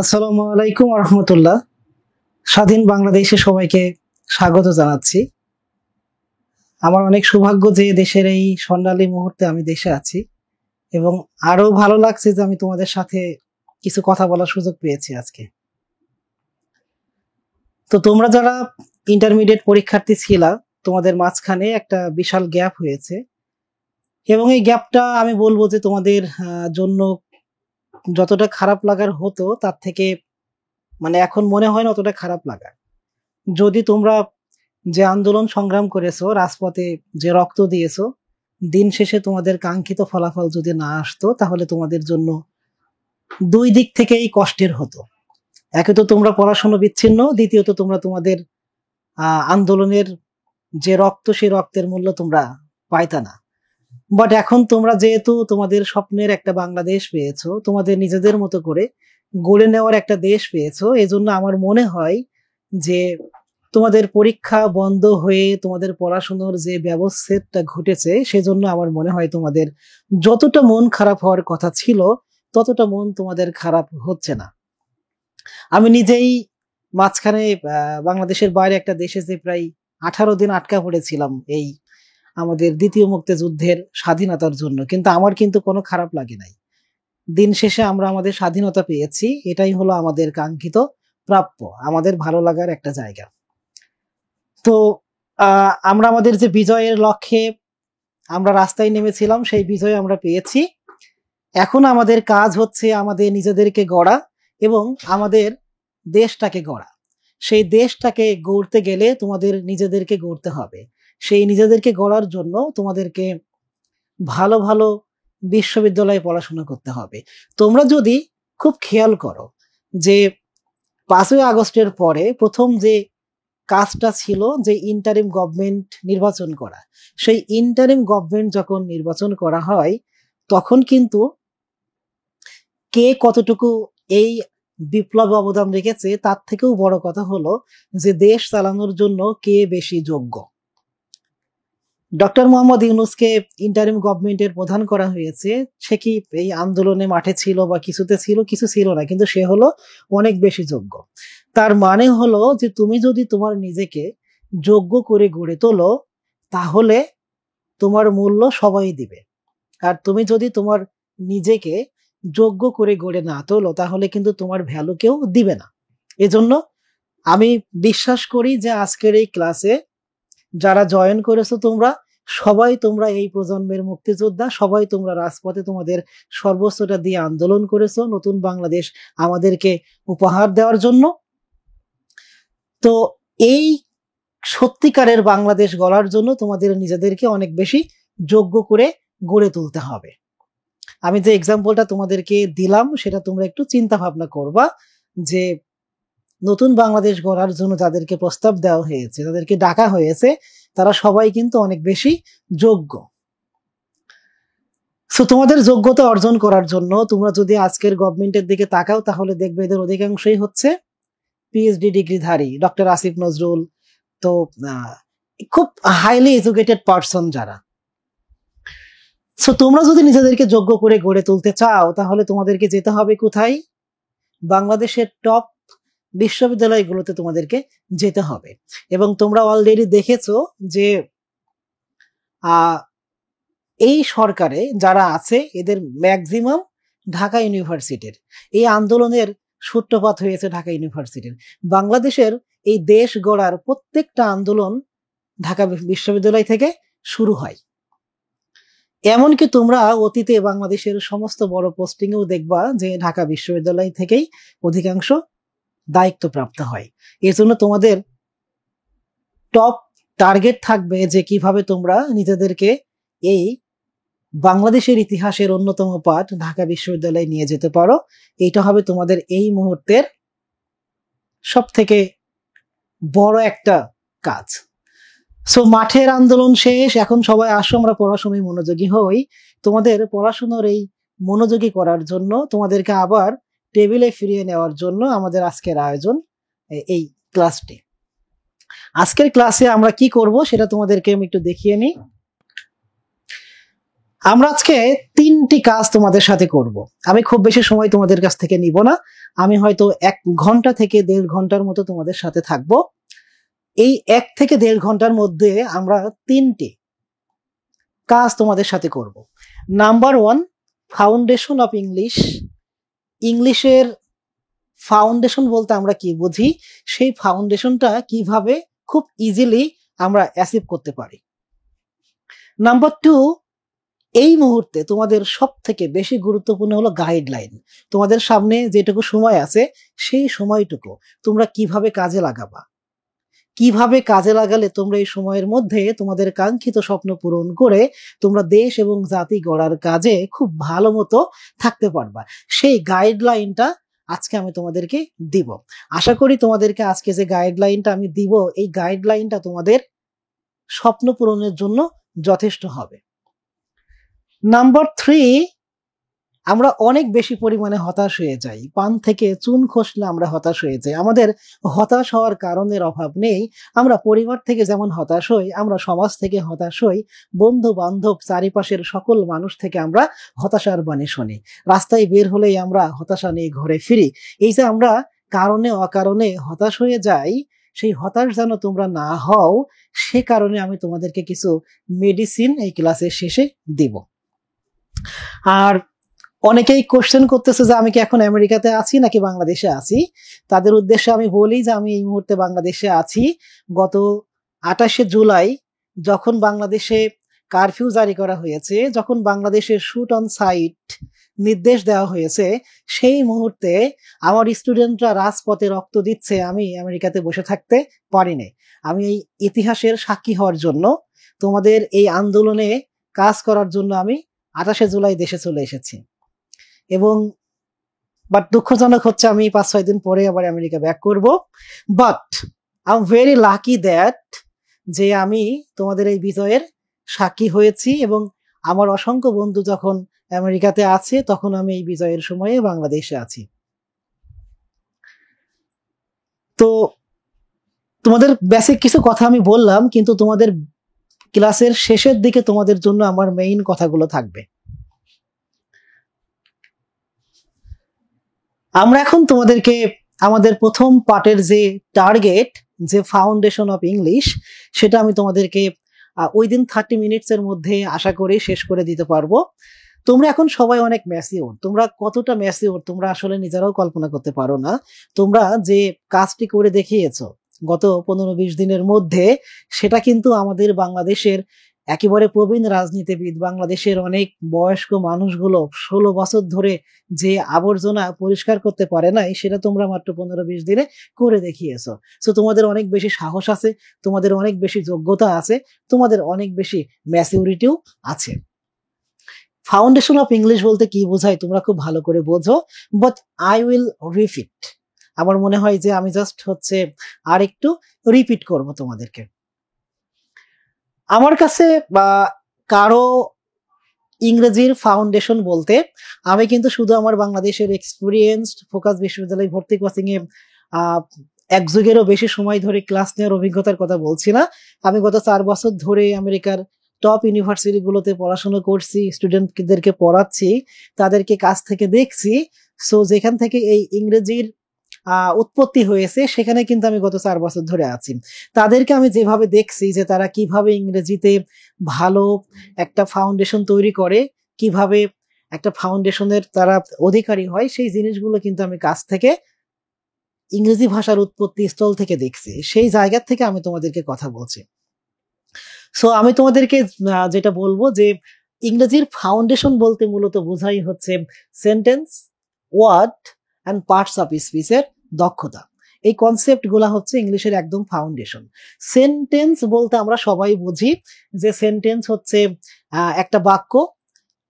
আসসালামু আলাইকুম রহমতুল্লাহ। স্বাধীন বাংলাদেশে সবাইকে স্বাগত জানাচ্ছি। আমার অনেক সৌভাগ্য যে দেশের এই স্বর্ণালী মুহূর্তে আমি দেশে আছি এবং আরো ভালো লাগছে যে আমি তোমাদের সাথে কিছু কথা বলার সুযোগ পেয়েছি আজকে। তো তোমরা যারা ইন্টারমিডিয়েট পরীক্ষার্থী ছিলা, তোমাদের মাঝখানে একটা বিশাল গ্যাপ হয়েছে এবং এই গ্যাপটা আমি বলবো যে তোমাদের জন্য যতটা খারাপ লাগার হতো তার থেকে এখন মনে হয় না অতটা খারাপ লাগার। যদি তোমরা যে আন্দোলন সংগ্রাম করেছো, রাজপথে যে রক্ত দিয়েছো, দিন শেষে তোমাদের কাঙ্ক্ষিত ফলাফল যদি না আসতো তাহলে তোমাদের জন্য দুই দিক থেকেই কষ্টের হতো। একে তো তোমরা পড়াশোনা বিচ্ছিন্ন, দ্বিতীয়ত তোমরা তোমাদের আন্দোলনের যে রক্ত, সেই রক্তের মূল্য তোমরা পাইতা না। বাট এখন তোমরা যেহেতু তোমাদের স্বপ্নের একটা বাংলাদেশ পেয়েছো, তোমাদের নিজেদের মতো করে গড়ে নেওয়ার একটা দেশ পেয়েছো, এজন্য আমার মনে হয় যে তোমাদের পরীক্ষা বন্ধ হয়ে তোমাদের পড়াশোনার যে ব্যবচ্ছেদটা ঘটেছে, সেজন্য আমার মনে হয় তোমাদের যতটা মন খারাপ হওয়ার কথা ছিল ততটা মন তোমাদের খারাপ হচ্ছে না। আমি নিজেই মাঝখানে বাংলাদেশের বাইরে একটা দেশে যে প্রায় 18 দিন আটকা পড়েছিলাম এই আমাদের দ্বিতীয় মুক্তিযুদ্ধের স্বাধীনতার জন্য, কিন্তু আমার কিন্তু কোনো খারাপ লাগে নাই। দিন শেষে আমরা আমাদের স্বাধীনতা পেয়েছি, এটাই হলো আমাদের কাঙ্ক্ষিত প্রাপ্য, আমাদের ভালো লাগার একটা জায়গা। তো আমরা আমাদের যে বিজয়ের লক্ষ্যে আমরা রাস্তায় নেমেছিলাম, সেই বিজয় আমরা পেয়েছি। এখন আমাদের কাজ হচ্ছে আমাদের নিজেদেরকে গড়া এবং আমাদের দেশটাকে গড়া। সেই দেশটাকে গড়তে গেলে তোমাদের নিজেদেরকে গড়তে হবে। সেই নিজেদেরকে গড়ার জন্য তোমাদেরকে ভালো ভালো বিশ্ববিদ্যালয়ে পড়াশোনা করতে হবে। তোমরা যদি খুব খেয়াল করো যে 5ই আগস্টের পরে প্রথম যে কাজটা ছিল যে ইন্টারিম গভর্নমেন্ট নির্বাচন করা, সেই ইন্টারিম গভর্নমেন্ট যখন নির্বাচন করা হয় তখন কিন্তু কে কতটুকু এই বিপ্লবে অবদান রেখেছে তার থেকেও বড় কথা হলো যে দেশ চালানোর জন্য কে বেশি যোগ্য। ডক্টর মোহাম্মদ ইউনূসকে ইন্টারিম গভর্নমেন্টের প্রধান করা হয়েছে। সে কি এই আন্দোলনে মাঠে ছিল বা কিছুতে ছিল? কিছু ছিল না, কিন্তু সে হলো অনেক বেশি যোগ্য। তার মানে হলো যে তুমি যদি তোমার নিজেকে যোগ্য করে গড়ে তোলো তাহলে তোমার মূল্য সবাই দিবে। আর তুমি যদি তোমার নিজেকে যোগ্য করে গড়ে না তোলো তাহলে কিন্তু তোমার ভ্যালু কেউ দিবে না। এজন্য আমি বিশ্বাস করি যে আজকের এই ক্লাসে যারা জয়েন করেছো তোমরা এই প্রজন্মের মুক্তিযোদ্ধা, সবাই তোমরা রাজপথে তোমাদের সর্বোচ্চটা দিয়ে আন্দোলন করেছো নতুন বাংলাদেশ আমাদেরকে উপহার দেওয়ার জন্য। তো এই সত্যিকারের বাংলাদেশ গড়ার জন্য তোমাদের নিজেদেরকে অনেক বেশি যোগ্য করে গড়ে তুলতে হবে। আমি যে এক্সাম্পলটা তোমাদেরকে দিলাম সেটা তোমরা একটু চিন্তা ভাবনা করবা যে নতুন বাংলাদেশ গড়ার জন্য যাদেরকে প্রস্তাব দেওয়া হয়েছে, যাদেরকে ডাকা হয়েছে, তারা সবাই কিন্তু অনেক বেশি যোগ্য। সো তোমাদের যোগ্যতা অর্জন করার জন্য তোমরা যদি আজকের গভর্নমেন্টের দিকে তাকাও তাহলে দেখবে এদের অধিকাংশই হচ্ছে পিএইচডি ডিগ্রিধারী, ডক্টর আসিফ নজরুল। তো খুব হাইলি এডুকেটেড পারসন যারা। সো তোমরা যদি নিজেদেরকে যোগ্য করে গড়ে তুলতে চাও তাহলে তোমাদেরকে যেতে হবে কোথায়? বাংলাদেশের টপ বিশ্ববিদ্যালয়গুলোতে তোমাদেরকে যেতে হবে। এবং তোমরা অলরেডি দেখেছো যে এই সরকারে যারা আছে এদের ম্যাক্সিমাম ঢাকা ইউনিভার্সিটির। এই আন্দোলনের সূত্রপাত হয়েছে ঢাকা ইউনিভার্সিটির। বাংলাদেশের এই দেশ গড়ার প্রত্যেকটা আন্দোলন ঢাকা বিশ্ববিদ্যালয় থেকে শুরু হয়। এমনকি তোমরা অতীতে বাংলাদেশের সমস্ত বড় পোস্টিংয়েও দেখবা যে ঢাকা বিশ্ববিদ্যালয় থেকেই অধিকাংশ দায়িত্বপ্রাপ্ত হয়। এর জন্য তোমাদের টপ টার্গেট থাকবে যে কিভাবে তোমরা নিজেদেরকে এই বাংলাদেশের ইতিহাসের অন্যতম পাঠ ঢাকা বিশ্ববিদ্যালয়ে নিয়ে যেতে পারো। এইটা হবে তোমাদের এই মুহূর্তের সব থেকে বড় একটা কাজ। সো মাঠের আন্দোলন শেষ, এখন সবাই আসো আমরা পড়াশোনায় মনোযোগী হই। তোমাদের পড়াশোনার এই মনোযোগী করার জন্য, তোমাদেরকে আবার টেবিলে ফিরিয়ে নেওয়ার জন্য আমাদের আজকের আয়োজন এই ক্লাসটি। আজকের ক্লাসে আমরা কি করব সেটা তোমাদেরকে আমি একটু দেখিয়ে নিই। আমরা আজকে 3টি কাজ তোমাদের সাথে করব। আমি খুব বেশি সময় তোমাদের কাছ থেকে নিব না, আমি হয়তো 1 ঘন্টা থেকে 1.5 ঘন্টার মতো তোমাদের সাথে থাকবো। এই 1 থেকে 1.5 ঘন্টার মধ্যে আমরা 3টি কাজ তোমাদের সাথে করব। Number 1, foundation of English. ইংলিশের ফাউন্ডেশন বলতে আমরা কি বুঝি, সেই ফাউন্ডেশনটা কিভাবে খুব ইজিলি আমরা অ্যাচিভ করতে পারি। নাম্বার 2, এই মুহূর্তে তোমাদের সব থেকে বেশি গুরুত্বপূর্ণ হলো গাইডলাইন। তোমাদের সামনে যেটুকু সময় আছে সেই সময়টুকু তোমরা কিভাবে কাজে লাগাবা, কিভাবে কাজে লাগালে তোমরা এই সময়ের মধ্যে তোমাদের কাঙ্ক্ষিত স্বপ্ন পূরণ করে তোমরা দেশ এবং জাতি গড়ার কাজে খুব ভালো মতো থাকতে পারবা, সেই গাইডলাইনটা আজকে আমি তোমাদেরকে দিব। আশা করি তোমাদেরকে আজকে যে গাইডলাইনটা আমি দিব, এই গাইডলাইনটা তোমাদের স্বপ্ন পূরণের জন্য যথেষ্ট হবে। নাম্বার 3, আমরা অনেক বেশি পরিমাণে হতাশ হয়ে যাই। পান থেকে চুন খসলে আমরা হতাশ হয়ে যাই। আমাদের হতাশ হওয়ার কারণের অভাব নেই। আমরা পরিবার থেকে যেমন হতাশ হই, আমরা সমাজ থেকে হতাশ হই, বন্ধু বান্ধব চারিপাশের সকল মানুষ থেকে আমরা হতাশার বাণী শুনি। রাস্তায় বের হলেই আমরা হতাশা নিয়ে ঘরে ফিরি। এই যে আমরা কারণে অকারণে হতাশ হয়ে যাই, সেই হতাশ যেন তোমরা না হও, সে কারণে আমি তোমাদেরকে কিছু মেডিসিন এই ক্লাসের শেষে দিব। আর অনেকেই কোশ্চেন করতেছে যে আমি কি এখন আমেরিকাতে আছি নাকি বাংলাদেশে আছি। তাদের উদ্দেশ্যে আমি বলি যে আমি এই মুহূর্তে বাংলাদেশে আছি। গত 28শে জুলাই যখন বাংলাদেশে কারফিউ জারি করা হয়েছে, যখন বাংলাদেশের শুট অন সাইট নির্দেশ দেওয়া হয়েছে, সেই মুহূর্তে আমার স্টুডেন্টরা রাজপথে রক্ত দিচ্ছে, আমি আমেরিকাতে বসে থাকতে পারিনি। আমি এই ইতিহাসের সাক্ষী হওয়ার জন্য, তোমাদের এই আন্দোলনে কাজ করার জন্য আমি 28শে জুলাই দেশে চলে এসেছি। এবং বাট দুঃখজনক হচ্ছে আমি 5-6 দিন পরে আবার আমেরিকা ব্যাক করব। But I am very lucky that যে আমি তোমাদের এই বিজয়ের সাক্ষী হয়েছি, এবং আমার অসংখ্য বন্ধু যখন আমেরিকাতে আছে তখন আমি এই বিজয়ের সময়ে বাংলাদেশে আছি। তো তোমাদের বেসিক কিছু কথা আমি বললাম, কিন্তু তোমাদের ক্লাসের শেষের দিকে তোমাদের জন্য আমার মেইন কথাগুলো থাকবে। আমরা এখন তোমাদেরকে আমাদের প্রথম পার্টের যে টার্গেট, যে ফাউন্ডেশন অফ ইংলিশ, সেটা আমি তোমাদেরকে উইদিন 30 মিনিটসের মধ্যে আশা করি শেষ করে দিতে পারবো। তোমরা এখন সবাই অনেক ম্যাচিওর। তোমরা কতটা ম্যাচিওর তোমরা আসলে নিজেরাও কল্পনা করতে পারো না। তোমরা যে কাজটি করে দেখিয়েছো গত 15-20 দিনের মধ্যে, সেটা কিন্তু আমাদের বাংলাদেশের একেবারে প্রবীণ রাজনীতিবিদ, বাংলাদেশের অনেক বয়স্ক মানুষগুলো 16 বছর ধরে যে আবর্জনা পরিষ্কার করতে পারে নাই, সেটা তোমরা মাত্র 15-20 দিনে করে দেখিয়েছো। সো তোমাদের অনেক বেশি সাহস আছে, তোমাদের অনেক বেশি যোগ্যতা আছে, তোমাদের অনেক বেশি ম্যাচিউরিটিও আছে। ফাউন্ডেশন অফ ইংলিশ বলতে কি বোঝায় তোমরা খুব ভালো করে বোঝো, বাট আই উইল রিপিট। আমার মনে হয় যে আমি জাস্ট আর একটু রিপিট করব তোমাদেরকে। আমার কাছে বা কারো ইংরেজির ফাউন্ডেশন বলতে আমি কিন্তু শুধু আমার বাংলাদেশের এক্সপিরিয়েন্সড ফোকাস বিশ্ববিদ্যালয় ভর্তি কোচিং এ 1 যুগেরও বেশি সময় ধরে ক্লাস নেওয়ার অভিজ্ঞতার কথা বলছি না। আমি গত 4 বছর ধরে আমেরিকার টপ ইউনিভার্সিটি গুলোতে পড়াশোনা করছি, স্টুডেন্টদেরকে পড়াচ্ছি, তাদেরকে কাছ থেকে দেখছি। সো যেখান থেকে এই ইংরেজির উৎপত্তি হয়েছে সেখানে কিন্তু আমি গত 4 বছর ধরে আছি। তাদেরকে আমি যেভাবে দেখছি যে তারা কিভাবে ইংরেজিতে ভালো একটা ফাউন্ডেশন তৈরি করে, কিভাবে একটা ফাউন্ডেশনের তারা অধিকারী হয়, সেই জিনিসগুলো কিন্তু আমি কাছ থেকে ইংরেজি ভাষার উৎপত্তি স্থল থেকে দেখছি। সেই জায়গা থেকে আমি তোমাদেরকে কথা বলছি। সো আমি তোমাদেরকে যেটা বলবো যে ইংরেজির ফাউন্ডেশন বলতে মূলত বোঝাই sentence, word and parts of স্পিচের দক্ষতা। এই কনসেপ্ট গুলা ইংলিশের একদম ফাউন্ডেশন। সেন্টেন্স বলতে আমরা সবাই বুঝি যে সেন্টেন্স একটা বাক্য,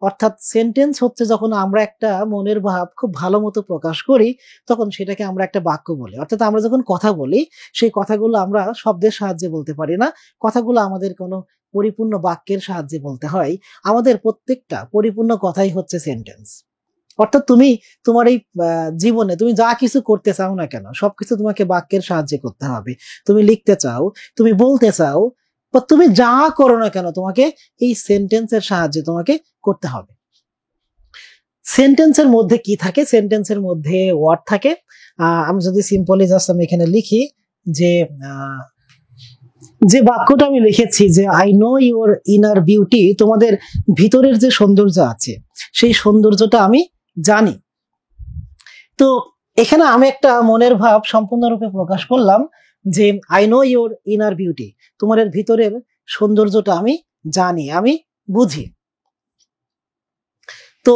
অর্থাৎ সেন্টেন্স যখন আমরা একটা মনের ভাব খুব ভালো মতো প্রকাশ করি, তখন সেটাকে আমরা একটা বাক্য বলি। অর্থাৎ আমরা যখন কথা বলি, সেই কথাগুলো আমরা শব্দের সাহায্যে বলতে পারি না, কথাগুলো আমাদের কোনো পরিপূর্ণ বাক্যের সাহায্যে বলতে হয়। আমাদের প্রত্যেকটা পরিপূর্ণ কথাই সেন্টেন্স। অর্থাৎ তুমি তোমার এই জীবনে তুমি যা কিছু করতে চাও না কেন, সবকিছু তোমাকে বাক্যের সাহায্যে করতে হবে। তুমি লিখতে চাও, তুমি বলতে চাও, বা তুমি যা করো না কেন তোমাকে এই সেন্টেন্সের সাহায্যে তোমাকে করতে হবে। সেন্টেন্সের মধ্যে কি থাকে? সেন্টেন্সের মধ্যে ওয়ার্ড থাকে। আমি যদি সিম্পলি জাস্ট আমি এখানে লিখি যে বাক্যটা আমি লিখেছি যে I know your inner beauty, তোমাদের ভিতরের যে সৌন্দর্য আছে সেই সৌন্দর্যটা আমি জানি। তো এখানে আমি একটা মনের ভাব সম্পূর্ণরূপে প্রকাশ করলাম যে I know your inner beauty, তোমাদের ভিতরের সৌন্দর্যটা আমি জানি, আমি বুঝি। তো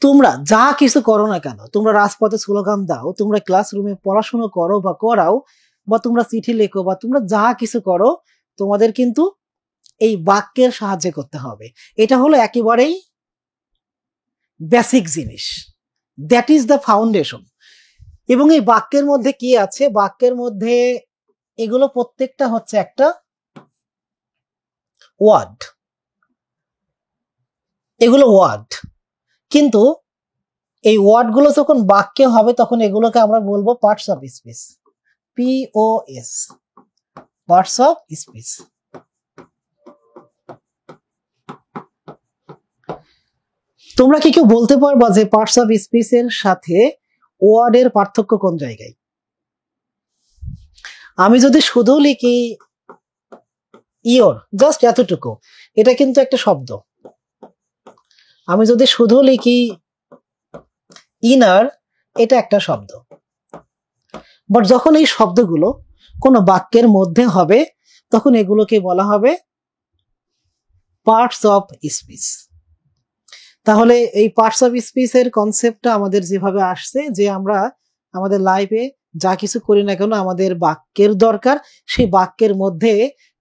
তোমরা যা কিছু করো না কেন, তোমরা রাজপথে স্লোগান দাও, তোমরা ক্লাসরুমে পড়াশোনা করো বা করাও, বা তোমরা চিঠি লেখো, বা তোমরা যা কিছু করো, তোমাদের কিন্তু এই বাক্যের সাহায্যে করতে হবে। এটা হলো একেবারেই বেসিক জিনিস, দ্যাট ইজ দ্য ফাউন্ডেশন। এবং এই বাক্যের মধ্যে কি আছে? বাক্যের মধ্যে এগুলো প্রত্যেকটা হচ্ছে একটা ওয়ার্ড, এগুলো ওয়ার্ড। কিন্তু এই ওয়ার্ড গুলো যখন বাক্যে হবে তখন এগুলোকে আমরা বলবো parts of speech, POS, parts of speech. তোমরা কি কেউ বলতে পারবা যে পার্টস অফ স্পিচ এর সাথে ওয়ার্ডের পার্থক্য কোন জায়গায়? আমি যদি শুধু লিখি ইওর, জাস্ট এতটুকু, এটা কিন্তু একটা শব্দ। আমি যদি শুধু লিখি ইনার, এটা একটা শব্দ। বাট যখন এই শব্দগুলো কোনো বাক্যের মধ্যে হবে তখন এগুলোকে বলা হবে পার্টস অফ স্পিচ। তাহলে এই পার্টস অফ স্পিচ এর কনসেপ্টটা আমাদের যেভাবে আসছে যে আমরা আমাদের লাইফে যা কিছু করি না কেন আমাদের বাক্যের দরকার, সেই বাক্যের মধ্যে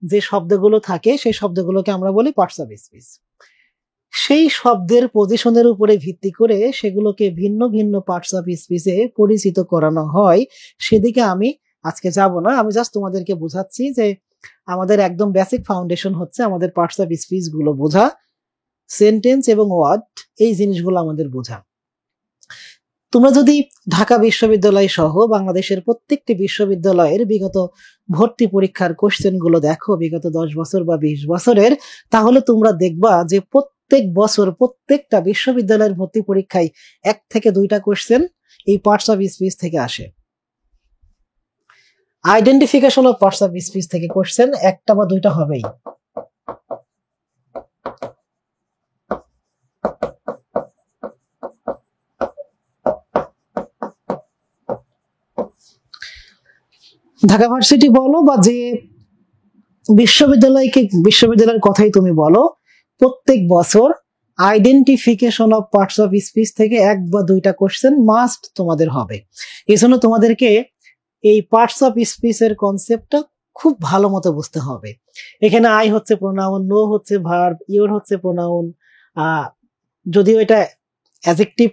যে শব্দগুলো থাকে সেই শব্দগুলোকে আমরা বলি পার্টস অফ স্পিচ। সেই শব্দের পজিশনের উপরে ভিত্তি করে সেগুলোকে ভিন্ন ভিন্ন পার্টস অফ স্পিচে পরিচিত করানো হয়। সেদিকে আমি আজকে যাব না, আমি জাস্ট তোমাদেরকে বোঝাচ্ছি যে আমাদের একদম বেসিক ফাউন্ডেশন হচ্ছে আমাদের পার্টস অফ স্পিচ গুলো বোঝা, সেন্টেন্স এবং ওয়ার্ড, এই জিনিসগুলো আমাদের বোঝা। তোমরা যদি ঢাকা বিশ্ববিদ্যালয় সহ বাংলাদেশের প্রত্যেকটি বিশ্ববিদ্যালয়ের বিগত ভর্তি পরীক্ষার কোশ্চেন গুলো দেখো, বিগত 10 বছর বা 20 বছরের, তাহলে তোমরা দেখবা যে প্রত্যেক বছর প্রত্যেকটা বিশ্ববিদ্যালয়ের ভর্তি পরীক্ষায় 1 থেকে 2টা কোশ্চেন এই পার্টস অফ স্পিচ থেকে আসে। Identification of parts of speech থেকে কোশ্চেন 1টা বা 2টা হবেই। ঢাকা ভার্সিটি বলো বা যে বিশ্ববিদ্যালয়ের কথাই তুমি বলো, প্রত্যেক বছর identification of parts of speech থেকে 1 বা 2টা কোশ্চেন মাস্ট তোমাদের হবে। এই জন্য তোমাদেরকে এই পার্টস অফ স্পিচ এর কনসেপ্টটা খুব ভালো মতো বুঝতে হবে। এখানে আই হচ্ছে প্রোনাউন, নো হচ্ছে ভার্ব, ইওর হচ্ছে প্রোনাউন, যদিও এটা অ্যাডজেক্টিভ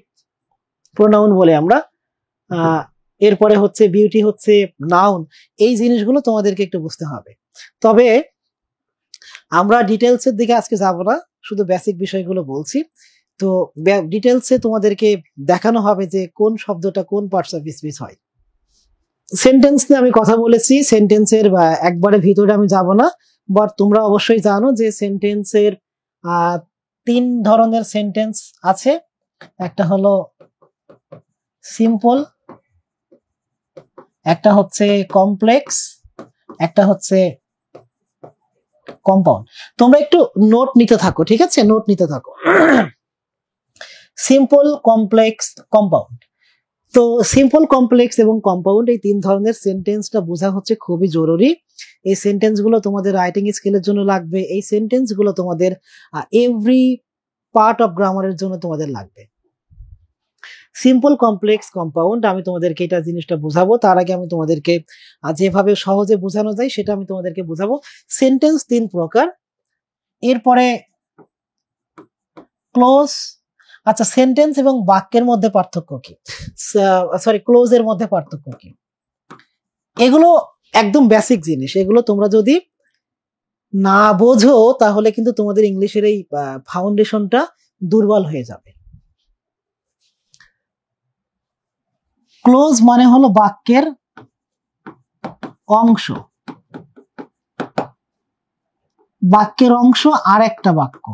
প্রোনাউন বলে আমরা, এরপরে হচ্ছে বিউটি হচ্ছে নাউন। এই জিনিসগুলো তোমাদেরকে একটু বুঝতে হবে। তবে আমরা ডিটেলসের দিকে আজকে যাব না, শুধু বেসিক বিষয়গুলো বলছি। তো ডিটেলসে তোমাদেরকে দেখানো হবে যে কোন শব্দটা কোন পার্টস অফ স্পিচ হয়। সেন্টেন্স নিয়ে আমি কথা বলেছি, সেন্টেন্সের একবারে ভিতরে আমি যাব না, বাট তোমরা অবশ্যই জানো যে সেন্টেন্সের 3 ধরনের সেন্টেন্স আছে। একটা হলো সিম্পল, একটা হচ্ছে কমপ্লেক্স, একটা হচ্ছে কম্পাউন্ড। তোমরা একটু নোট নিতে থাকো, ঠিক আছে? নোট নিতে থাকো। Simple, complex, compound. তো সিম্পল, কমপ্লেক্স এবং কম্পাউন্ড এই 3 ধরনের সেন্টেন্সটা বোঝা হচ্ছে খুবই জরুরি। এই সেন্টেন্স গুলো তোমাদের রাইটিং স্কিলের জন্য লাগবে, এই সেন্টেন্স গুলো তোমাদের এভরি পার্ট অফ গ্রামারের জন্য তোমাদের লাগবে। সিম্পল, কমপ্লেক্স, কম্পাউন্ড, আমি তোমাদেরকে এটা জিনিসটা বোঝাবো। তার আগে আমি তোমাদেরকে যেভাবে সহজে বোঝানো যায় সেটা আমি তোমাদেরকে বোঝাবো। সেন্টেন্স 3 প্রকার, এরপরে ক্লোজ। আচ্ছা, সেন্টেন্স এবং বাক্যের মধ্যে পার্থক্য কি? সরি, ক্লোজ এর মধ্যে পার্থক্য কি? এগুলো একদম বেসিক জিনিস, এগুলো তোমরা যদি না বোঝো তাহলে কিন্তু তোমাদের ইংলিশের এই ফাউন্ডেশনটা দুর্বল হয়ে যাবে। ক্লোজ মানে হলো বাক্যের অংশ, বাক্যের অংশ আর একটা বাক্য,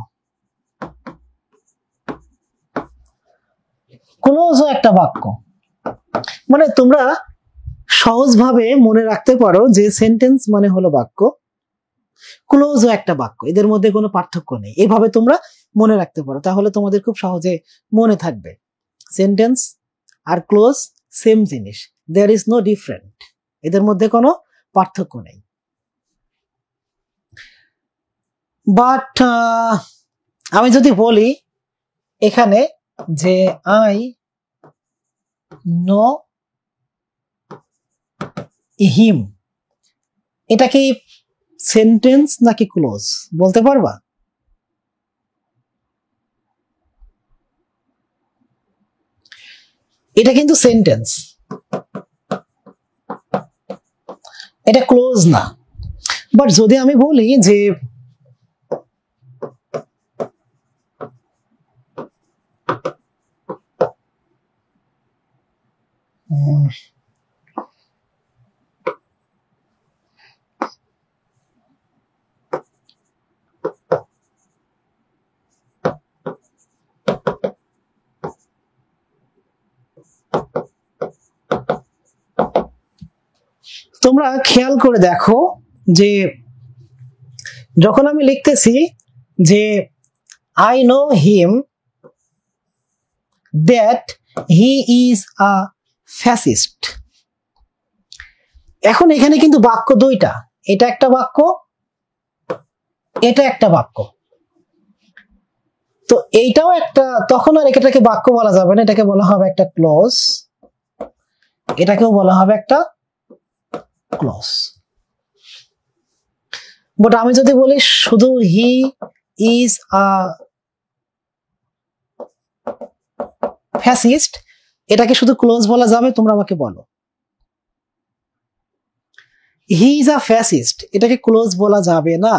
ক্লোজও একটা বাক্য। মানে তোমরা সহজভাবে মনে রাখতে পারো যে সেন্টেন্স মানে হলো বাক্য, ক্লোজও একটা বাক্য, এদের মধ্যে কোনো পার্থক্য নেই। এভাবে তোমরা মনে রাখতে পারো, তাহলে তোমাদের খুব সহজে মনে থাকবে। সেন্টেন্স আর ক্লোজ সেম জিনিস, দেয়ার ইজ নো ডিফারেন্ট, এদের মধ্যে কোনো পার্থক্য নেই। বাট আমি যদি বলি এখানে যে আই নো হিম, এটা কি সেন্টেন্স নাকি ক্লোজ বলতে পারবা? এটা কিন্তু সেন্টেন্স, এটা ক্লোজ না। বাট যদি আমি বলি যে তোমরা খেয়াল করে দেখো যে যখন আমি লিখতেছি যে I know him that he is a fascist, এখন এখানে কিন্তু বাক্য দুইটা, এটা একটা বাক্য, এটা একটা বাক্য। তো এইটাও একটা, তখন আর এটাকে বাক্য বলা যাবে না, এটাকে বলা হবে একটা ক্লজ, এটাকেও বলা হবে একটা ক্লজ। বাট আমি যদি বলি শুধু হি ইজ আ ফ্যাসিস্ট, এটাকে শুধু ক্লোজ বলা যাবে? তোমরা আমাকে বলো। হি ইজ আ ফ্যাসিস্ট, এটাকে ক্লোজ বলা যাবে না,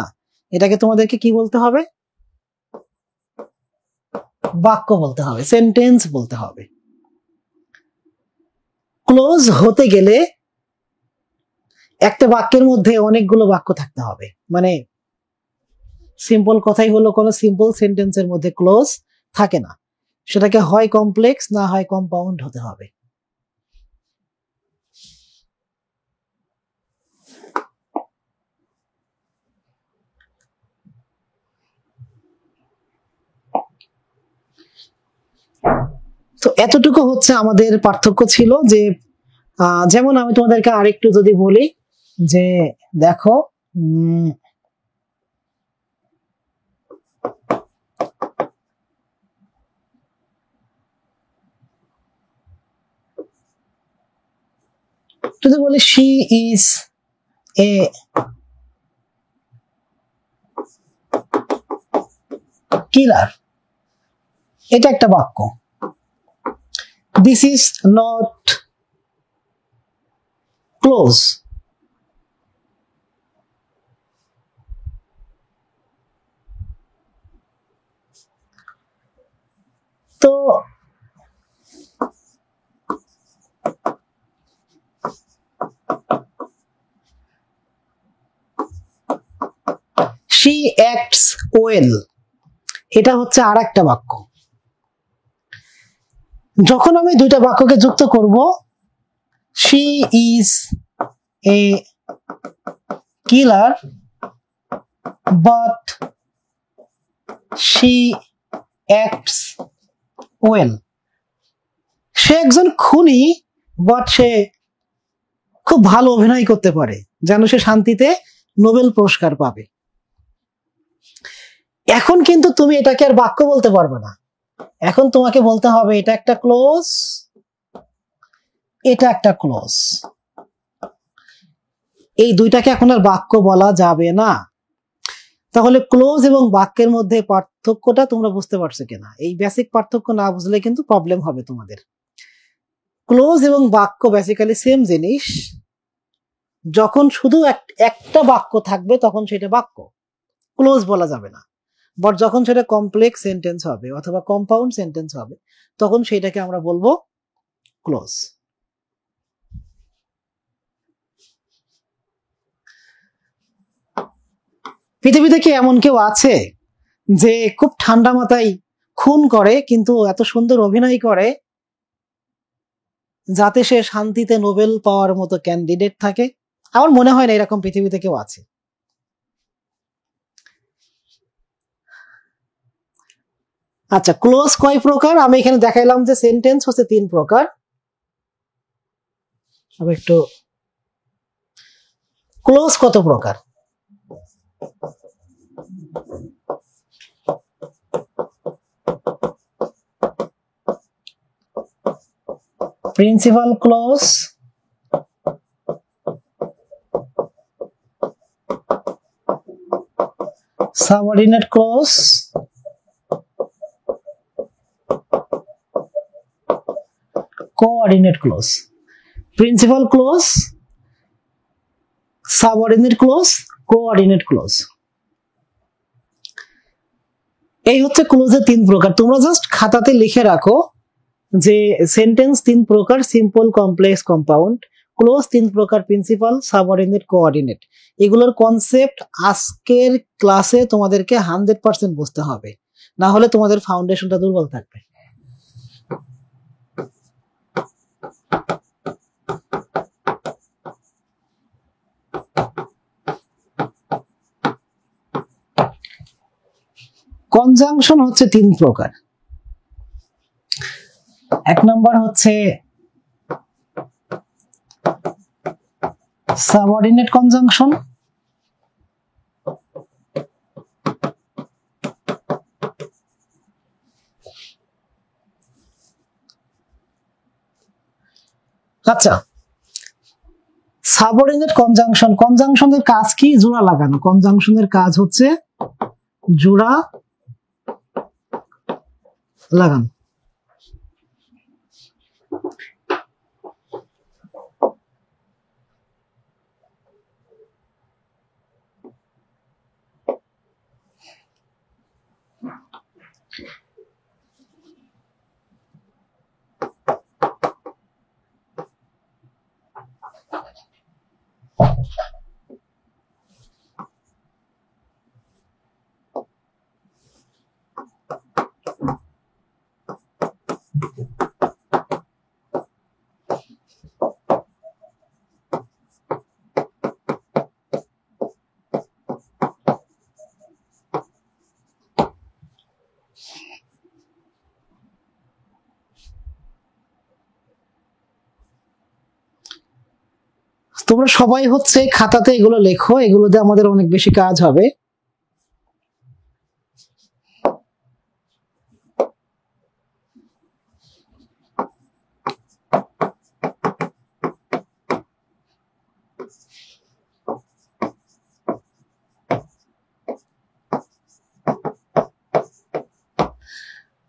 এটাকে তোমাদেরকে কি বলতে হবে? বাক্য বলতে হবে, সেন্টেন্স বলতে হবে। ক্লোজ হতে গেলে একটা বাক্যের মধ্যে অনেকগুলো বাক্য থাকতে হবে। মানে সিম্পল কথাই হলো, কোনো সিম্পল সেন্টেন্সের মধ্যে ক্লোজ থাকে না, সেটাকে হয় কমপ্লেক্স না হয় কম্পাউন্ড হতে হবে। তো এতটুকু হচ্ছে আমাদের পার্থক্য ছিল। যে যেমন আমি তোমাদেরকে আরেকটু যদি বলি যে দেখো যদি বলি শি ইজ এ কিলার, এটা একটা বাক্য। দিস ইজ নট ক্লোজ, তো she acts well, এটা হচ্ছে আর একটা বাক্য। যখন আমি দুইটা বাক্যকে যুক্ত করব, she is a killer but she acts well, সে একজন খুনি বাট সে খুব ভালো অভিনয় করতে পারে, যেন সে শান্তিতে নোবেল পুরস্কার পাবে। এখন কিন্তু তুমি এটাকে আর বাক্য বলতে পারবে না, এখন তোমাকে বলতে হবে এটা একটা ক্লোজ, এটা একটা ক্লোজ। এই দুইটাকে এখন আর বাক্য বলা যাবে না। তাহলে ক্লোজ এবং বাক্যের মধ্যে পার্থক্যটা তোমরা বুঝতে পারছো কিনা? এই বেসিক পার্থক্য না বুঝলে কিন্তু প্রবলেম হবে তোমাদের। ক্লোজ এবং বাক্য বেসিক্যালি সেম জিনিস, যখন শুধু একটা বাক্য থাকবে তখন সেটা বাক্য, ক্লোজ বলা যাবে না। বাট যখন সেটা কমপ্লেক্স সেন্টেন্স হবে অথবা কম্পাউন্ড সেন্টেন্স হবে, তখন সেটাকে আমরা বলবো ক্লোজ। পৃথিবীতে কি এমন কেউ আছে যে খুব ঠান্ডা মাথায় খুন করে কিন্তু এত সুন্দর অভিনয় করে যাতে সে শান্তিতে নোবেল পাওয়ার মতো ক্যান্ডিডেট থাকে? আমার মনে হয় না এরকম পৃথিবীতে কেউ আছে। আচ্ছা, ক্লোজ কয় প্রকার? আমি এখানে দেখাইলাম যে সেন্টেন্স হচ্ছে 3 প্রকার। আমি একটু ক্লোজ কত প্রকার? Principal clause, subordinate clause, coordinate close. Principal clause, subordinate clause, coordinate close, এই হচ্ছে ক্লোজের 3 প্রকার। তোমরা জাস্ট খাতাতে লিখে রাখো যে সেন্টেন্স 3 প্রকার, সিম্পল, কমপ্লেক্স, কম্পাউন্ড। ক্লোজ 3 প্রকার, প্রিন্সিপাল, সাবঅর্ডিনেট, কোঅর্ডিনেট। এগুলোর কনসেপ্ট আজকের ক্লাসে তোমাদেরকে 100% বুঝতে হবে, না হলে তোমাদের ফাউন্ডেশনটা দুর্বল থাকবে। কনজাংশন হচ্ছে 3 প্রকার। 1 নম্বর হচ্ছে সাবঅর্ডিনেট কনজাংশন, আচ্ছা সাবঅর্ডিনেট কনজাংশন, কনজাংশনের কাজ কি? জোড়া লাগানো। কনজাংশনের কাজ হচ্ছে জোড়া লাগানো। তোমরা সবাই হচ্ছে খাতাতে এগুলো লেখো, এগুলোতে আমাদের অনেক বেশি কাজ হবে।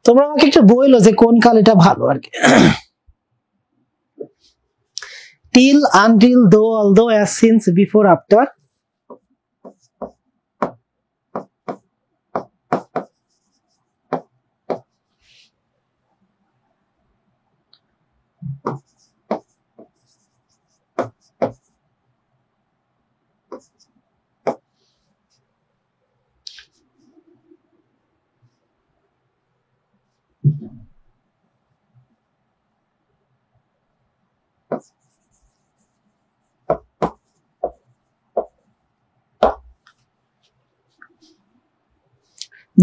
তোমরা আমাকে একটু বললো যে কোন কালিটা ভালো আর কি। till, until, though, although, as, since, before, after।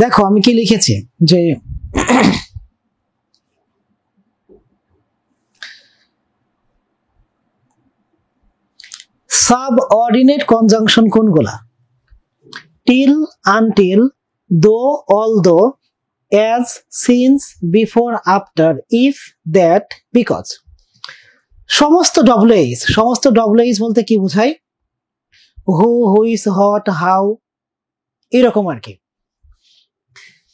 দেখো আমি কি লিখেছি যে সাবঅর্ডিনেট কনজাংশন কোনগুলা? till, until, though, although, as, since, before, after, if, that, because। সমস্ত ডব্লিউএইচ, সমস্ত ডব্লিউএইচ বলতে কি বোঝায়? হু, হুইচ, হোয়াট, হাউ, এরকম আর কি।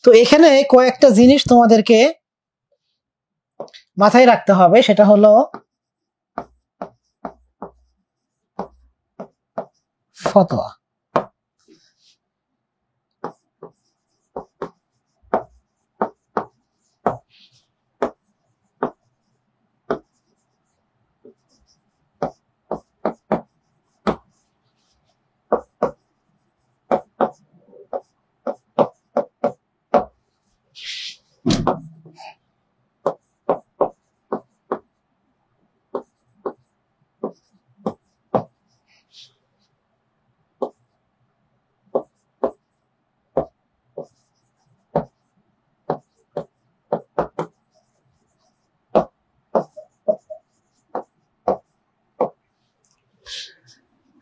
তো এখানে কয়েকটা জিনিস তোমাদেরকে মাথায় রাখতে হবে, সেটা হলো ফতোয়া।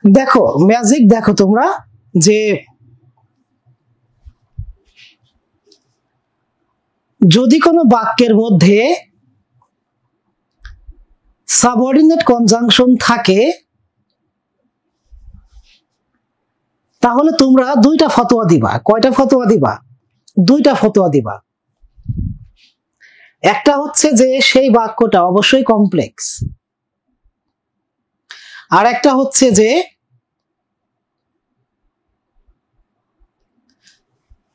দেখো ম্যাজিক, দেখো তোমরা যে যদি কোনো বাক্যের মধ্যে সাবঅর্ডিনেট কনজাংশন থাকে তাহলে তোমরা দুইটা ফতোয়া দিবা। কয়টা ফতোয়া দিবা? দুইটা ফতোয়া দিবা। একটা হচ্ছে যে সেই বাক্যটা অবশ্যই কমপ্লেক্স, আর একটা হচ্ছে যে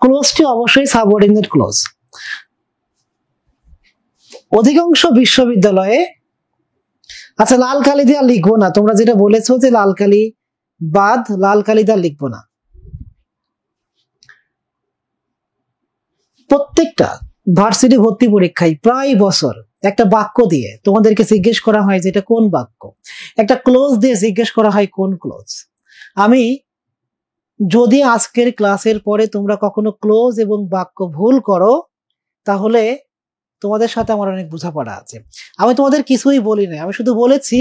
ক্লোজটি অবশ্যই সাবঅর্ডিনেট ক্লোজ। অধিকাংশ বিশ্ববিদ্যালয়ে, আচ্ছা লাল কালি দিয়ে লিখবো না, তোমরা যেটা বলেছো যে লাল কালি বাদ, লাল কালি দিয়ে লিখবো না। প্রত্যেকটা ভার্সিটি ভর্তি পরীক্ষায় প্রায় বছর একটা বাক্য দিয়ে তোমাদেরকে জিজ্ঞেস করা হয় যে এটা কোন বাক্য, একটা ক্লোজ দিয়ে জিজ্ঞেস করা হয় কোন ক্লোজ। আমি যদি আজকের ক্লাসের পরে তোমরা কখনো ক্লোজ এবং বাক্য ভুল করো তাহলে তোমাদের সাথে আমার অনেক বোঝাপড়া আছে। আমি তোমাদের কিছুই বলি না, আমি শুধু বলেছি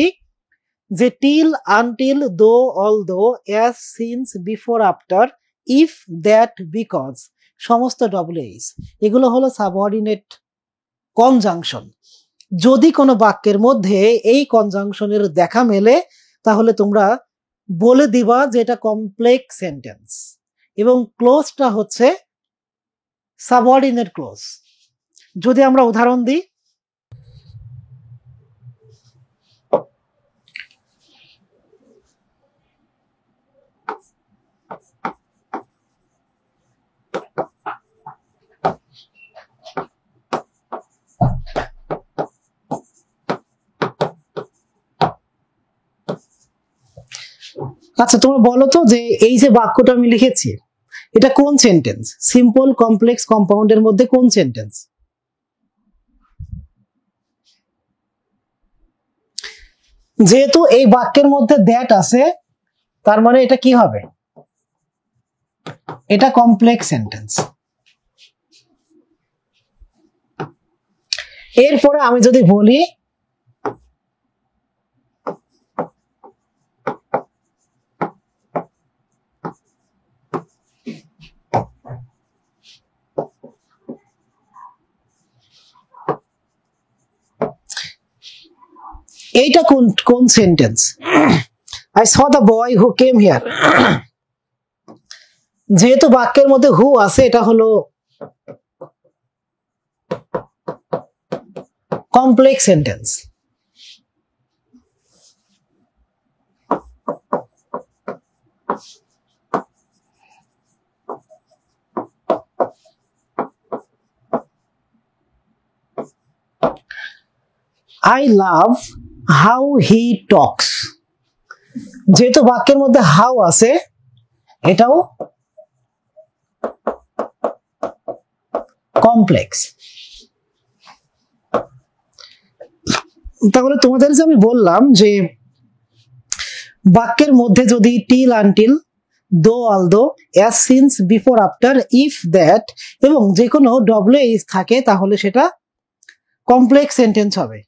যে টিল, আনটিল, দো, although, as, since, before, after, if, that, because, সমস্ত ডব্লিউএইচ এগুলো হলো সাবঅর্ডিনেট কনজাংশন। যদি কোনো বাক্যের মধ্যে এই কনজাংশনের দেখা মেলে তাহলে তোমরা বলে দিবা যে এটা কমপ্লেক্স সেন্টেন্স এবং ক্লোজটা হচ্ছে সাবঅর্ডিনেট ক্লোজ। যদি আমরা উদাহরণ দিই, আচ্ছা তোমরা বলো তো যে এই যে বাক্যটা আমি লিখেছি এটা কোন সেন্টেন্স? সিম্পল, কমপ্লেক্স, কম্পাউন্ডের মধ্যে কোন সেন্টেন্স? যেহেতু এই বাক্যের মধ্যে দ্যাট আছে তার মানে এটা কি হবে? এটা কমপ্লেক্স সেন্টেন্স। এরপরে আমি যদি বলি এইটা কোন sentence? I saw the boy who came here. যেহেতু বাক্যের মধ্যে হু আছে এটা হলো complex sentence. I love how he talks। যেহেতু বাক্যের মধ্যে হাউ আছে এটাও কমপ্লেক্স। তাহলে তোমাদের যে আমি বললাম যে বাক্যের মধ্যে যদি টিল, আনটিল, দো, although, as, since, before, after, if, that এবং যে কোনো ডব্লিউএইচ থাকে তাহলে সেটা কমপ্লেক্স সেন্টেন্স হবে।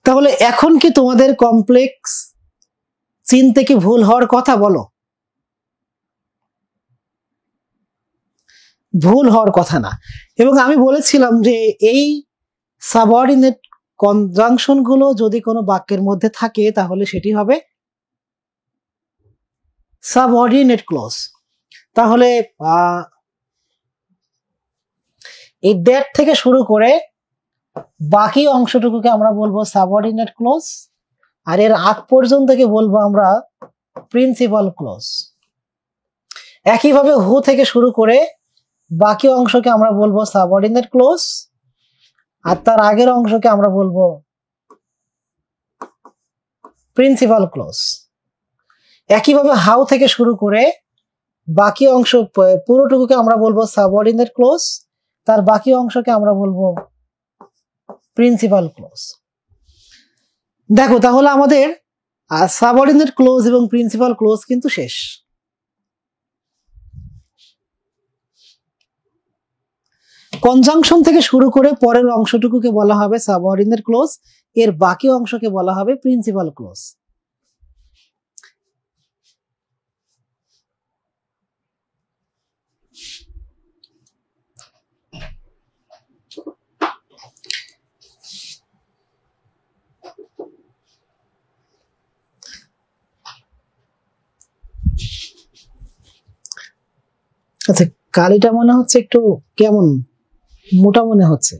তাহলে এখন কি তোমাদের কমপ্লেক্স চিনতে কি ভুল হওয়ার কথা? বলো, ভুল হওয়ার কথা না। এবং আমি বলেছিলাম যে এই সাবঅর্ডিনেট কনজাংশন গুলো যদি কোনো বাক্যের মধ্যে থাকে তাহলে সেটি হবে সাবঅর্ডিনেট ক্লজ। তাহলে এই দ্যাট থেকে শুরু করে বাকি অংশটুকুকে আমরা বলবো সাবঅর্ডিনেট ক্লজ, আর এর আগ পর্যন্তকে বলবো আমরা প্রিন্সিপাল ক্লজ। একইভাবে হু থেকে শুরু করে বাকি অংশকে আমরা বলবো সাবঅর্ডিনেট ক্লজ, আর তার আগের অংশকে আমরা বলবো প্রিন্সিপাল ক্লজ। একইভাবে হাউ থেকে শুরু করে বাকি অংশ পুরোটুকুকে আমরা বলবো সাবঅর্ডিনেট ক্লজ, তার বাকি অংশকে আমরা বলবো প্রিন্সিপাল ক্লজ। দেখো তাহলে আমাদের সাবঅর্ডিনেট ক্লজ এবং প্রিন্সিপাল ক্লজ কিন্তু শেষ। কনজাংশন থেকে শুরু করে পরের অংশটুকুকে বলা হবে সাবঅর্ডিনেট ক্লজ এর বাকি অংশকে বলা হবে প্রিন্সিপাল ক্লজ। আচ্ছা, কালিটা মনে হচ্ছে একটু কেমন মোটা মনে হচ্ছে।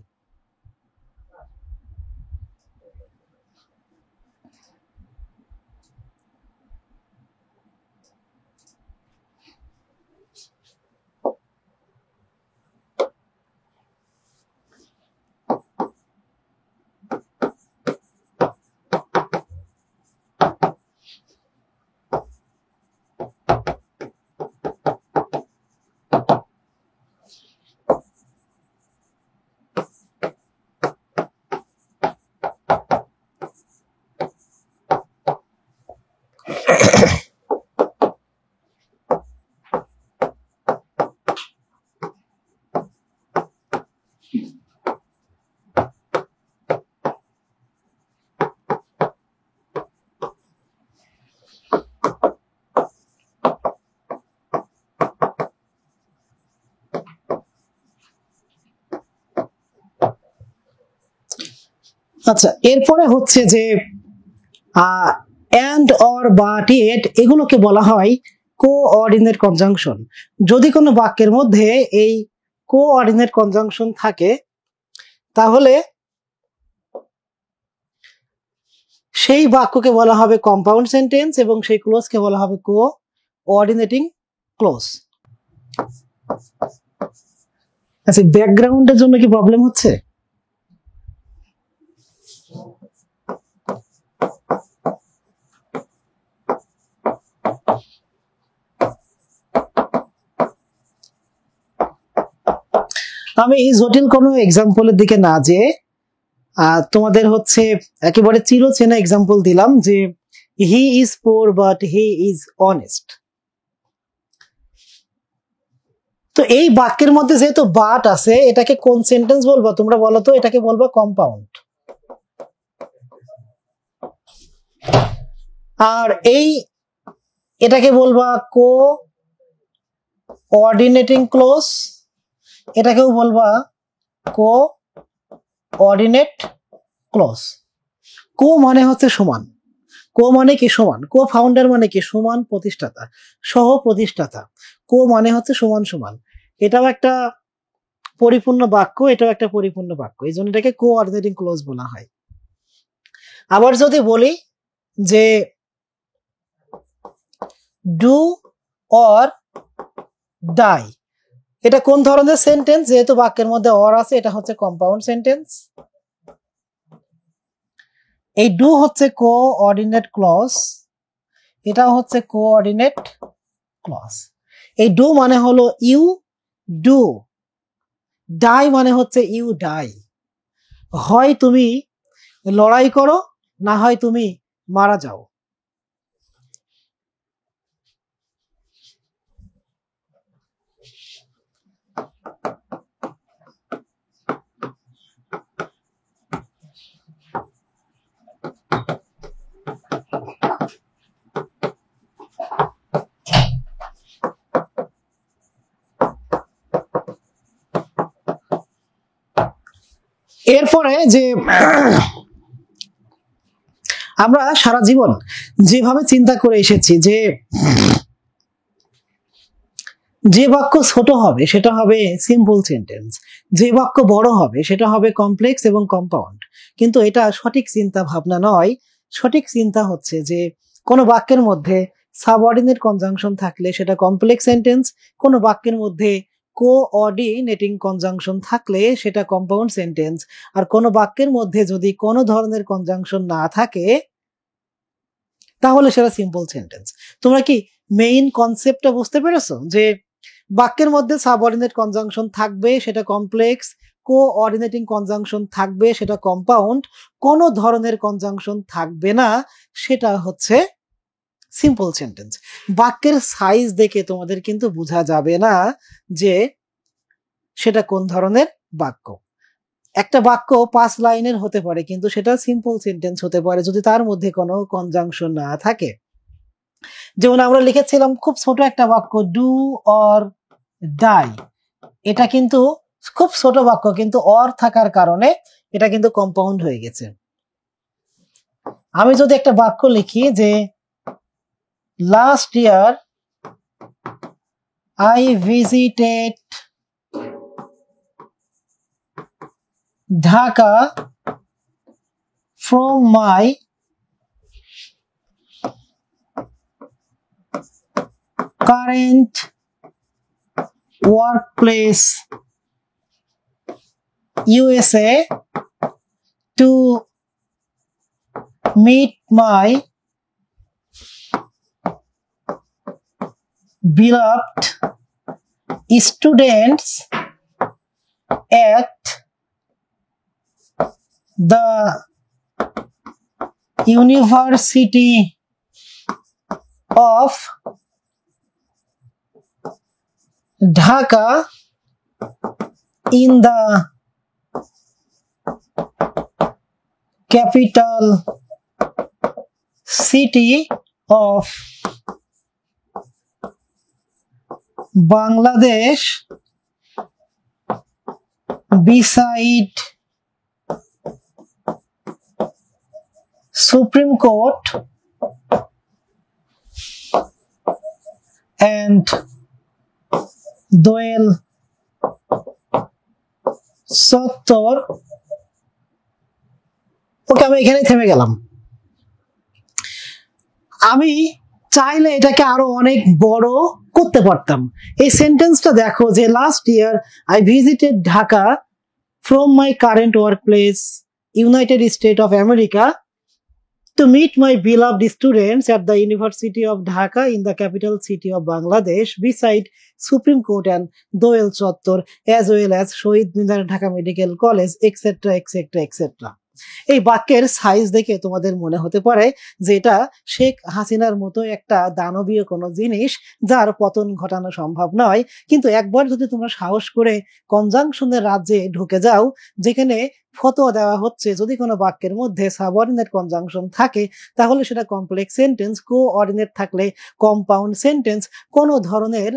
আচ্ছা, এরপরে হচ্ছে যে and or but yet এগুলোকে বলা হয় কোঅর্ডিনেট কনজাংশন। যদি কোনো বাক্যের মধ্যে এই কোঅর্ডিনেট কনজাংশন থাকে তাহলে সেই বাক্যকে বলা হবে কম্পাউন্ড সেন্টেন্স এবং সেই ক্লোজকে বলা হবে কোঅর্ডিনেটিং ক্লোজ। আচ্ছা, ব্যাকগ্রাউন্ডের জন্য কি প্রবলেম হচ্ছে? আমি এই জটিল কোনো এক্সাম্পলের দিকে না যে তোমাদের হচ্ছে একেবারে চিরচেনা এক্সাম্পল দিলাম যে he is poor but he is honest. তো এই বাক্যের মধ্যে যেহেতু বাট আছে, এটাকে কোন সেন্টেন্স বলবো তোমরা বলো তো? এটাকে বলবো কম্পাউন্ড। আর এটাকে বলবা কোঅর্ডিনেটিং ক্লোজ, এটাকেও বলবা কোঅর্ডিনেট ক্লোজ। কো মানে হচ্ছে সমান, কো মানে কি সমান, কো ফাউন্ডার মানে কি সমান প্রতিষ্ঠাতা, সহ প্রতিষ্ঠাতা। কো মানে হচ্ছে সমান সমান। এটাও একটা পরিপূর্ণ বাক্য, এটাও একটা পরিপূর্ণ বাক্য, এই জন্য এটাকে কোঅর্ডিনেটিং ক্লোজ বলা হয়। আবার যদি বলি যে ডু অর ডাই, এটা কোন ধরনের সেন্টেন্স? যেহেতু বাক্যের মধ্যে অর আছে, এটা হচ্ছে কম্পাউন্ড সেন্টেন্স। এই ডু হচ্ছে কোঅর্ডিনেট ক্লজ, এটা হচ্ছে কোঅর্ডিনেট ক্লজ। এই ডু মানে হলো ইউ ডু, ডাই মানে হচ্ছে ইউ ডাই। হয় তুমি লড়াই করো, না হয় তুমি মারা যাও। এরপরে যে আমরা সারা জীবন যেভাবে চিন্তা করে এসেছি যে বাক্য ছোট হবে সেটা হবে সিম্পল সেন্টেন্স, যে বাক্য বড় হবে সেটা হবে কমপ্লেক্স এবং কম্পাউন্ড। কিন্তু এটা সঠিক চিন্তা ভাবনা নয়। সঠিক চিন্তা হচ্ছে যে কোনো বাক্যের মধ্যে সাবঅর্ডিনেট কনজাংশন থাকলে সেটা কমপ্লেক্স সেন্টেন্স, কোনো বাক্যের মধ্যে কোঅর্ডিনেটিং কনজাংশন থাকলে সেটা কম্পাউন্ড সেন্টেন্স, আর কোনো বাক্যের মধ্যে যদি কোনো ধরনের কনজাংশন না থাকে তাহলে সেটা সিম্পল সেন্টেন্স। তোমরা কি মেইন কনসেপ্টটা বুঝতে পেরেছো? যে বাক্যের মধ্যে সাবঅর্ডিনেট কনজাংশন থাকবে সেটা কমপ্লেক্স, কোঅর্ডিনেটিং কনজাংশন থাকবে সেটা কম্পাউন্ড, কোনো ধরনের কনজাংশন থাকবে না সেটা হচ্ছে সিম্পল সেন্টেন্স। বাক্যের সাইজ দেখে তোমাদের কিন্তু বোঝা যাবে না যে সেটা কোন ধরনের বাক্য। একটা বাক্য 5 লাইনের হতে পারে, কিন্তু সেটা সিম্পল সেন্টেন্স হতে পারে যদি তার মধ্যে কোনো কনজাংশন না থাকে। যেমন আমরা লিখেছিলাম খুব ছোট একটা বাক্য, ডু অর ডাই। এটা কিন্তু খুব ছোট বাক্য, কিন্তু অর থাকার কারণে এটা কিন্তু কম্পাউন্ড হয়ে গেছে। আমি যদি একটা বাক্য লিখি যে last year I visited Dhaka from my current workplace USA to meet my beloved students at the University of Dhaka in the capital city of Bangladesh beside Supreme Court and Doel Sottor। ওকে, আমি এখানে থেমে গেলাম। আমি চাইলে এটাকে আরো অনেক বড় করতে পারতাম। এই সেন্টেন্সটা দেখো যে last year I visited Dhaka from my current workplace United state of America to meet my beloved students at the University of Dhaka in the capital city of Bangladesh beside Supreme Court and Doel Chottor as well as Shohid Minar Dhaka Medical College etc etc etc। এই বাক্যের size দেখে তোমাদের মনে হতে পারে যে এটা শেখ হাসিনার মতো একটা দানবীয় কোনো জিনিস যার পতন ঘটানো সম্ভব নয়, কিন্তু একবার যদি তোমরা সাহস করে কনজাংশনের রাজ্যে ঢুকে যাও, যেখানে ফতোয়া দেওয়া হচ্ছে যদি কোনো বাক্যের মধ্যে সাবঅর্ডিনেট কনজাংশন থাকে তাহলে সেটা কমপ্লেক্স সেন্টেন্স, কোঅর্ডিনেট থাকলে কম্পাউন্ড সেন্টেন্স, কোনো ধরনের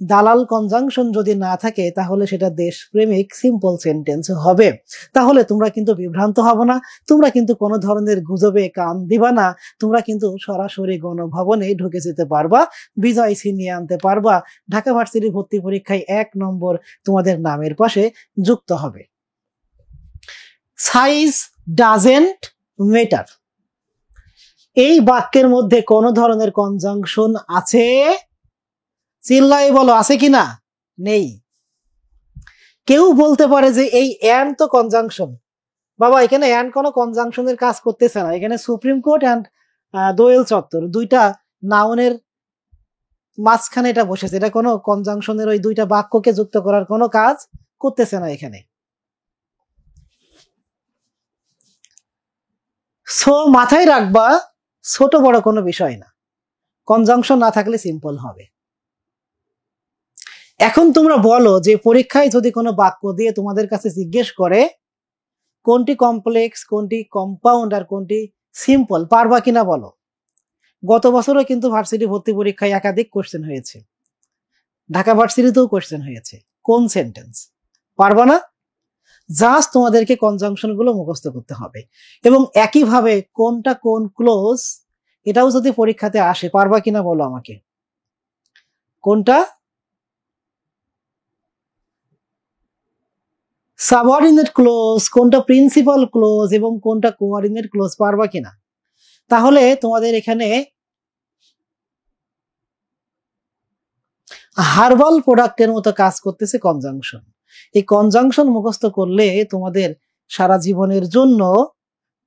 দালাল কনজাংশন যদি না থাকে তাহলে সেটা দেশপ্রেমিক সিম্পল সেন্টেন্স হবে। তাহলে তোমরা কিন্তু বিভ্রান্ত হবে না, তোমরা কিন্তু কোনো ধরনের গুজবে কান দিবা না, তোমরা কিন্তু সরাসরি গণভবনে ঢুকে যেতে পারবা, বিজয় ছিনিয়ে আনতে পারবা, ঢাকা ভার্সিটি ভর্তি পরীক্ষায় 1 নম্বর তোমাদের নামের পাশে যুক্ত হবে। Size doesn't matter. এই বাক্যের মধ্যে কোনো ধরনের কনজাংশন আছে? চিল্লাই বলো, আছে কিনা? নেই। কেউ বলতে পারে যে এই অ্যান্ড তো কনজাংশন। বাবা, এখানে অ্যান্ড কোনো কনজাংশনের কাজ করতেছে না, এখানে সুপ্রিম কোর্ট অ্যান্ড দোয়েল চত্বর দুইটা নাউনের মাঝখানে এটা বসেছে, এটা কোনো কনজাংশনের ওই দুইটা বাক্যকে যুক্ত করার কোনো কাজ করতেছে না এখানে। সো মাথায় রাখবা, ছোট বড় কোনো বিষয় না, কনজাংশন না থাকলে সিম্পল হবে। এখন তোমরা বলো যে পরীক্ষায় যদি কোনো বাক্য দিয়ে তোমাদের কাছে জিজ্ঞেস করে কোনটি কমপ্লেক্স, কোনটি কম্পাউন্ড আর কোনটি সিম্পল, পারবা কিনা বলো? গত বছরও কিন্তু ভার্সিটি ভর্তি পরীক্ষায় একাধিক কোশ্চেন হয়েছে, ঢাকা ভার্সিটিতেও কোশ্চেন হয়েছে। কোন সেন্টেন্স? পারবা না? জাস্ট তোমাদেরকে কনজাংশন গুলো মুখস্থ করতে হবে, এবং একইভাবে কোনটা কোন ক্লোজ এটাও যদি পরীক্ষাতে আসে, পারবা কিনা বলো আমাকে? কোনটা সাবঅর্ডিনেট ক্লোজ, কোনটা প্রিন্সিপাল ক্লোজ এবং কোনটা কোঅর্ডিনেট ক্লোজ, পারবা কিনা? তাহলে তোমাদের এখানে হার্বাল প্রোডাক্টের মতো কাজ করতেছে কনজাংশন। এই কনজাংশন মুখস্থ করলে তোমাদের সারা জীবনের জন্য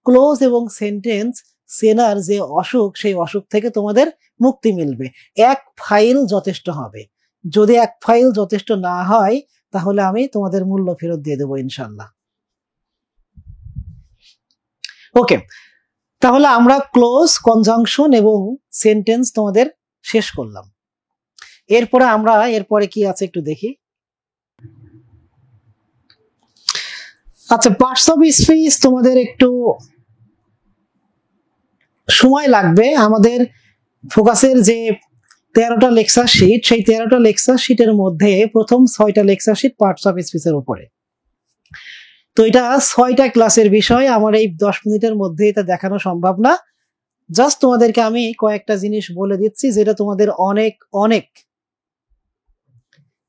ক্লোজ এবং সেন্টেন্স চেনার যে অসুখ, সেই অসুখ থেকে তোমাদের মুক্তি মিলবে। 1 ফাইল যথেষ্ট হবে। যদি 1 ফাইল যথেষ্ট না হয় তাহলে আমি তোমাদের মূল্য ফেরত দিয়ে দেবো ইনশাল্লাহ। ওকে, তাহলে আমরা ক্লোজ, কনজাংশন এবং সেন্টেন্স তোমাদের শেষ করলাম। এরপরে কি আছে একটু দেখি। আচ্ছা, পার্টস অফ স্পিচ তোমাদের একটু সময় লাগবে। আমাদের ফোকাসের যে 13টা লেকচার শিট, সেই 13টা লেকচার শিটের মধ্যে প্রথম 6টা লেকচার শিট পার্টস অফ স্পিচের উপরে। তো এটা 6টা ক্লাসের বিষয়, আমার এই 10 মিনিটের মধ্যে এটা দেখানো সম্ভব না। জাস্ট তোমাদেরকে আমি কয়েকটা জিনিস বলে দিচ্ছি যেটা তোমাদের অনেক অনেক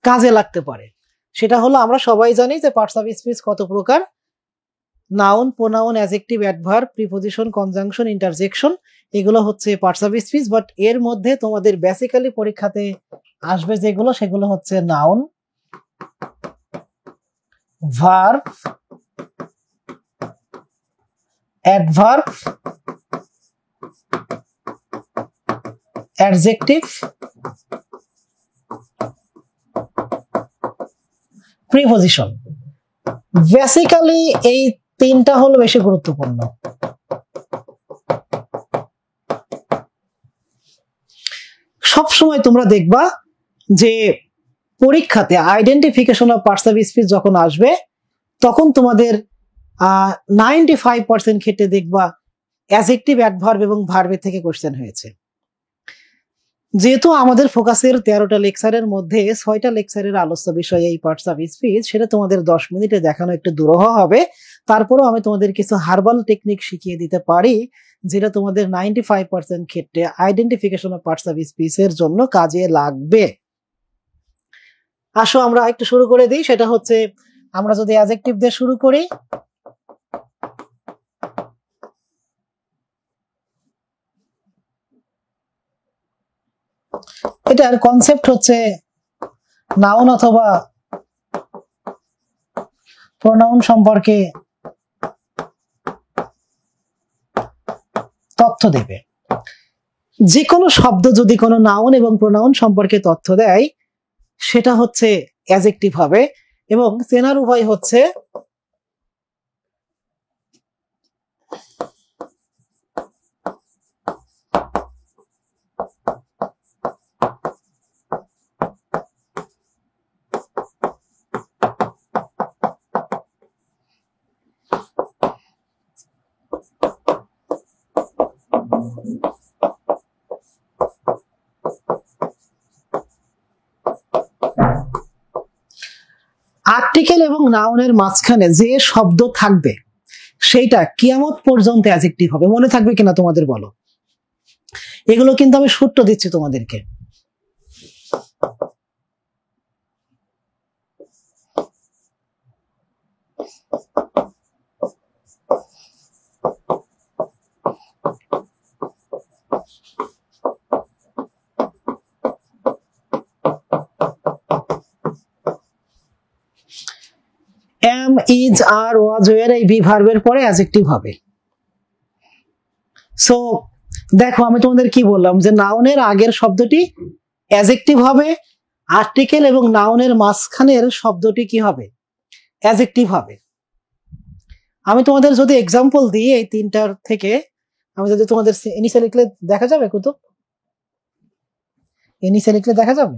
কাজে লাগতে পারে। সেটা হলো, আমরা সবাই জানি যে পার্টস অফ স্পিচ কত প্রকার: noun, pronoun, adjective, adverb, preposition, conjunction, interjection, এগুলো হচ্ছে পার্টস অফ স্পিচ। বাট এর মধ্যে তোমাদের বেসিক্যালি পরীক্ষাতে আসবে যেগুলো, সেগুলো হচ্ছে noun, verb, adverb, adjective, preposition. Basically এই তিনটা হলো বেশি গুরুত্বপূর্ণ। সবসময় তোমরা দেখবা যে পরীক্ষাতে identification of parts of speech যখন আসবে, তখন তোমাদের 95% ক্ষেত্রে দেখবা অ্যাডজেক্টিভ, অ্যাডভার্ব এবং ভার্বের থেকে কোশ্চেন হয়েছে। যেহেতু আমাদের ফোকাসের 13টা লেকচারের মধ্যে 6টা লেকচারের আলোচ্য বিষয় এই পার্টস অফ স্পিচ, সেটা তোমাদের 10 মিনিটে দেখানো একটু দুরূহ হবে। তারপরেও আমি তোমাদের কিছু হার্বাল টেকনিক শিখিয়ে দিতে পারি, যেটা তোমাদের 95% ক্ষেত্রে আইডেন্টিফিকেশন অফ পার্টস অফ স্পিচের জন্য কাজে লাগবে। আসো আমরা একটু শুরু করে দিই। সেটা হচ্ছে, আমরা যদি অ্যাডজেক্টিভ দিয়ে শুরু করি, এটার কনসেপ্ট হচ্ছে নাউন অথবা প্রোনাউন সম্পর্কে তথ্য দেবে। যে কোনো শব্দ যদি কোনো নাউন এবং প্রোনাউন সম্পর্কে তথ্য দেয়, সেটা হচ্ছে অ্যাডজেক্টিভ হবে। এবং চেনার উপায় হচ্ছে, আর্টিকেল এবং নাউনের মাঝখানে যে শব্দ থাকবে সেইটা কিয়ামত পর্যন্ত অ্যাডজেক্টিভ হবে। মনে থাকবে কিনা তোমাদের বলো? এগুলো কিন্তু আমি সূত্র দিচ্ছি তোমাদেরকে। am, is, are, was, were এই বি ভার্বের পরে অ্যাডজেক্টিভ হবে। সো দেখো, আমি তোমাদের কি বললাম যে নাউনের আগের শব্দটি অ্যাডজেক্টিভ হবে, আর্টিকেল এবং নাউনের মাঝখানের শব্দটি কি হবে? অ্যাডজেক্টিভ হবে। আমি তোমাদের যদি এক্সাম্পল দিই এই তিনটার থেকে, আমি যদি তোমাদের নিচে লিখলে দেখা যাবে, কুতুব নিচে লিখলে দেখা যাবে?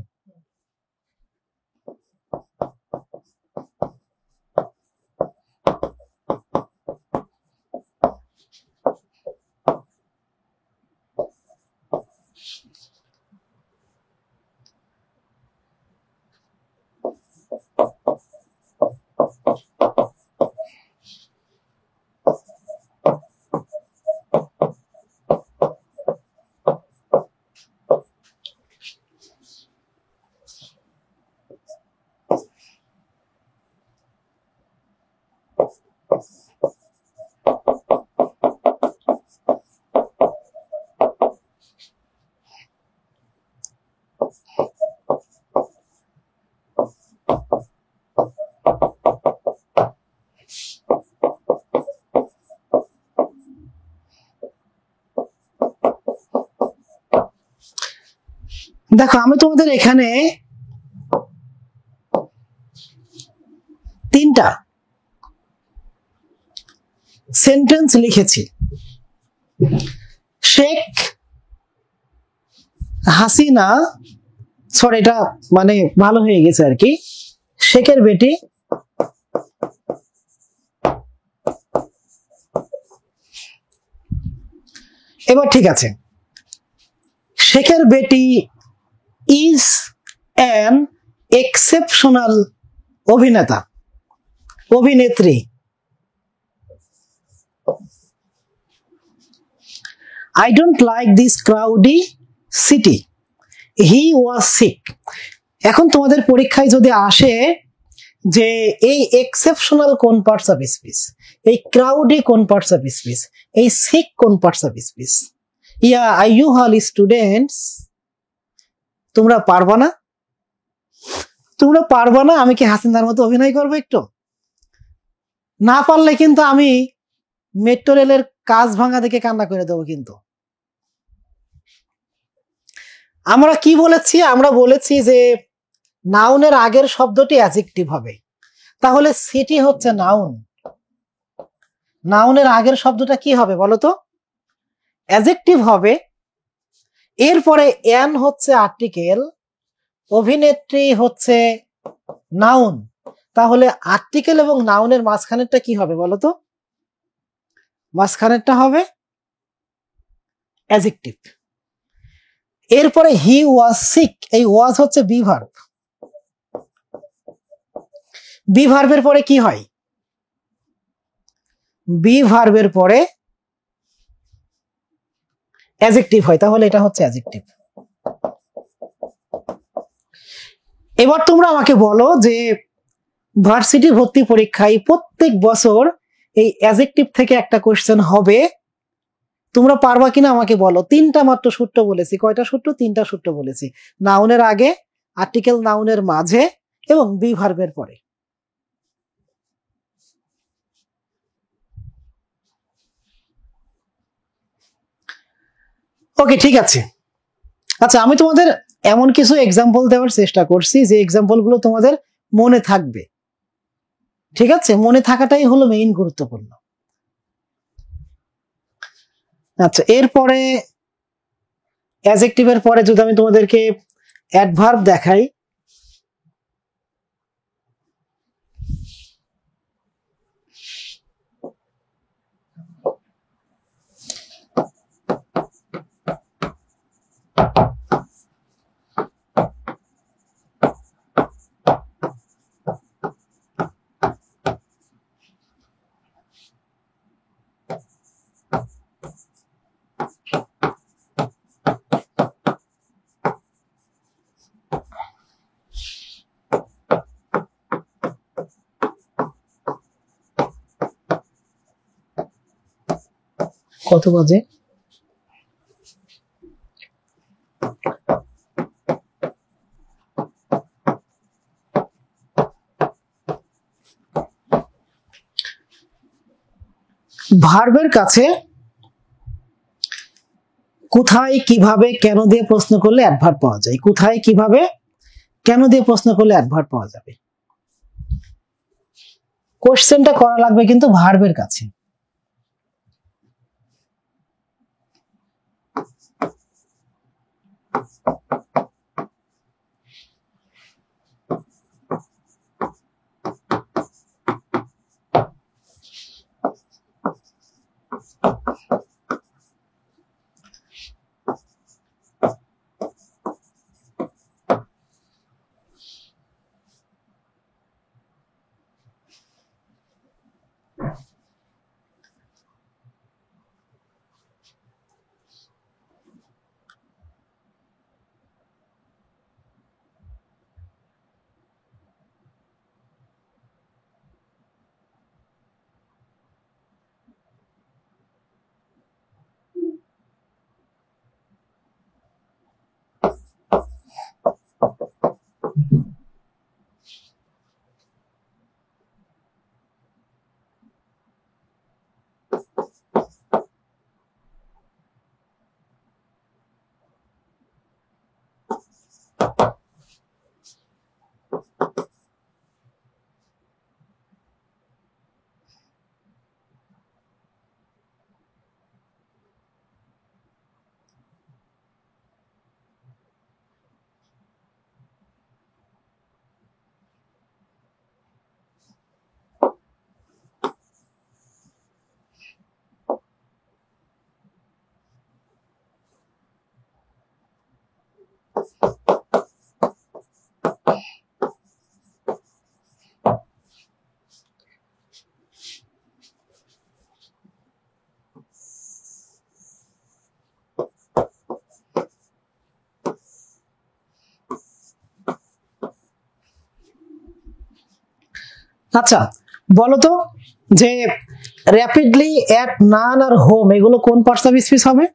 দেখো, আমি তোমাদের এখানে তিনটা সেন্টেন্স লিখেছি। শেখ হাসিনা, সরি এটা মানে ভালো হয়ে গেছে আর কি, শেখের বেটি এবার ঠিক আছে, শেখের বেটি ইজ অ্যান এক্সেপশনাল অভিনেতা, অভিনেত্রী। I don't like this crowdy city. He was sick. এখন তোমাদের পরীক্ষায় যদি আসে যে এই এক্সেপশনাল কোন পার্টস অফ স্পিচ, এই ক্রাউডি কোন পার্টস অফ স্পিচ, এই সিক কোন parts of speech, yeah I U হল স্টুডেন্টস, তোমরা পারবা না? তোমরা পারবা না? আমি কি হাসিনার মতো অভিনয় করবো একটু? না পারলে কিন্তু আমি মেট্রো রেলের কাজ ভাঙা দেখে কান্না করে দেবো। কিন্তু আমরা কি বলেছি? আমরা বলেছি যে নাউনের আগের শব্দটি অ্যাডজেক্টিভ হবে। তাহলে সিটি হচ্ছে নাউন, নাউনের আগের শব্দটা কি হবে বলো তো? অ্যাডজেক্টিভ হবে। এরপরে অ্যান হচ্ছে আর্টিকেল, অভিনেত্রী হচ্ছে নাউন। তাহলে আর্টিকেল এবং নাউনের মাঝখানেরটা কি হবে বলো তো? মাঝখানেরটা হবে অ্যাডজেক্টিভ। এরপরে হি ওয়াজ সিক, এই ওয়াজ হচ্ছে বি ভার্ব। বি ভার্বের পরে কি হয়? বি ভার্বের পরে অ্যাডজেক্টিভ হয়, তাহলে এটা হচ্ছে অ্যাডজেক্টিভ। এবার তোমরা আমাকে বলো যে ভার্সিটি ভর্তি পরীক্ষায় প্রত্যেক বছর এই অ্যাডজেক্টিভ থেকে একটা কোশ্চেন হবে, তোমরা পারবা কিনা আমাকে বলো। তিনটা মাত্র সূত্র বলেছি। কয়টা সূত্র? তিনটা সূত্র বলেছি। নাউনের আগে, আর্টিকেল নাউনের মাঝে এবং বি ভার্বের পরে। ওকে, ঠিক আছে। আচ্ছা, আমি তোমাদের এমন কিছু এক্সাম্পল দেওয়ার চেষ্টা করছি যে এক্সাম্পল গুলো তোমাদের মনে থাকবে। ঠিক আছে, মনে থাকাটাই হলো মেইন গুরুত্বপূর্ণ। আচ্ছা, এরপরে অ্যাডজেক্টিভের পরে যদি আমি তোমাদেরকে অ্যাডভার্ব দেখাই, কত বাজে? ভার্বের কাছে কোথায়, কিভাবে, কেন দিয়ে প্রশ্ন করলে অ্যাডভার্ব পাওয়া যায়। কোথায়, কিভাবে, কেন দিয়ে প্রশ্ন করলে অ্যাডভার্ব পাওয়া যাবে। কোশ্চেনটা করা লাগবে কিন্তু ভার্বের কাছে। আচ্ছা বলো তো যে র্যাপিডলি, অ্যাট, নান আর হোম এগুলো কোন পার্টস অফ স্পিচ হবে?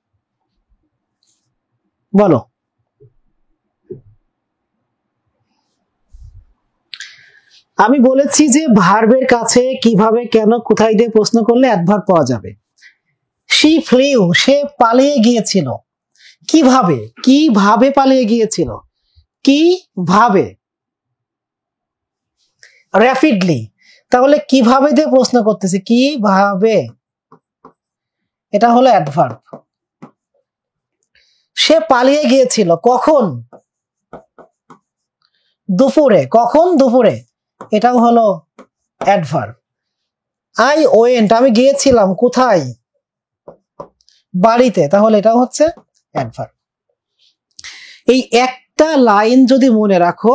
বলো। আমি বলেছি যে ভার্বের কাছে কিভাবে, কেন, কোথায় দিয়ে প্রশ্ন করলে অ্যাডভার্ব পাওয়া যাবে। শি ফ্লিউ, সে পালিয়ে গিয়েছিল। কিভাবে? কিভাবে পালিয়ে গিয়েছিল? কিভাবে? র্যাপিডলি। তাহলে কিভাবে দিয়ে প্রশ্ন করতেছি, কিভাবে, এটা হলো অ্যাডভার্ব। সে পালিয়ে গিয়েছিল কখন? দুপুরে। কখন? দুপুরে, এটাও হলো অ্যাডভার্ব। আই ওয়েন্ট, আমি গিয়েছিলাম কোথায়? বাড়িতে, তাহলে এটাও হচ্ছে অ্যাডভার্ব। এই একটা লাইন যদি মনে রাখো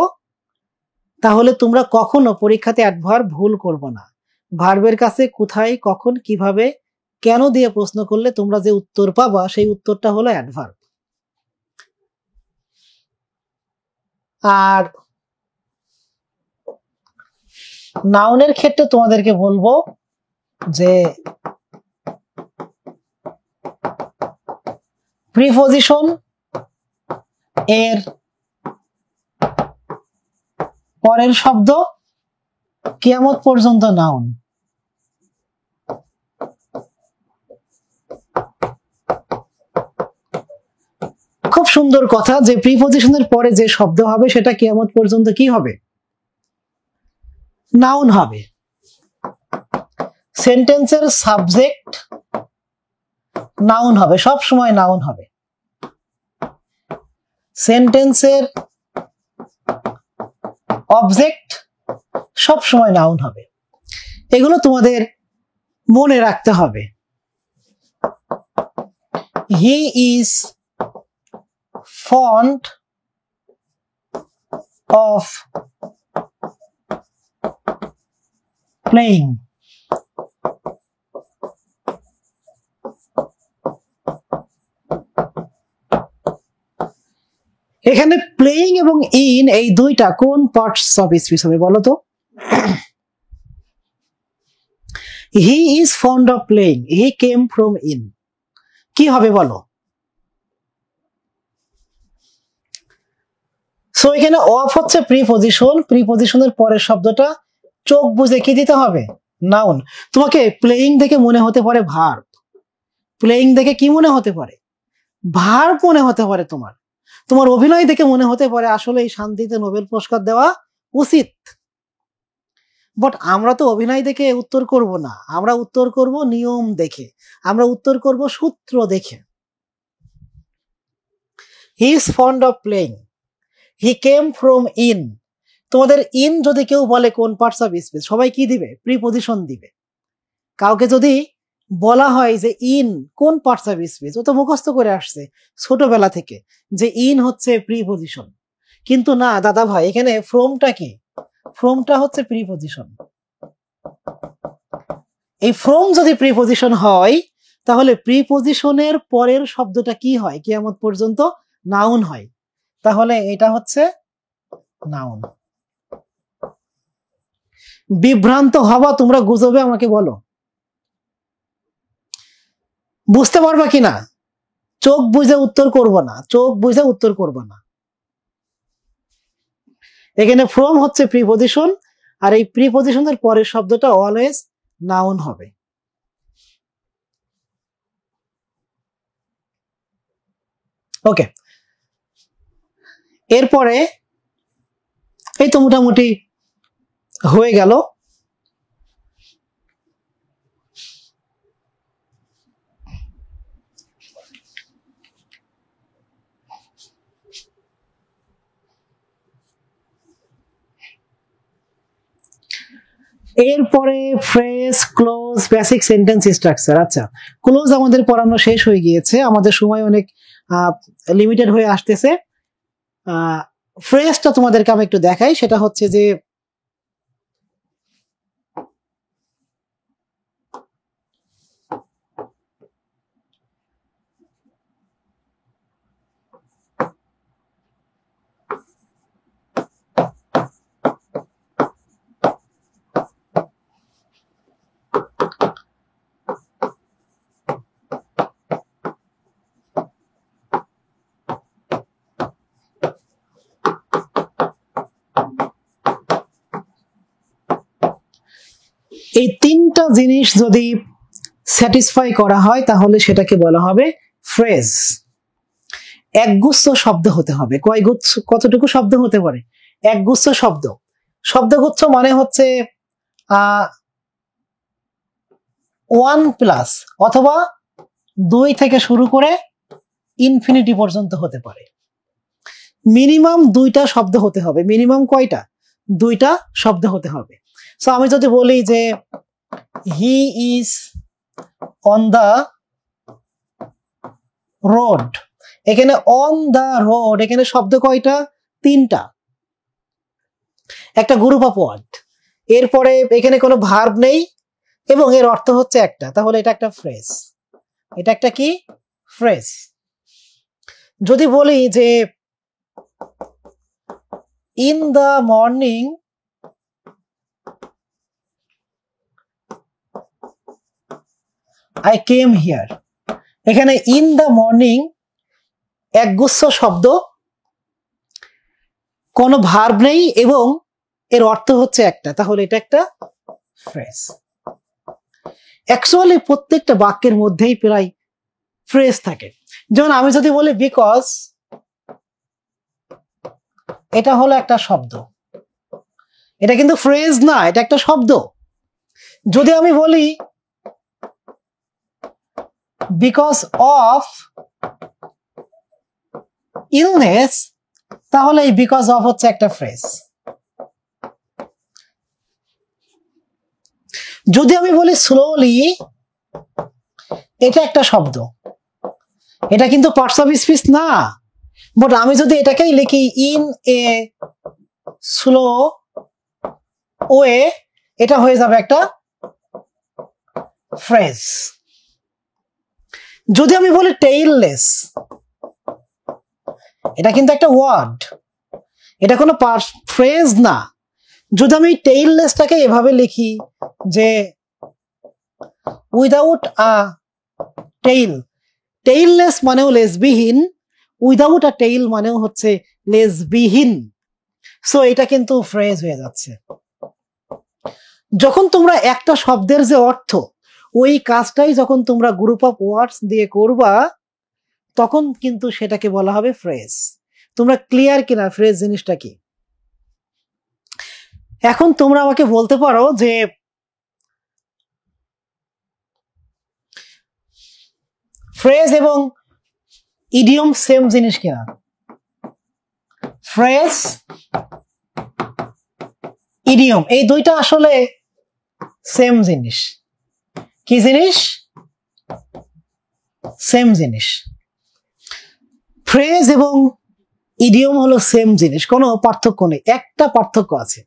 তাহলে তোমরা কখনো পরীক্ষাতে অ্যাডভার্ব ভুল করবে না। ভার্বের কাছে কোথায়, কখন, কিভাবে, কেন দিয়ে প্রশ্ন করলে তোমরা যে উত্তর পাবা সেই উত্তরটা হলো অ্যাডভার্ব। আর নাউনের ক্ষেত্রে তোমাদেরকে বলবো যে প্রিপজিশন এর পরের শব্দ কিয়ামত পর্যন্ত নাউন। খুব সুন্দর কথা যে প্রিপজিশনের পরে যে শব্দ হবে সেটা কিয়ামত পর্যন্ত কি হবে? নাউন হবে। সেন্টেন্সের সাবজেক্ট নাউন হবে, সব সময় নাউন হবে। সেন্টেন্সের অবজেক্ট সব সময় নাউন হবে। এগুলো তোমাদের মনে রাখতে হবে। He is fond of playing. এখানে প্লেইং এবং ইন এই দুইটা কোন পার্টস অফ স্পিচ হবে বলো তো? He is fond of playing, he came from in, কি হবে বলো? সো এখানে অফ হচ্ছে প্রিপজিশন, প্রিপজিশনের পরের শব্দটা চোখ বুঝে কি দিতে হবে? নাউন। তোমাকে প্লেইং দেখে মনে হতে পারে ভার্ব, প্লেইং দেখে কি মনে হতে পারে? ভার্ব মনে হতে পারে। তোমার তোমার অভিনয় দেখে মনে হতে পারে আসলে এই শান্তিতে নোবেল পুরস্কার দেওয়া উচিত। বাট আমরা তো অভিনয় দেখে উত্তর করব না, আমরা উত্তর করব নিয়ম দেখে, আমরা উত্তর করব সূত্র দেখে। He is fond of playing, he came from in. তোমাদের ইন যদি কেউ বলে কোন পার্টস অফ স্পিচ, সবাই কি দিবে? প্রিপজিশন দিবে। কাউকে যদি বলা হয় যে ইন কোন পার্টস অফ স্পিচ, ও তো মুখস্থ করে আসছে ছোটবেলা থেকে যে ইন হচ্ছে প্রিপজিশন। কিন্তু না দাদা ভাই, এখানে ফ্রমটা কি? ফ্রমটা হচ্ছে প্রিপজিশন। এই ফ্রম যদি প্রিপজিশন হয় তাহলে প্রিপজিশনের পরের শব্দটা কি হয় কিয়ামত পর্যন্ত? নাউন হয়। তাহলে এটা হচ্ছে নাউন। বিভ্রান্ত হবা তোমরা গুজবে আমাকে বলো, বুঝতে পারবা কিনা? চোখ বুঝে উত্তর করব না, চোখ বুঝে উত্তর করব না। এখানে ফ্রম হচ্ছে প্রিপজিশন, আর এই প্রিপজিশনের পরের শব্দটা অলওয়েজ নাউন হবে। ওকে, এরপরে এই তো মোটামুটি হয়ে গেল। এরপরে phrase, close, basic sentence structure. আচ্ছা, ক্লোজ আমাদের পড়ানো শেষ হয়ে গিয়েছে, আমাদের সময় অনেক লিমিটেড হয়ে আসতেছে। ফ্রেজটা তোমাদেরকে আমি একটু দেখাই, সেটা হচ্ছে যে এই তিনটা জিনিস যদি স্যাটিসফাই করা হয় তাহলে সেটাকে বলা হবে ফ্রেজ। একগুচ্ছ শব্দ হতে হবে। কতটুকু শব্দ হতে পারে? একগুচ্ছ শব্দ। শব্দগুচ্ছ মানে হচ্ছে 1+ অথবা 2 থেকে শুরু করে ইনফিনিটি পর্যন্ত হতে পারে। মিনিমাম 2টা শব্দ হতে হবে। মিনিমাম কয়টা? 2টা শব্দ হতে হবে। সো আমি যদি বলি যে he is on the road, এখানে অন দা রোড, এখানে শব্দ কয়টা? 3টা, একটা গ্রুপ অফ ওয়ার্ড। এরপরে এখানে কোনো ভার্ব নেই এবং এর অর্থ হচ্ছে একটা, তাহলে এটা একটা ফ্রেজ। এটা একটা কি? ফ্রেজ। যদি বলি যে in the morning I came here, এখানে ইন দা মর্নিং একগুচ্ছ শব্দ, কোনো ভার্ব নেই এবং এর অর্থ হচ্ছে একটা, তাহলে এটা একটা ফ্রেজ। অ্যাকচুয়ালি প্রত্যেকটা বাক্যের মধ্যেই প্রায় ফ্রেজ থাকে। যেমন আমি যদি বলি বিকজ, এটা হলো একটা শব্দ, এটা কিন্তু ফ্রেজ না, এটা একটা শব্দ। যদি আমি বলি বিকজ অফ ইলনেস, তাহলে এই বিকজ অফ হচ্ছে একটা ফ্রেজ। যদি আমি বলি স্লোলি, এটা একটা শব্দ, এটা কিন্তু পার্টস অফ স্পিচ না, বাট আমি যদি এটাকেই লিখি ইন এ স্লো ওয়ে, এটা হয়ে যাবে একটা ফ্রেজ। যদি আমি বলি টেইললেস, এটা কিন্তু একটা ওয়ার্ড, এটা কোনো ফ্রেজ না। যদি আমি টেইললেসটাকে এভাবে লিখি যে উইদাউট আ টেইল, টেইললেস মানেও লেসবিহীন, উইদাউট আ টেইল মানেও হচ্ছে লেসবিহীন। সো এটা কিন্তু ফ্রেজ হয়ে যাচ্ছে। যখন তোমরা একটা শব্দের যে অর্থ, ওই কাজটাই যখন তোমরা গ্রুপ অফ ওয়ার্ডস দিয়ে করবা, তখন কিন্তু সেটাকে বলা হবে ফ্রেজ। তোমরা ক্লিয়ার কিনা ফ্রেজ জিনিসটা কি? এখন তোমরা আমাকে বলতে পারো যে ফ্রেজ এবং ইডিয়ম সেম জিনিস কিনা। ফ্রেজ, ইডিয়ম এই দুইটা আসলে সেম জিনিস। কি জিনিস? সেম জিনিস। ফ্রেজ এবং ইডিয়ম হলো সেম জিনিস, কোনো পার্থক্য নেই। একটা পার্থক্য আছে,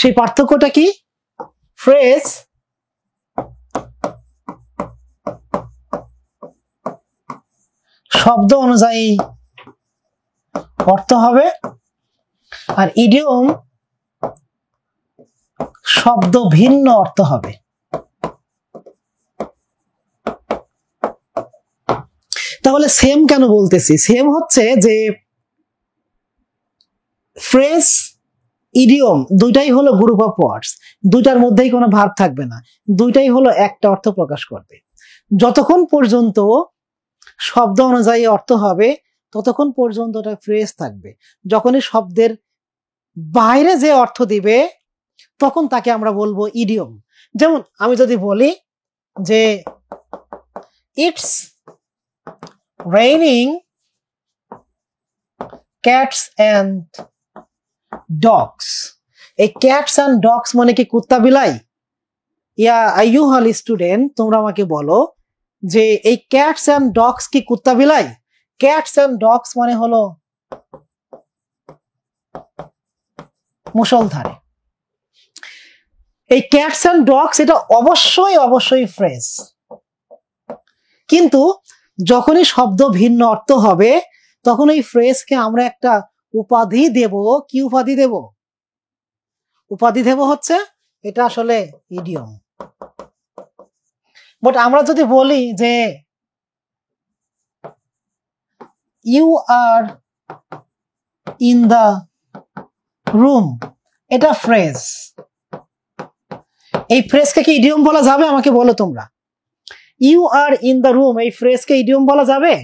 সেই পার্থক্যটা কি? ফ্রেজ শব্দ অনুযায়ী অর্থ হবে, আর ইডিয়ম শব্দ ভিন্ন অর্থ হবে। তাহলে সেম কেন বলতেছি? সেম হচ্ছে যে ফ্রেজ, ইডিয়ম দুইটাই হলো গ্রুপ অফ ওয়ার্ডস, দুইটার মধ্যেই কোনো ভার্ব থাকবে না, দুইটাই হলো একটা অর্থ প্রকাশ করবে। যতক্ষণ পর্যন্ত শব্দ অনুযায়ী অর্থ হবে ততক্ষণ পর্যন্ত ওটা ফ্রেজ থাকবে। যখনই শব্দের বাইরে যে অর্থ দিবে তখন তাকে আমরা বলবো ইডিয়ম। যেমন আমি যদি বলি যে it's raining cats and dogs, এই ক্যাটস অ্যান্ড ডগস মানে কি কুত্তা বিলাই? ইয়া আইয়ুহাল স্টুডেন্ট, তোমরা আমাকে বলো যে এই ক্যাটস অ্যান্ড ডগস কি কুত্তা বিলাই? ক্যাটস অ্যান্ড ডগস মানে হলো মুষলধারে। এই ক্যাটস অ্যান্ড ডগস এটা অবশ্যই অবশ্যই ফ্রেজ, কিন্তু যখনই শব্দ ভিন্ন অর্থ হবে তখন এই ফ্রেজকে আমরা একটা উপাধি দেব। কি উপাধি দেব? উপাধি দেব হচ্ছে এটা আসলে ইডিয়ম। বাট আমরা যদি বলি যে you are in the room, এটা ফ্রেজ, এই ফ্রেজকে কি ইডিয়ম বলা যাবে? আমাকে বলো তোমরা। You are in the room, এই ফ্রেজকে ইডিয়ম বলা যাবে?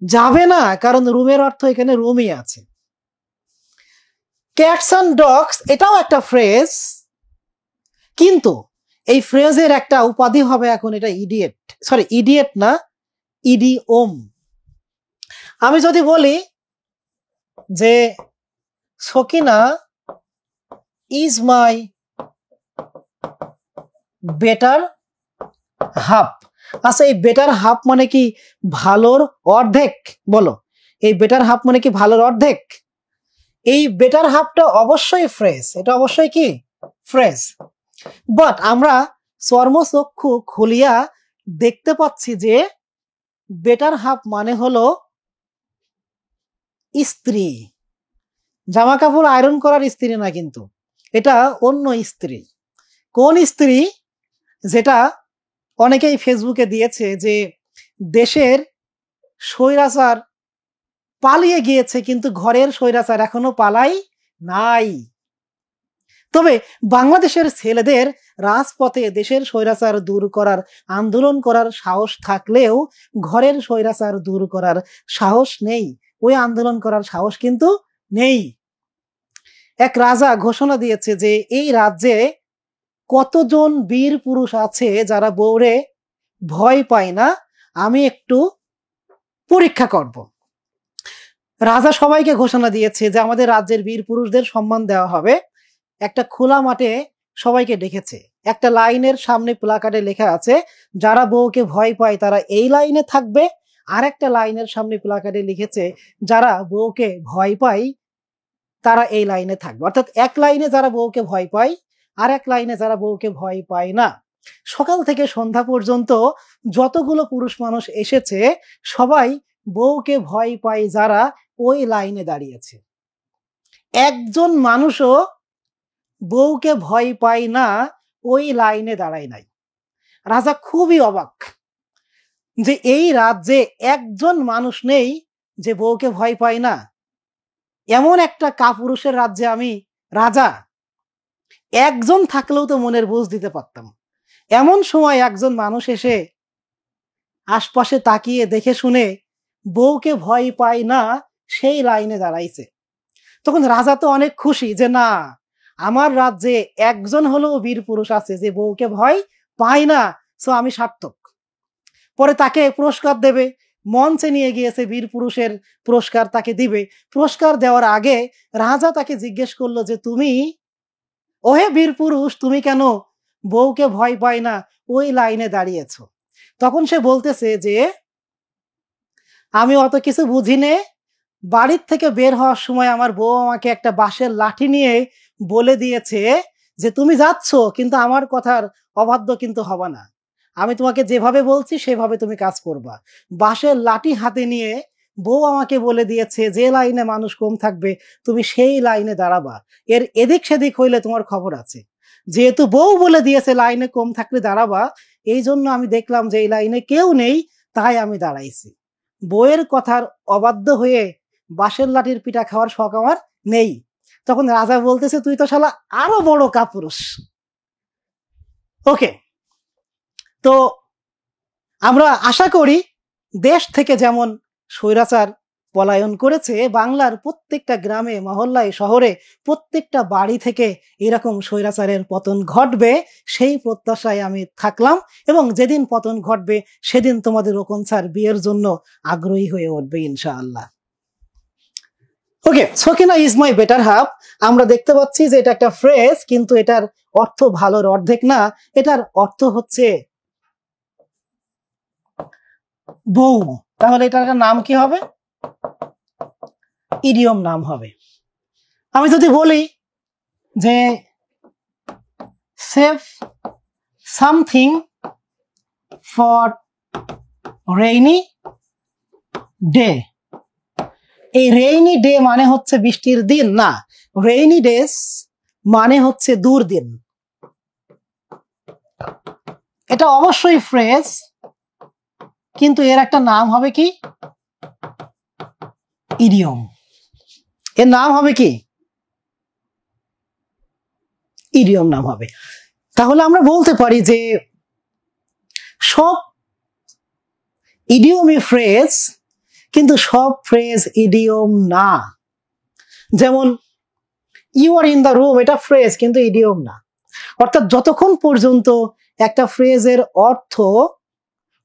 যাবে না, কারণ রুমের অর্থ এখানে রুমই আছে। ক্যাটস অ্যান্ড ডগস এটাও একটা ফ্রেজ, কিন্তু এই ফ্রেজের একটা উপাধি হবে এখন, এটা ইডিয়েট, সরি ইডিয়েট না, ইডিওম। আমি যদি বলি যে Sakina is my better half, আচ্ছা এই বেটার হাফ মানে কি ভালোর অর্ধেক? বলো, এই বেটার হাফ মানে কি ভালোর অর্ধেক? এই বেটার হাফটা অবশ্যই ফ্রেজ, এটা অবশ্যই কি ফ্রেজ। বাট আমরা চর্মচক্ষু খুলিয়া দেখতে পাচ্ছি যে বেটার হাফ মানে হলো স্ত্রী, জামা কাপড় আয়রন করার স্ত্রী না, কিন্তু এটা অন্য স্ত্রী। কোন স্ত্রী? যেটা অনেকেই ফেসবুকে দিয়েছে যে দেশের স্বৈরাচার পালিয়ে গিয়েছে, কিন্তু ঘরের স্বৈরাচার এখনো পালাই নাই। তবে বাংলাদেশের ছেলেদের রাজপথে দেশের স্বৈরাচার দূর করার আন্দোলন করার সাহস থাকলেও ঘরের স্বৈরাচার দূর করার সাহস নেই, ওই আন্দোলন করার সাহস কিন্তু নেই। এক রাজা ঘোষণা দিয়েছে যে এই রাজ্যে কতজন বীর পুরুষ আছে যারা বউরে ভয় পায় না, আমি একটু পরীক্ষা করব। রাজা সবাইকে ঘোষণা দিয়েছে যে আমাদের রাজ্যের বীর পুরুষদের সম্মান দেওয়া হবে। একটা খোলা মাঠে সবাইকে ডেকেছে, একটা লাইনের সামনে প্লাকার্ডে লেখা আছে যারা বউকে ভয় পায় তারা এই লাইনে থাকবে, আর একটা লাইনের সামনে প্লাকার্ডে লিখেছে যারা বউকে ভয় পায় তারা এই লাইনে থাকবে। অর্থাৎ এক লাইনে যারা বউকে ভয় পায়, আর এক লাইনে যারা বউকে ভয় পায় না। সকাল থেকে সন্ধ্যা পর্যন্ত যতগুলো পুরুষ মানুষ এসেছে সবাই বউকে ভয় পায় যারা ওই লাইনে দাঁড়িয়েছে, একজন মানুষও বউকে ভয় পায় না ওই লাইনে দাঁড়ায় নাই। রাজা খুবই অবাক যে এই রাজ্যে একজন মানুষ নেই যে বউকে ভয় পায় না, এমন একটা কাপুরুষের রাজ্যে আমি রাজা, একজন থাকলেও তো মনের বুঝ দিতে পারতাম। এমন সময় একজন মানুষ এসে আশপাশে তাকিয়ে দেখে শুনে বউকে ভয় পায় না সেই লাইনে দাঁড়াইছে। তখন রাজা তো অনেক খুশি যে না, আমার রাজ্যে একজন হলেও বীর পুরুষ আছে যে বউকে ভয় পায় না, সো আমি সার্থক। পরে তাকে পুরস্কার দেবে, মঞ্চে নিয়ে গিয়েছে, বীর পুরুষের পুরস্কার তাকে দিবে। পুরস্কার দেওয়ার আগে রাজা তাকে জিজ্ঞেস করলো যে তুমি, ওহে বীর পুরুষ, তুমি কেন বউকে ভয় পায় না ওই লাইনে দাঁড়িয়েছ? তখন সে বলতেছে যে আমি অত কিছু বুঝি নে, বাড়ির থেকে বের হওয়ার সময় আমার বউ আমাকে একটা বাঁশের লাঠি নিয়ে বলে দিয়েছে যে তুমি যাচ্ছ, কিন্তু আমার কথার অবাধ্য কিন্তু হবে না, আমি তোমাকে যেভাবে বলছি সেভাবে তুমি কাজ করবা। বাঁশের লাঠি হাতে নিয়ে বউ আমাকে বলে দিয়েছে যে লাইনে মানুষ কম থাকবে তুমি সেই লাইনে দাঁড়াবা, এর এদিক সেদিক হইলে তোমার খবর আছে। যেহেতু বউ বলে দিয়েছে লাইনে কম থাকলে দাঁড়াবা, এই জন্য আমি দেখলাম যে এই লাইনে কেউ নেই, তাই আমি দাঁড়াইছি। বউয়ের কথার অবাধ্য হয়ে বাঁশের লাঠির পিঠা খাওয়ার শখ আমার নেই। তখন রাজা বলতেছে তুই তো শালা আরো বড় কাপুরুষ। ওকে, তো আমরা আশা করি দেশ থেকে যেমন স্বৈরাচার পলায়ন করেছে, বাংলার প্রত্যেকটা গ্রামে মহল্লায় শহরে প্রত্যেকটা বাড়ি থেকে এরকম স্বৈরাচারের পতন ঘটবে, সেই প্রত্যাশায় আমি থাকলাম। এবং যেদিন পতন ঘটবে সেদিন তোমাদের রোকন স্যার বিয়ের জন্য আগ্রহী হয়ে উঠবে ইনশাআল্লাহ। Okay, Sakina is my better half, আমরা দেখতে পাচ্ছি যে এটা একটা ফ্রেজ, কিন্তু এটার অর্থ ভালোর অর্ধেক না, এটার অর্থ হচ্ছে বউ। তাহলে এটার নাম কি হবে? ইডিয়ম নাম হবে। আমি যদি বলি যে save something for rainy day, এই রেইনি ডে মানে হচ্ছে বৃষ্টির দিন না, রেইনি ডেজ মানে হচ্ছে দুর্দিন। এটা অবশ্যই ফ্রেজ, কিন্তু এর একটা নাম হবে কি? ইডিয়ম। এর নাম হবে কি? ইডিয়ম নাম হবে। তাহলে আমরা বলতে পারি যে সব ইডিয়মই ফ্রেজ, কিন্তু সব ফ্রেজ ইডিয়ম না। যেমন you are in the room, এটা ফ্রেজ কিন্তু ইডিয়ম না। অর্থাৎ যতক্ষণ পর্যন্ত একটা ফ্রেজের অর্থ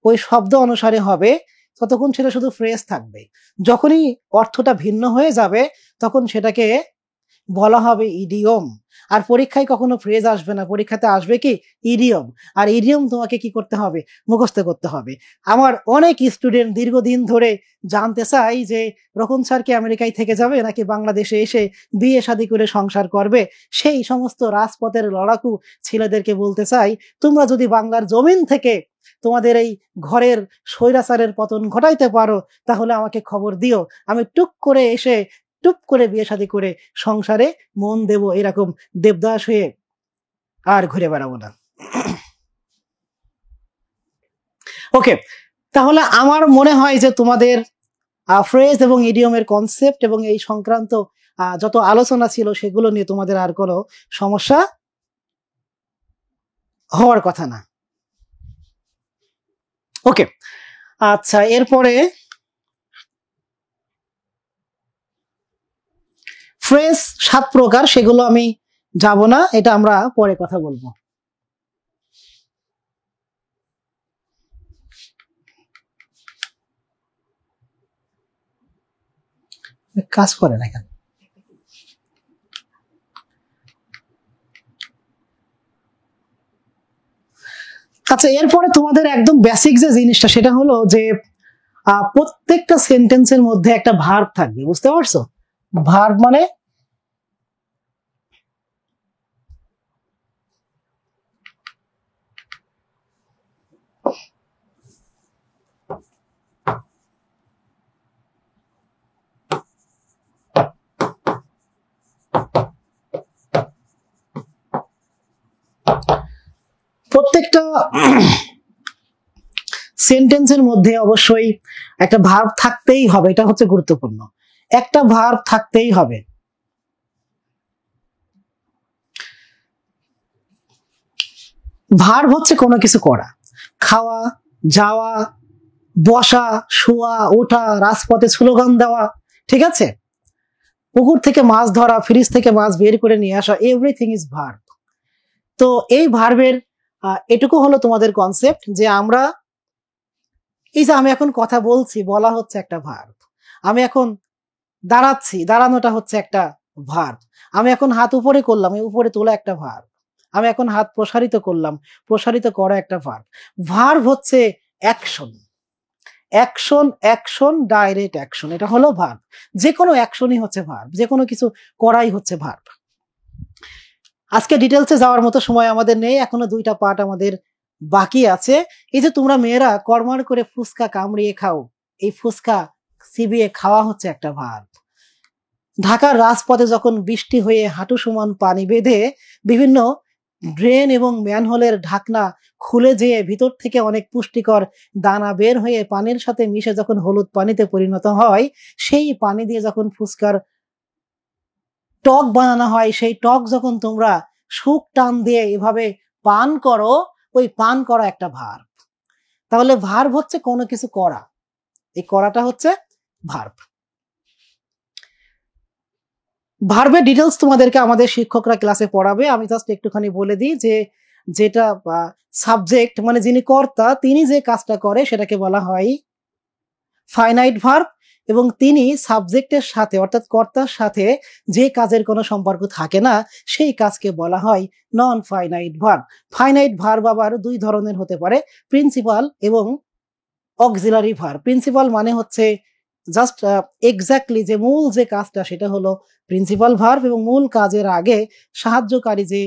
ওই শব্দ অনুসারে হবে ততক্ষণ সেটা শুধু ফ্রেজ থাকবে। যখনই অর্থটা ভিন্ন হয়ে যাবে তখন সেটাকে বলা হবে ইডিয়ম। আর পরীক্ষায় কখনো ফ্রেজ আসবে না, পরীক্ষাতে আসবে কি ইডিয়ম। আর ইডিয়ম তোমাকে কি করতে হবে, মুখস্থ করতে হবে। আমার অনেক স্টুডেন্ট দীর্ঘদিন ধরে জানতে চাই যে রকম স্যার কি আমেরিকায় থেকে যাবে নাকি বাংলাদেশে এসে বিয়ে শাদী করে সংসার করবে। সেই সমস্ত রাজপথের লড়াকু ছেলেদেরকে বলতে চাই, তোমরা যদি বাংলার জমিন থেকে তোমাদের এই ঘরের স্বৈরাচারের পতন ঘটাইতে পারো তাহলে আমাকে খবর দিও, আমি টুক করে এসে টুপ করে বিয়ে শাদী করে সংসারে মন দেব, এরকম দেবদাস হয়ে আর ঘুরে বেড়াবো না। ওকে, তাহলে আমার মনে হয় যে তোমাদের ফ্রেজ এবং ইডিয়মের কনসেপ্ট এবং এই সংক্রান্ত যত আলোচনা ছিল সেগুলো নিয়ে তোমাদের আর কোনো সমস্যা হওয়ার কথা না। ওকে, আচ্ছা, এরপরে ফ্রেজ 7 প্রকার, সেগুলো আমি যাব না, এটা আমরা পরে কথা বলবো। কাজ করে না কেন? আচ্ছা, এরপরে তোমাদের একদম বেসিক যে জিনিসটা সেটা হলো যে প্রত্যেকটা সেন্টেন্সের মধ্যে একটা ভার্ব থাকবে, বুঝতে পারছো? ভার্ব মানে প্রত্যেকটা সেন্টেন্সের মধ্যে অবশ্যই একটা ভার্ব থাকতেই হবে, এটা হচ্ছে গুরুত্বপূর্ণ। একটা ভার্ব থাকতেই হবে। ভার্ব হচ্ছে কোনো কিছু করা, খাওয়া, যাওয়া, বসা, শোয়া, ওঠা, রাজপথে স্লোগান দেওয়া, ঠিক আছে? পুকুর থেকে মাছ ধরা, ফ্রিজ থেকে মাছ বের করে নিয়ে আসা, এভরিথিং ইজ ভার্ব। তো এই ভার্বের এটুকু হলো তোমাদের কনসেপ্ট যে আমরা এই যে আমি এখন কথা বলছি, বলা হচ্ছে একটা ভার্ব। আমি এখন দাঁড়াচ্ছি, দাঁড়ানোটা হচ্ছে একটা ভার্ব। আমি এখন হাত উপরে করলাম, এই উপরে তোলা একটা ভার্ব। আমি এখন হাত প্রসারিত করলাম, প্রসারিত করা একটা ভার্ব। ভার্ব হচ্ছে action, action, action, direct action, এটা হলো ভার্ব। যে কোনো অ্যাকশনই হচ্ছে ভার্ব, যে কোনো কিছু করাই হচ্ছে ভার্ব। আজকে ডিটেলসে যাওয়ার মতো সময় আমাদের নেই, এখনো 2টা পার্ট আমাদের বাকি আছে। এই যে তোমরা মেয়েরা কর্মার করে ফুচকা কামড়িয়ে খাও, এই ফুচকা চিবিয়ে খাওয়া হচ্ছে একটা ভার্ব। ঢাকার রাজপথে যখন বৃষ্টি হয়ে হাঁটু সমান পানি বেঁধে বিভিন্ন ড্রেন এবং ম্যানহোলের ঢাকনা খুলে যেয়ে ভিতর থেকে অনেক পুষ্টিকর দানা বের হয়ে পানির সাথে মিশে যখন হলুদ পানিতে পরিণত হয়, সেই পানি দিয়ে যখন ফুচকার টক বানানো হয়, সেই টক যখন তোমরা সুখ টান দিয়ে এভাবে পান করো, ওই পান করা একটা ভার্ব। তাহলে ভার্ব হচ্ছে কোনো কিছু করা, এই করাটা হচ্ছে ভার্ব। ভার্বের ডিটেলস তোমাদেরকে আমাদের শিক্ষকরা ক্লাসে পড়াবে। আমি জাস্ট একটুখানি বলে দিই যে যেটা সাবজেক্ট মানে যিনি কর্তা, তিনি যে কাজটা করে সেটাকে বলা হয় ফাইনাইট ভার্ব, এবং তিনি সাবজেক্টের সাথে অর্থাৎ কর্তার সাথে যে কাজের কোনো সম্পর্ক থাকে না সেই কাজকে বলা হয় non finite verb. Finite verb আবার 2 ধরনের হতে পারে, প্রিন্সিপাল এবং অক্সিলারি ভার্ব। প্রিন্সিপাল মানে হচ্ছে জাস্ট এক্স্যাক্টলি যে মূল যে কাজটা সেটা হলো প্রিন্সিপাল ভার্ব, এবং মূল কাজের আগে সাহায্যকারী যে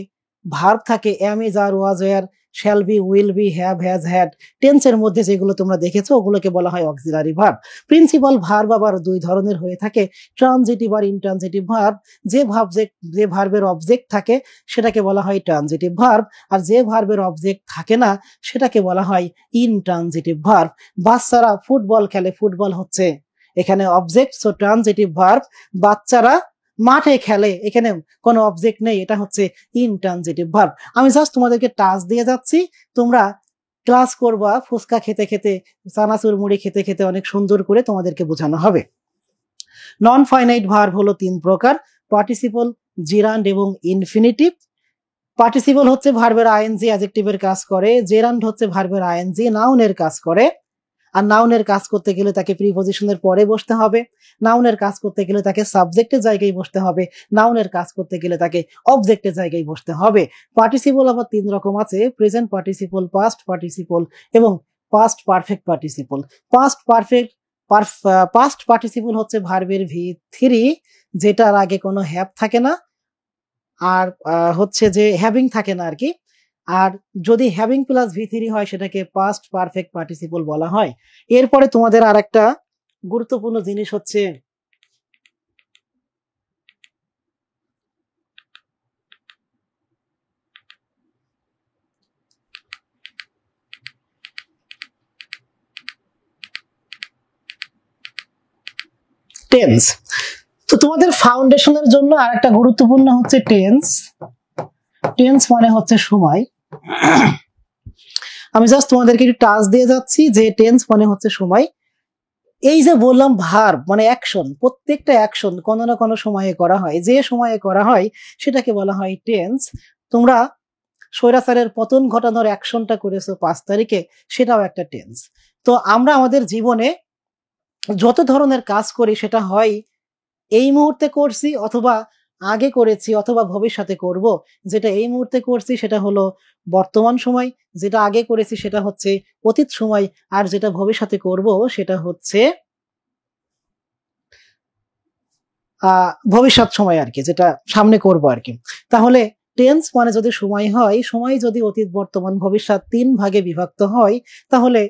ভার্ব থাকে, am, is, are, was, were, shall be, will be, have, has, had, টেন্সের মধ্যে যেগুলো তোমরা দেখেছো ওগুলোকে বলা হয় অক্সিলারি ভার্ব। প্রিন্সিপাল ভার্ব আবার 2 ধরনের হয়ে থাকে, ট্রানজিটিভ আর ইনট্রানজিটিভ ভার্ব। যে ভার্বের অবজেক্ট থাকে সেটাকে বলা হয় ট্রানজিটিভ ভার্ব, আর যে ভার্বের অবজেক্ট থাকে না সেটাকে বলা হয় ইনট্রানজিটিভ ভার্ব। বাচ্চারা ফুটবল খেলে, ফুটবল হচ্ছে এখানে অবজেক্ট, সো ট্রানজিটিভ ভার্ব। বাচ্চারা মাঠে খেলে, এখানে কোনো অবজেক্ট নেই, এটা হচ্ছে ইনট্রানজিটিভ ভার্ব। আমি জাস্ট তোমাদেরকে টাস্ক দিয়ে যাচ্ছি, তোমরা ক্লাস করবা ফুচকা খেতে খেতে, চানাচুর মুড়ি খেতে খেতে অনেক সুন্দর করে তোমাদেরকে বোঝানো হবে। নন ফাইনাইট ভার্ব হলো 3 প্রকার, পার্টিসিপল, জিরান্ড এবং ইনফিনিটিভ। পার্টিসিপল হচ্ছে ভার্বের আইএনজি অ্যাডজেক্টিভের কাজ করে, জেরান্ড হচ্ছে ভার্বের আইএনজি নাউনের কাজ করে। আর নাউনের কাজ করতে গেলে তাকে প্রিপজিশনের পরে বসতে হবে, নাউনের কাজ করতে গেলে তাকে সাবজেক্টের জায়গায় বসতে হবে, নাউনের কাজ করতে গেলে তাকে অবজেক্টের জায়গায় বসতে হবে। পার্টিসিপল আবার 3 রকম আছে, প্রেজেন্ট পার্টিসিপল, পাস্ট পার্টিসিপল এবং past perfect participle. Past participle হচ্ছে ভার্বের V3, যেটার আগে কোনো হ্যাভ থাকে না, আর হচ্ছে যে হ্যাভিং থাকে না আর কি। আর যদি হ্যাভিং প্লাস V3 হয় সেটাকে পাস্ট পারফেক্ট পার্টিসিপল বলা হয়। এরপরে তোমাদের আর একটা গুরুত্বপূর্ণ জিনিস হচ্ছে টেন্স। তো তোমাদের ফাউন্ডেশনের জন্য আর একটা গুরুত্বপূর্ণ হচ্ছে টেন্স। টেন্স মানে হচ্ছে সময়। আমি জাস্ট তোমাদেরকে একটু টাচ দিয়ে যাচ্ছি যে টেন্স মানে হচ্ছে সময়। এই যে বললাম ভার্ব মানে অ্যাকশন, প্রত্যেকটা অ্যাকশন কোনো না কোনো সময়ে করা হয়, যে সময়ে করা হয় সেটাকে বলা হয় টেন্স। তোমরা স্বৈরাচারের পতন ঘটানোর অ্যাকশনটা করেছো 5 তারিখে, সেটাও একটা টেন্স। তো আমরা আমাদের জীবনে যত ধরনের কাজ করি সেটা হয় এই মুহূর্তে করছি, অথবা আগে করেছি, অথবা ভবিষ্যতে করব। যেটা এই মুহূর্তে করছি সেটা হলো বর্তমান সময়, যেটা আগে করেছি সেটা হচ্ছে অতীত সময়, আর যেটা ভবিষ্যতে করব সেটা হচ্ছে ভবিষ্যৎ সময় আর কি, যেটা সামনে করব আর কি। তাহলে টেন্স মানে যদি সময় হয়, সময় যদি অতীত বর্তমান ভবিষ্যৎ 3 ভাগে বিভক্ত হয়, তাহলে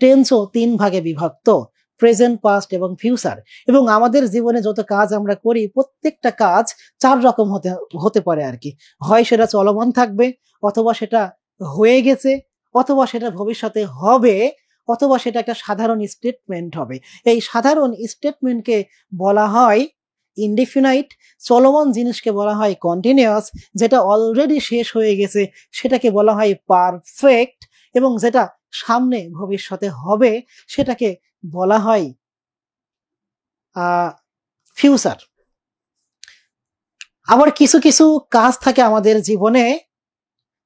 টেন্সও 3 ভাগে বিভক্ত, প্রেজেন্ট, পাস্ট এবং ফিউচার। এবং আমাদের জীবনে যত কাজ আমরা করি প্রত্যেকটা কাজ 4 রকম হতে পারে আর কি। হয় সেটা চলমান থাকবে, অথবা সেটা হয়ে গেছে, অথবা সেটা ভবিষ্যতে হবে, অথবা সেটা একটা সাধারণ স্টেটমেন্ট হবে। এই সাধারণ স্টেটমেন্টকে বলা হয় ইনডিফিনাইট, চলমান জিনিসকে বলা হয় কন্টিনিউয়াস, যেটা অলরেডি শেষ হয়ে গেছে সেটাকে বলা হয় পারফেক্ট, এবং যেটা সামনে ভবিষ্যতে হবে সেটাকে বলা হয় ফিউচার। আবার কিছু কিছু কাজ থাকে আমাদের জীবনে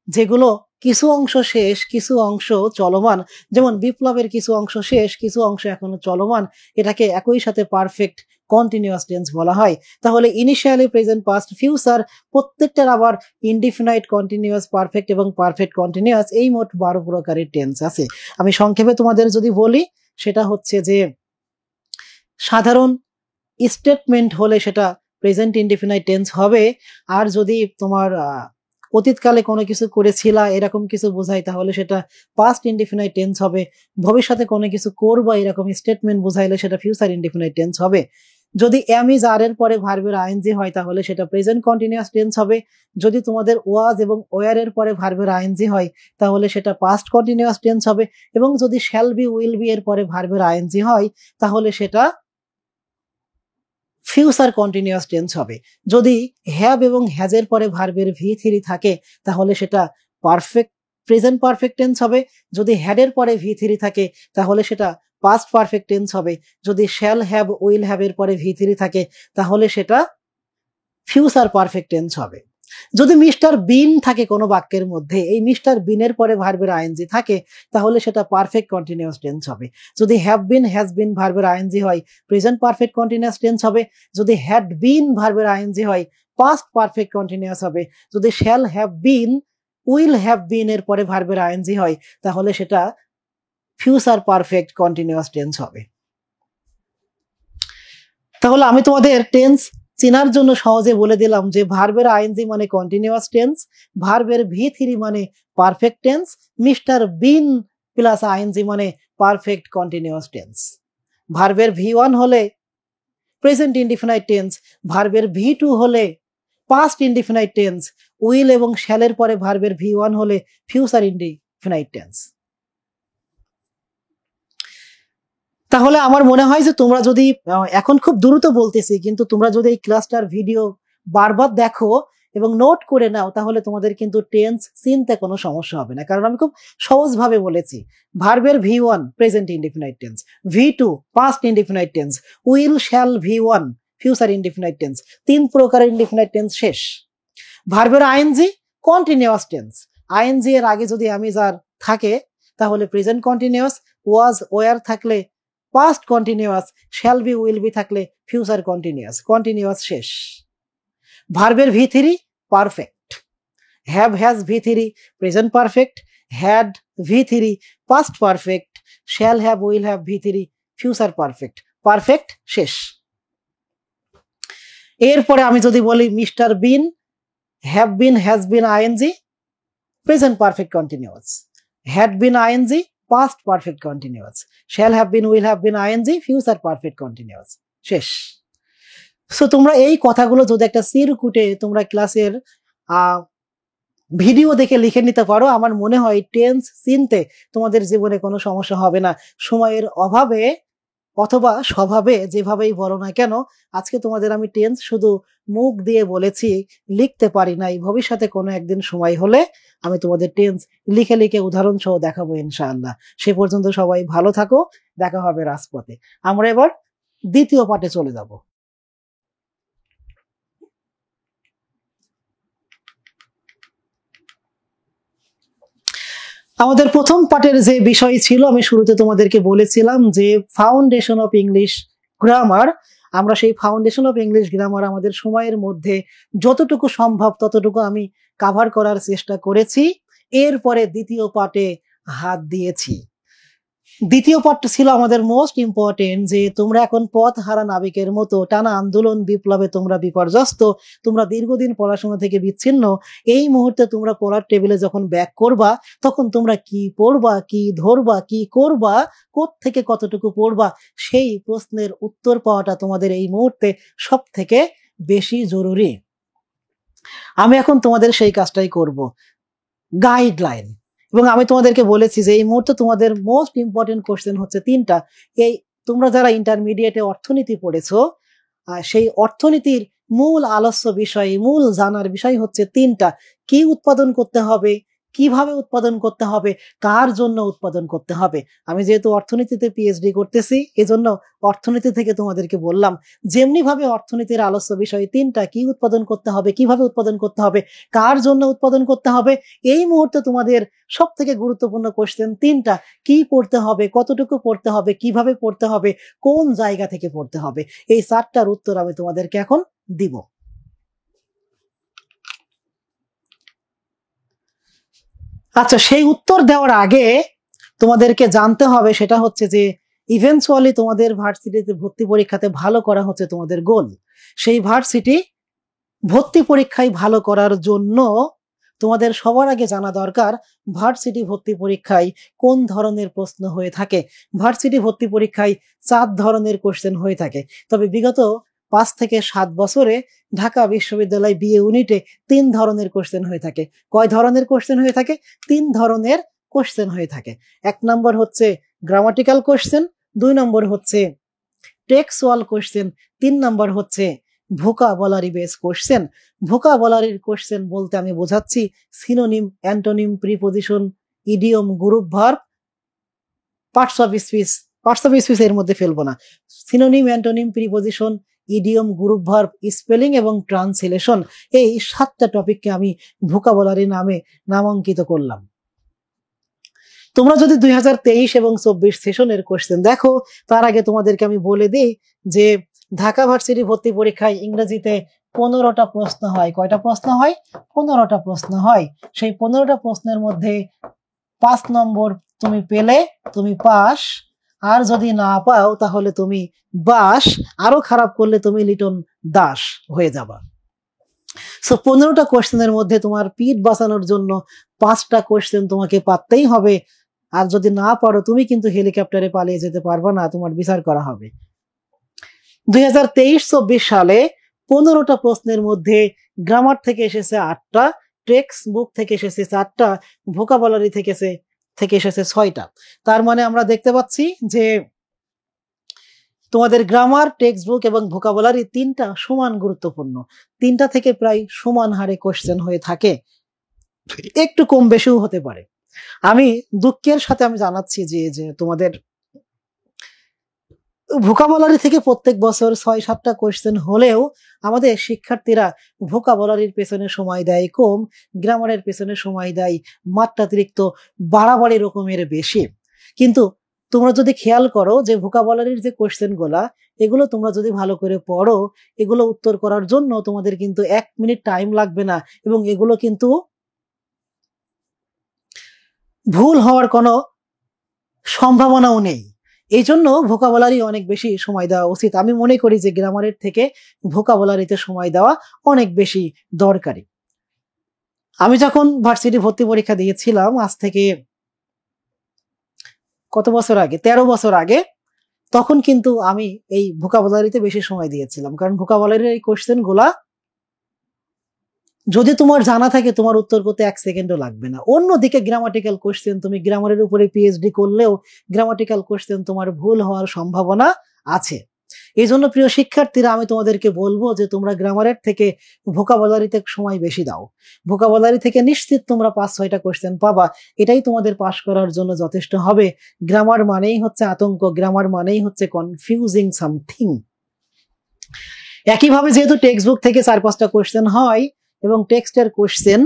যেগুলো কিছু অংশ শেষ, কিছু অংশ চলমান। যেমন বিপ্লবের কিছু অংশ শেষ, কিছু অংশ এখনো চলমান, এটাকে একই সাথে পারফেক্ট কন্টিনিউয়াস টেন্স বলা হয়। তাহলে ইনিশিয়ালি, প্রেজেন্ট, পাস্ট, ফিউচার প্রত্যেকটার আবার ইনডিফিনাইট, কন্টিনিউয়াস, পারফেক্ট এবং পারফেক্ট কন্টিনিউয়াস, এই মোট 12 প্রকারের টেন্স আছে। আমি সংক্ষেপে তোমাদের যদি বলি, সেটা হচ্ছে যে সাধারণ স্টেটমেন্ট হলে সেটা প্রেজেন্ট ইনডিফিনাইট টেন্স হবে, আর যদি তোমার অতীতকালে কোনো কিছু করেছিলা এরকম কিছু বোঝায় তাহলে সেটা পাস্ট ইনডিফিনাইট টেন্স হবে, ভবিষ্যতে কোনো কিছু করবা এরকম স্টেটমেন্ট বোঝাইলে সেটা ফিউচার ইনডিফিনাইট টেন্স হবে। যদি এম ইজ আর এর পরে ভার্বের আইএনজি হয় তাহলে সেটা প্রেজেন্ট কন্টিনিউয়াস টেন্স হবে। যদি তোমাদের ওয়াজ এবং ওয়ার এর পরে ভার্বের আইএনজি হয় তাহলে সেটা পাস্ট কন্টিনিউয়াস টেন্স হবে। এবং যদি শ্যাল বি, উইল বি এর পরে ভার্বের আইএনজি হয় তাহলে সেটা ফিউচার কন্টিনিউয়াস টেন্স হবে। যদি হ্যাভ এবং হ্যাজের পরে ভার্বের V3 থাকে তাহলে সেটা পারফেক্ট প্রেজেন্ট পারফেক্ট টেন্স হবে। যদি হ্যাড এর পরে V3 থাকে তাহলে সেটা পাস্ট পারফেক্ট টেন্স হবে। যদি শ্যাল হ্যাভ, উইল হ্যাভ এর পরে V3 থাকে তাহলে সেটা ফিউচার পারফেক্ট টেন্স হবে। যদি মিস্টার বিন থাকে কোনো বাক্যের মধ্যে, এই মিস্টার বিনের পরে ভার্বের আইএনজি থাকে তাহলে সেটা পারফেক্ট কন্টিনিউয়াস টেন্স হবে। যদি হ্যাভ বিন, হ্যাজ বিন ভার্বের আইএনজি হয় প্রেজেন্ট পারফেক্ট কন্টিনিউয়াস টেন্স হবে। যদি হ্যাড বিন ভার্বের আইএনজি হয় পাস্ট পারফেক্ট কন্টিনিউয়াস হবে। যদি shall have been, will have বিন এর পরে ভার্বের আইএনজি হয় তাহলে সেটা ফিউচার পারফেক্ট কন্টিনিউয়াস টেন্স হবে। তাহলে আমি তোমাদের টেন্স চেনার জন্য সহজে বলে দিলাম যে ভার্বের আইএনজি মানে কন্টিনিউয়াস টেন্স, ভার্বের V3 মানে perfect tense, mister Bean plus ING মানে পারফেক্ট কন্টিনিউয়াস টেন্স। ভার্বের V1 হলে প্রেজেন্ট ইনডিফিনাইট টেন্স, ভার্বের V2 হলে পাস্ট ইনডিফিনাইট টেন্স, উইল এবং শ্যালের পরে ভার্বের V1 হলে ফিউচার ইনডিফিনাইট টেন্স। তাহলে আমার মনে হয় যে তোমরা যদি এখন খুব দ্রুত বলতেছি, কিন্তু তোমরা যদি এই ক্লাসটার ভিডিও বারবার দেখো এবং নোট করে নাও, তাহলে তোমাদের কিন্তু টেন্স চিনতে কোনো সমস্যা হবে না। কারণ আমি খুব সহজভাবে বলেছি। ভার্বের V1 present indefinite tense, V2 past indefinite tense, will shall V1 future indefinite tense, 3 প্রকারের ইনডিফিনাইট টেন্স শেষ। ভার্বের আইএনজি কন্টিনিউয়াস টেন্স, আইএনজি এর আগে যদি আমিজার থাকে তাহলে প্রেজেন্ট কন্টিনিউয়াস, ওয়াজ ওয়ার থাকলে past continuous, shall be will be থাকলে ফিউচার কন্টিনিউয়াস, কন্টিনিউয়াস শেষ। ভার্বের V3 perfect, have has V3 present perfect, had V3 past perfect, shall have will have V3 future perfect, perfect শেষ। এরপরে আমি যদি বলি mister Bean, have been has been ING present perfect continuous, had been ING past perfect continuous, shall have been will have been ING future perfect continuous শেষ। So তোমরা এই কথাগুলো যদি একটা চিরকুটে তোমরা ক্লাসের ভিডিও দেখে লিখে নিতে পারো, আমার মনে হয় টেন্স চিনতে তোমাদের জীবনে কোনো সমস্যা হবে না। সময়ের অভাবে অথবা স্বভাবে যেভাবেই বলো না কেন, আজকে তোমাদের আমি টেন্স শুধু মুখ দিয়ে বলেছি, লিখতে পারি নাই। ভবিষ্যতে কোনো একদিন সময় হলে আমি তোমাদের টেন্স লিখে লিখে উদাহরণ সহ দেখাবো ইনশাআল্লাহ। সে পর্যন্ত সবাই ভালো থাকো, দেখা হবে রাজপথে। আমরা এবার দ্বিতীয় পার্টে চলে যাব। আমাদের প্রথম পার্টের যে বিষয় ছিল, আমি শুরুতে তোমাদেরকে বলেছিলাম যে ফাউন্ডেশন অফ ইংলিশ গ্রামার। আমরা সেই ফাউন্ডেশন অফ ইংলিশ গ্রামার আমাদের সময়ের মধ্যে যতটুকু সম্ভব ততটুকু আমি কভার করার চেষ্টা করেছি। এরপরে দ্বিতীয় পার্টে হাত দিয়েছি। দ্বিতীয় পার্টটা ছিল আমাদের মোস্ট ইম্পর্টেন্ট, যে তোমরা এখন পথ হারা নাবিকের মতো টানা আন্দোলন বিপ্লবে তোমরা বিপর্যস্ত, তোমরা দীর্ঘদিন পড়াশোনা থেকে বিচ্ছিন্ন। এই মুহূর্তে তোমরা পড়ার টেবিলে যখন ব্যাক করবা, তখন তোমরা কি পড়বা, কি ধরবা, কি করবা, থেকে কতটুকু পড়বা, সেই প্রশ্নের উত্তর পাওয়াটা তোমাদের এই মুহূর্তে সব থেকে বেশি জরুরি। আমি এখন তোমাদের সেই কাজটাই করব, গাইডলাইন। এবং আমি তোমাদেরকে বলেছি যে এই মুহূর্তে তোমাদের মোস্ট ইম্পর্টেন্ট কোশ্চেন হচ্ছে 3টা। এই তোমরা যারা ইন্টারমিডিয়েটে অর্থনীতি পড়েছো, সেই অর্থনীতির মূল আলস্য বিষয়, মূল জানার বিষয় হচ্ছে 3টা। কি উৎপাদন করতে হবে, কিভাবে উৎপাদন করতে হবে, কার জন্য উৎপাদন করতে হবে। আমি যেহেতু অর্থনীতিতে পিএইচডি করতেছি, এজন্য অর্থনীতি থেকে তোমাদেরকে বললাম, যেমনি ভাবে অর্থনীতির আলস্য বিষয় 3টা, কি উৎপাদন করতে হবে, কিভাবে উৎপাদন করতে হবে, কার জন্য উৎপাদন করতে হবে। এই মুহূর্তে তোমাদের সব থেকে গুরুত্বপূর্ণ কোশ্চেন 3টা। কি পড়তে হবে, কতটুকু পড়তে হবে, কিভাবে পড়তে হবে, কোন জায়গা থেকে পড়তে হবে, এই 4টার উত্তর আমি তোমাদেরকে এখন দিব। আচ্ছা, সেই উত্তর দেওয়ার আগে তোমাদেরকে জানতে হবে সেটা হচ্ছে যে ইভেন্চুয়ালি তোমাদের ভার্সিটিতে ভর্তি পরীক্ষাতে ভালো করা হচ্ছে তোমাদের গোল। সেই ভার্সিটি ভর্তি পরীক্ষায় ভালো করার জন্য তোমাদের সবার আগে জানা দরকার ভার্সিটি ভর্তি পরীক্ষায় কোন ধরনের প্রশ্ন হয়ে থাকে। ভার্সিটি ভর্তি পরীক্ষায় 4 ধরনের কোশ্চেন হয়ে থাকে, তবে বিগত 5 থেকে 7 বছরে ঢাকা বিশ্ববিদ্যালয় বিএ ইউনিটে 3 ধরনের কোশ্চেন হয়ে থাকে। কয় ধরনের কোশ্চেন হয়ে থাকে? 3 ধরনের কোশ্চেন হয়ে থাকে। 1 নম্বর হচ্ছে গ্রামাটিক্যাল কোশ্চেন, 2 নম্বর হচ্ছে টেক্সচুয়াল কোশ্চেন, 3 নম্বর হচ্ছে ভোকাবুলারি বেস কোশ্চেন। ভোকাবুলারির কোশ্চেন বলতে আমি বোঝাচ্ছি synonym, antonym, preposition, idiom, group verb, parts of speech. Parts of speech এর মধ্যে ফেলবো না। Synonym, antonym, preposition, idiom, group verb, spelling এবং ট্রান্সলেশন, এই 7টা টপিককে আমি ভোকাবুলারি নামে নামাঙ্কিত করলাম। তোমরা যদি 2023 এবং 24 সেশনের কোশ্চেন দেখো, তার আগে তোমাদেরকে আমি বলে দিই যে ঢাকা ভার্সিটি ভর্তি পরীক্ষায় ইংরেজিতে 15টা প্রশ্ন হয়। কয়টা প্রশ্ন হয়? 15টা প্রশ্ন হয়। সেই 15টা প্রশ্নের মধ্যে 5 নম্বর তুমি পেলে তুমি পাস, আর যদি না পাও তাহলে তুমি বাস, আরো খারাপ করলে তুমি লিটন দাস হয়ে যাবা। সো 15টা কোশ্চেনের মধ্যে তোমার পিঠ বাঁচানোর জন্য 5টা কোশ্চেন তোমাকে পারতেই হবে। আর যদি না পারো তুমি কিন্তু হেলিকপ্টারে পালিয়ে যেতে পারবা না, তোমার বিচার করা হবে। 2023-24 সালে 15টা প্রশ্নের মধ্যে গ্রামার থেকে এসেছে 8টা, টেক্সট বুক থেকে এসেছে 4টা, ভোকাবুলারি থেকে এসেছে 6টা। তার মানে আমরা দেখতে পাচ্ছি যে তোমাদের গ্রামার, টেক্সট বুক এবং ভোকাবুলারি তিনটা সমান গুরুত্বপূর্ণ। তিনটা থেকে প্রায় সমান হারে কোশ্চেন হয়ে থাকে, একটু কম বেশিও হতে পারে। আমি দুঃখের সাথে আমি জানাচ্ছি যে তোমাদের ভোকাবুলারি থেকে প্রত্যেক বছর 6-7টা কোশ্চেন হলেও আমাদের শিক্ষার্থীরা ভোকাবুলারির পেছনে সময় দেয় কম, গ্রামারের পেছনে সময় দেয় মাত্রাতিরিক্ত বাড়াবাড়ি রকমের বেশি। কিন্তু তোমরা যদি খেয়াল করো যে ভোকাবুলারির যে কোশ্চেন গুলা, এগুলো তোমরা যদি ভালো করে পড়ো, এগুলো উত্তর করার জন্য তোমাদের কিন্তু 1 মিনিট টাইম লাগবে না, এবং এগুলো কিন্তু ভুল হওয়ার কোনো সম্ভাবনাও নেই। এই জন্য ভোকাবুলারি অনেক বেশি সময় দেওয়া উচিত। আমি মনে করি যে গ্রামারের থেকে ভোকাবুলারিতে সময় দেওয়া অনেক বেশি দরকারি। আমি যখন ভার্সিটি ভর্তি পরীক্ষা দিয়েছিলাম, আজ থেকে কত বছর আগে, 13 বছর আগে, তখন কিন্তু আমি এই ভোকাবুলারিতে বেশি সময় দিয়েছিলাম। কারণ ভোকাবুলারির এই কোশ্চেন গুলা যদি তোমার জানা থাকে, তোমার উত্তর করতে 1 সেকেন্ডও লাগবে না। অন্যদিকে গ্রামাটিক্যাল কোশ্চেন, তুমি গ্রামারের উপরে পিএইচডি করলেও গ্রামাটিক্যাল কোশ্চেন তোমার ভুল হওয়ার সম্ভাবনা আছে। এই জন্য প্রিয় শিক্ষার্থীরা, আমি তোমাদেরকে বলবো যে তোমরা গ্রামারের থেকে ভোকাবুলারিতে সময় বেশি দাও। ভোকাবুলারি থেকে নিশ্চিত তোমরা 5-6টা কোশ্চেন পাবা, এটাই তোমাদের পাস করার জন্য যথেষ্ট হবে। গ্রামার মানেই হচ্ছে আতঙ্ক, গ্রামার মানেই হচ্ছে কনফিউজিং সামথিং। একইভাবে যেহেতু টেক্সট বুক থেকে 4-5টা কোশ্চেন হয় এবং টেক্সটের কোশ্চেন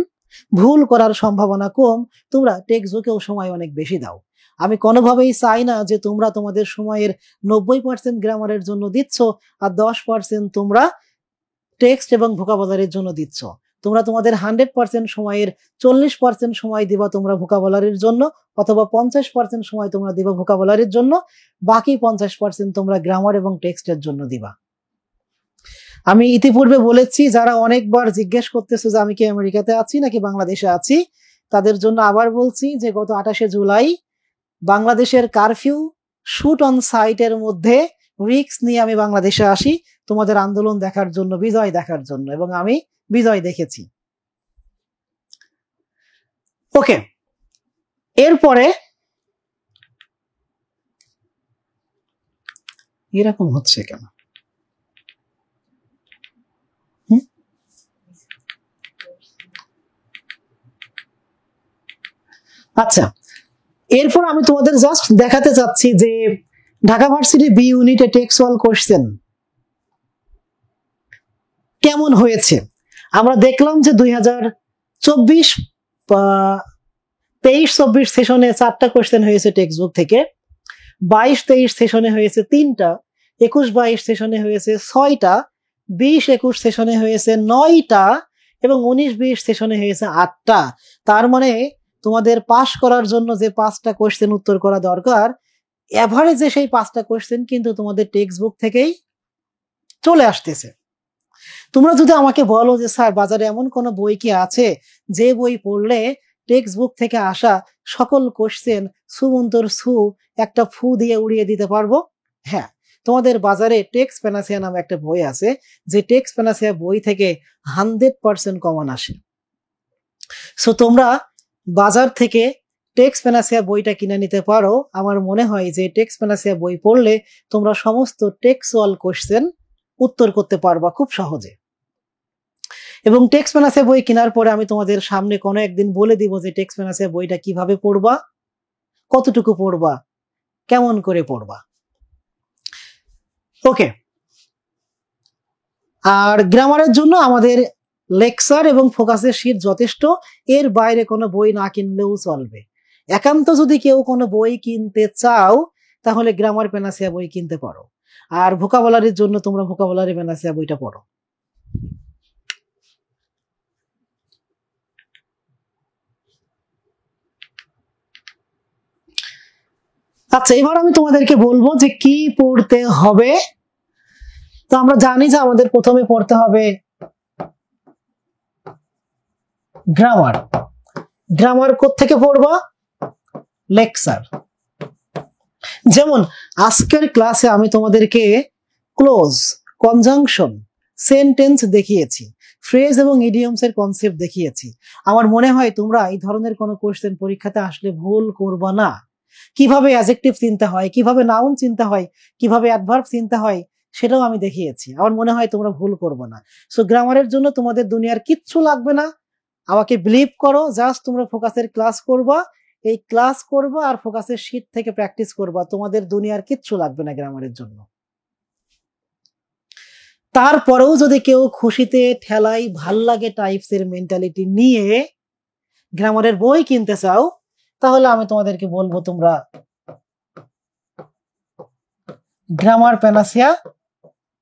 ভুল করার সম্ভাবনা কম, তোমরা টেক্সট বুকেও সময় অনেক বেশি দাও। আমি কোনোভাবেই চাই না যে তোমরা তোমাদের সময়ের 90% গ্রামারের জন্য দিচ্ছ আর 10% তোমরা টেক্সট এবং ভোকাবুলারির জন্য দিচ্ছ। তোমরা তোমাদের 100% সময়ের 40% সময় দিবা তোমরা ভোকাবুলারির জন্য, অথবা 50% সময় তোমরা দিবা ভোকাবুলারির জন্য, বাকি 50% তোমরা গ্রামার এবং টেক্সটের জন্য দিবা। আমি ইতিপূর্বে বলেছি, যারা অনেকবার জিজ্ঞেস করতেছে যে আমি কি আমেরিকাতে আছি নাকি বাংলাদেশে আছি, তাদের জন্য আবার বলছি যে গত 28শে জুলাই বাংলাদেশের কারফিউ শুট অন সাইটের মধ্যে রিস্ক নিয়ে আমি বাংলাদেশে আসি তোমাদের আন্দোলন দেখার জন্য, বিজয় দেখার জন্য, এবং আমি বিজয় দেখেছি। ওকে, এরপরে এরকম হচ্ছে কেন? আচ্ছা, এরপর আমি তোমাদের জাস্ট দেখাতে চাচ্ছি যে ঢাকা ভার্সিটি বি ইউনিটে টেক্সচুয়াল কোশ্চেন কেমন হয়েছে। আমরা দেখলাম যে 2023-24 সেশনে 4টা কোশ্চেন হয়েছে টেক্সট বুক থেকে, 22-23 সেশনে হয়েছে 3টা, 21-22 সেশনে হয়েছে 6টা, 20-21 সেশনে হয়েছে 9টা, এবং 19-20 সেশনে হয়েছে 8টা। তার মানে তোমাদের পাস করার জন্য যে 5টা কোশ্চেন উত্তর করা দরকার, এভারেজে সেই 5টা কোশ্চেন কিন্তু তোমাদের টেক্সট বুক থেকেই চলে আসতেছে। তোমরা যদি আমাকে বলো যে স্যার, বাজারে এমন কোন বই কি আছে যে বই পড়লে টেক্সট বুক থেকে আসা সকল কোশ্চেন সুমন্তর সু একটা ফু দিয়ে উড়িয়ে দিতে পারবো? হ্যাঁ, তোমাদের বাজারে টেক্সট প্যানাসিয়া নামে একটা বই আছে, যে টেক্সট প্যানাসিয়া বই থেকে 100% কমন আসে। সো তোমরা বাজার থেকে টেক্সট প্যানাসিয়া বইটা কিনে নিতে পারো। আমার মনে হয় যে টেক্সট প্যানাসিয়া বই পড়লে তোমরা সমস্ত টেক্সচুয়াল কোশ্চেন উত্তর করতে পারবা খুব সহজে। এবং টেক্সট প্যানাসিয়া বই কেনার পরে আমি তোমাদের সামনে কোনো একদিন বলে দিব যে টেক্সট প্যানাসিয়া বইটা কিভাবে পড়বা, কতটুকু পড়বা, কেমন করে পড়বা। ওকে, আর গ্রামারের জন্য আমাদের লেকচার এবং ফোকাসের শীট যথেষ্ট, এর বাইরে কোনো বই না কিনলেও চলবে। একান্ত যদি কেউ কোনো বই কিনতে চাও, তাহলে গ্রামার প্যানাসিয়া বই কিনতে পারো, আর ভোকাবুলারির জন্য তোমরা ভোকাবুলারি প্যানাসিয়া বইটা পড়ো। আচ্ছা, এবার আমি তোমাদেরকে বলবো যে কি পড়তে হবে। তো আমরা জানি যে আমাদের প্রথমে পড়তে হবে গ্রামার। গ্রামার কোত্থেকে পড়বা? লেকচার। যেমন আজকের ক্লাসে আমি তোমাদেরকে ক্লোজ, কনজাংশন, সেন্টেন্স দেখিয়েছি, ফ্রেজ এবং ইডিয়মস এর কনসেপ্ট দেখিয়েছি। আমার মনে হয় তোমরা এই ধরনের কোনো কোশ্চেন পরীক্ষাতে আসলে ভুল করবা না। কিভাবে অ্যাডজেক্টিভ চিনতে হয়, কিভাবে নাউন চিনতে হয়, কিভাবে অ্যাডভার্ব চিনতে হয়, সেটাও আমি দেখিয়েছি। আমার মনে হয় তোমরা ভুল করবে না। সো গ্রামারের জন্য তোমাদের দুনিয়ার কিচ্ছু লাগবে না, আমাকে বিলিভ করো। জাস্ট তোমরা ফোকাসের ক্লাস করবা, এই ক্লাস করবা আর ফোকাসের শীট থেকে প্র্যাকটিস করবা। তোমাদের দুনিয়ার কিচ্ছু লাগবে না গ্রামারের জন্য। তারপরেও যদি কেউ খুশিতে ঠেলাই ভাল লাগে টাইপসের মেন্টালিটি নিয়ে গ্রামারের বই কিনতে চাও, তাহলে আমি তোমাদেরকে বলবো তোমরা গ্রামার প্যানাসিয়া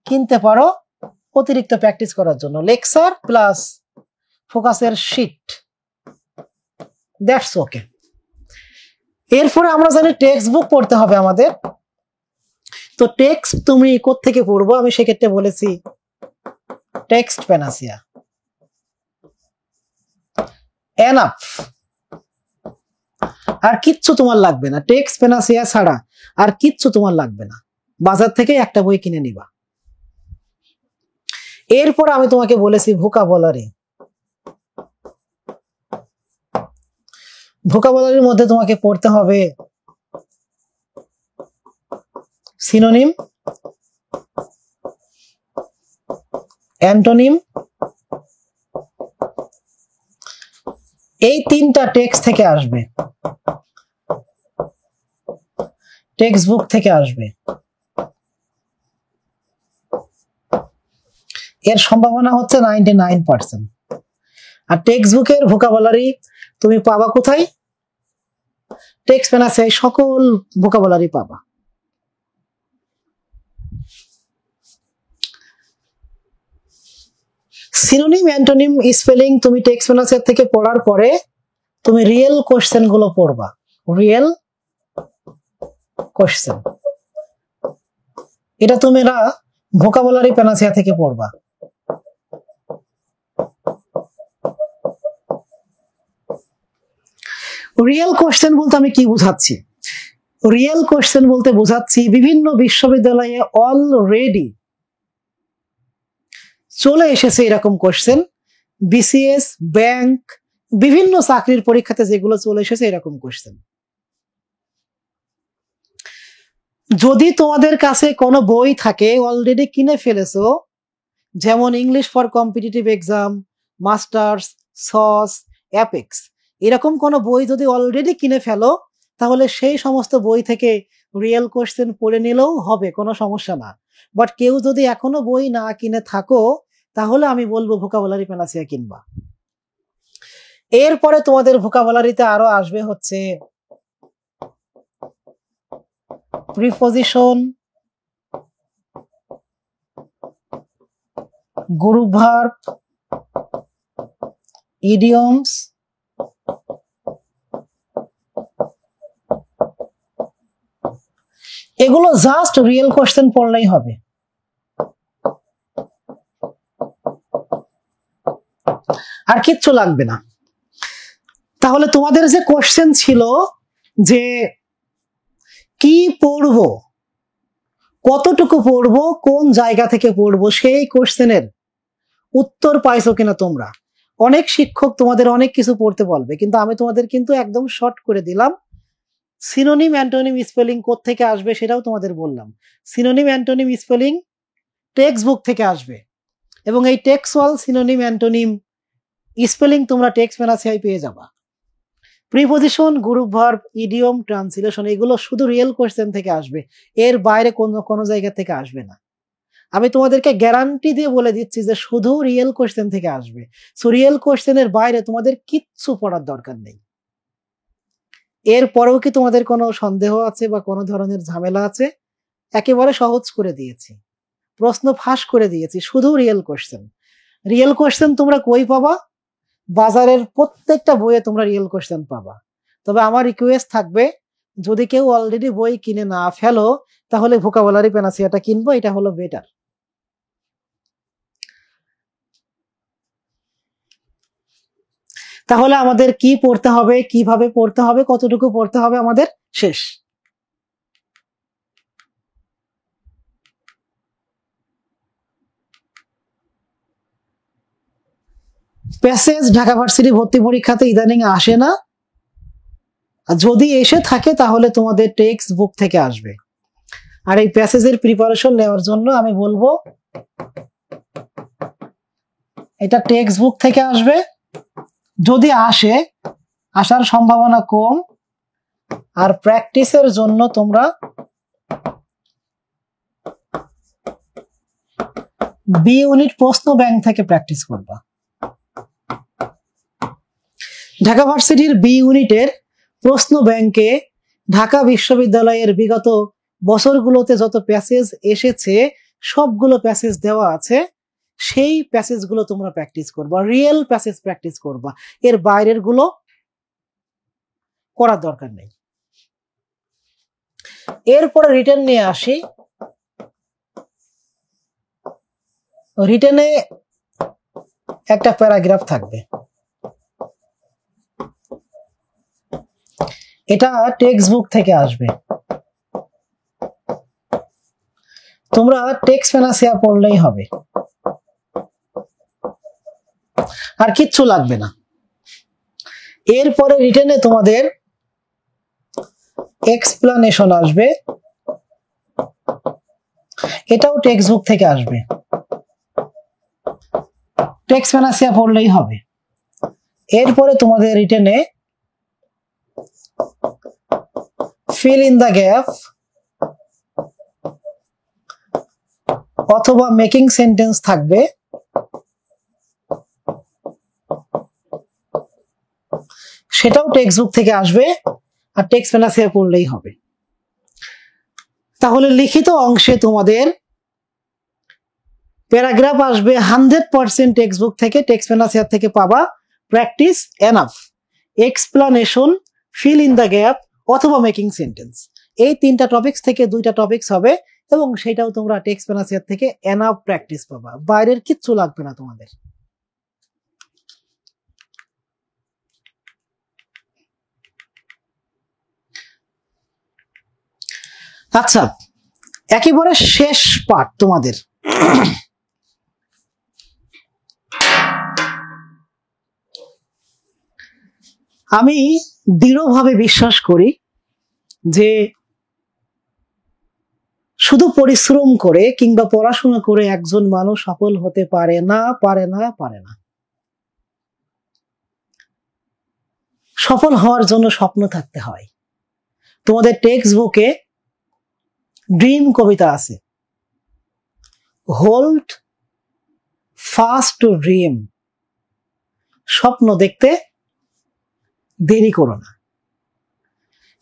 কিনতে পারো অতিরিক্ত প্র্যাকটিস করার জন্য। লেকচার প্লাস ফোকাসের শীট, দ্যাটস ওকে। এরপরে আমরা জানি টেক্সট বুক পড়তে হবে আমাদের। তো টেক্সট তুমি কোত্থেকে পড়বো? আমি সেক্ষেত্রে বলেছি টেক্সট প্যানাসিয়া, এনাফ। আর কিচ্ছু তোমার লাগবে না, টেক্সট প্যানাসিয়া ছাড়া আর কিচ্ছু তোমার লাগবে না। বাজার থেকে একটা বই কিনে নিবা। এরপর আমি তোমাকে বলেছি ভোকাবুলারি। ভোকাবুলারির মধ্যে তোমাকে পড়তে হবে সিনোনিম, অ্যান্টোনিম, এই তিনটা টেক্সট থেকে আসবে, টেক্সট বুক থেকে আসবে। এর সম্ভাবনা হচ্ছে 99%। আর টেক্সট বুকের ভোকাবুলারি তুমি পাবা কোথায়? টেক্সট প্যানাসিয়ায় সকল ভোকাবুলারি পাবা। সিনোনিম, অ্যান্টোনিম, স্পেলিং তুমি টেক্সট প্যানাসিয়া থেকে পড়ার পরে তুমি রিয়েল কোশ্চেন গুলো পড়বা। রিয়েল কোশ্চেন, এটা তোমরা ভোকাবুলারি প্যানাসিয়া থেকে পড়বা। রিয়েল কোশ্চেন বলতে আমি কি বোঝাচ্ছি? রিয়েল কোশ্চেন বলতে বোঝাচ্ছি বিভিন্ন বিশ্ববিদ্যালয়ে অলরেডি চলে এসেছে এরকম কোশ্চেন, বিসিএস, ব্যাংক, বিভিন্ন চাকরির পরীক্ষাতে যেগুলো চলে এসেছে এরকম কোশ্চেন। যদি তোমাদের কাছে কোনো বই থাকে অলরেডি কিনে ফেলেছো, যেমন English for competitive exam, masters, sauce, apex, এরকম কোনো বই যদি অলরেডি কিনে ফেলো, তাহলে সেই সমস্ত বই থেকে রিয়েল কোশ্চেন পড়ে নিলেও হবে, কোনো সমস্যা না। বাট কেউ যদি এখনো বই না কিনে থাকো, তাহলে আমি বলবো ভোকাবুলারি প্যানাসিয়া কিনবা। এরপরে তোমাদের ভোকাবুলারিতে আরো আসবে হচ্ছে প্রিপজিশন, গ্রুপ ভার্ব, ইডিয়মস, এগুলো জাস্ট রিয়েল কোশ্চেন পড়লেই হবে। আর কিচ্ছু লাগবে না। তাহলে তোমাদের যে কোশ্চেন ছিল যে কি পড়বো, কতটুকু পড়বো, কোন জায়গা থেকে পড়বো, সেই কোশ্চেনের উত্তর পাইছো কিনা তোমরা? অনেক শিক্ষক তোমাদের অনেক কিছু পড়তে বলবে, কিন্তু আমি তোমাদের কিন্তু একদম শর্ট করে দিলাম। সিনোনিম, অ্যান্টোনিম, স্পেলিং কোত্থেকে আসবে সেটাও তোমাদের বললাম। Synonym, antonym, spelling text book থেকে আসবে, এবং এই টেক্সচুয়াল সিনোনিম, অ্যান্টোনিম, স্পেলিং তোমরা টেক্সট প্যানাসিয়ায় পেয়ে যাবা। Preposition, group verb, idiom, translation, এগুলো শুধু রিয়েল কোশ্চেন থেকে আসবে, এর বাইরে কোনো জায়গা থেকে আসবে না। আমি তোমাদেরকে গ্যারান্টি দিয়ে বলে দিচ্ছি যে শুধু রিয়েল কোশ্চেন থেকে আসবে। সো রিয়েল কোশ্চেনের বাইরে তোমাদের কিচ্ছু পড়ার দরকার নেই। এরপরেও কি তোমাদের কোনো সন্দেহ আছে বা কোনো ধরনের ঝামেলা আছে? একেবারে সহজ করে দিয়েছি, প্রশ্ন ফাঁস করে দিয়েছি, শুধু রিয়েল কোশ্চেন। রিয়েল কোশ্চেন তোমরা কই পাবা? বাজারের প্রত্যেকটা বইয়ে তোমরা রিয়েল কোশ্চেন পাবা। তবে আমার রিকোয়েস্ট থাকবে, যদি কেউ অলরেডি বই কিনে না ফেলো, তাহলে ভোকাবুলারি প্যানাসিয়াটা কিনবো, এটা হলো বেটার। তাহলে আমাদের কি পড়তে হবে, কিভাবে পড়তে হবে, কতটুকু পড়তে হবে, আমাদের শেষ। প্যাসেজ ঢাকা ভার্সিটি ভর্তি পরীক্ষাতে ইদানিং আসে না, আর যদি এসে থাকে তাহলে তোমাদের টেক্সট বুক থেকে আসবে। আর এই প্যাসেজের প্রিপারেশন নেওয়ার জন্য আমি বলবো এটা টেক্সট বুক থেকে আসবে। যদি আসে, আসার সম্ভাবনা কম। আর প্র্যাকটিসের জন্য তোমরা বি ইউনিট প্রশ্ন ব্যাংক থেকে প্র্যাকটিস করবা। ঢাকা ভার্সিটির বি ইউনিটের প্রশ্ন ব্যাংকে ঢাকা বিশ্ববিদ্যালয়ের বিগত বছরগুলোতে যত প্যাসেজ এসেছে সবগুলো প্যাসেজ দেওয়া আছে। সেই প্যাসেজগুলো তোমরা প্র্যাকটিস করবা, রিয়েল প্যাসেজ প্র্যাকটিস করবা, এর বাইরের গুলো করার দরকার নেই। এরপরে রিটেন নিয়ে আসি। রিটেনে একটা প্যারাগ্রাফ থাকবে, এটা টেক্সট বুক থেকে আসবে। তোমরা টেক্সট প্যানাসিয়া পড়লেই হবে, আর কিচ্ছু লাগবে না। এরপরে রিটেনে তোমাদের এক্সপ্লানেশন আসবে, এটাও টেক্সট বুক থেকে আসবে। টেক্সট প্যানাসিয়া পড়লেই হবে। এরপরে তোমাদের রিটেনে ফিল ইন দ্য গ্যাপ অথবা মেকিং সেন্টেন্স থাকবে। সেটাও টেক্সট বুক থেকে আসবে, আর টেক্সট প্যানাসিয়া পড়লেই হবে। তাহলে লিখিত অংশে তোমাদের প্যারাগ্রাফ আসবে 100% টেক্সট বুক থেকে, টেক্সট প্যানাসিয়া থেকে পাবা। Practice enough, explanation, fill in the gap অথবা মেকিং সেন্টেন্স, এই তিনটা টপিকস থেকে দুইটা টপিকস হবে, এবং সেটাও তোমরা টেক্সট প্যানাসিয়া থেকে এনাফ প্র্যাকটিস পাবা। বাইরের কিচ্ছু লাগবে না তোমাদের। আচ্ছা, একেবারে শেষ পার্ট তোমাদের। আমি দৃঢ়ভাবে বিশ্বাস করি যে শুধু পরিশ্রম করে কিংবা পড়াশোনা করে একজন মানুষ সফল হতে পারে না, পারে না, পারে না। সফল হওয়ার জন্য স্বপ্ন থাকতে হয়। তোমাদের টেক্সট বুকে ড্রিম কবিতা আছে, হোল্ড ফাস্ট টু ড্রিম, স্বপ্ন দেখতে দেরি করো না।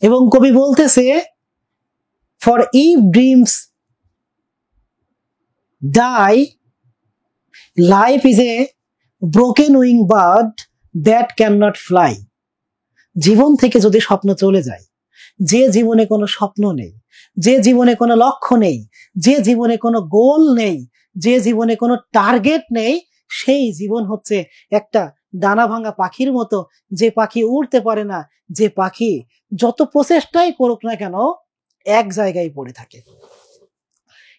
এবং কবি বলতেছে, for if dreams die, life is a broken wing bird that can not fly. জীবন থেকে যদি স্বপ্ন চলে যায়, যে জীবনে কোনো স্বপ্ন নেই, যে জীবনে কোনো লক্ষ্য নেই, যে জীবনে কোনো গোল নেই, যে জীবনে কোনো টার্গেট নেই, সেই জীবন হচ্ছে একটা ডানা ভাঙা পাখির মতো, যে পাখি উড়তে পারে না, যে পাখি যত প্রচেষ্টাই করুক না কেন এক জায়গায় পড়ে থাকে।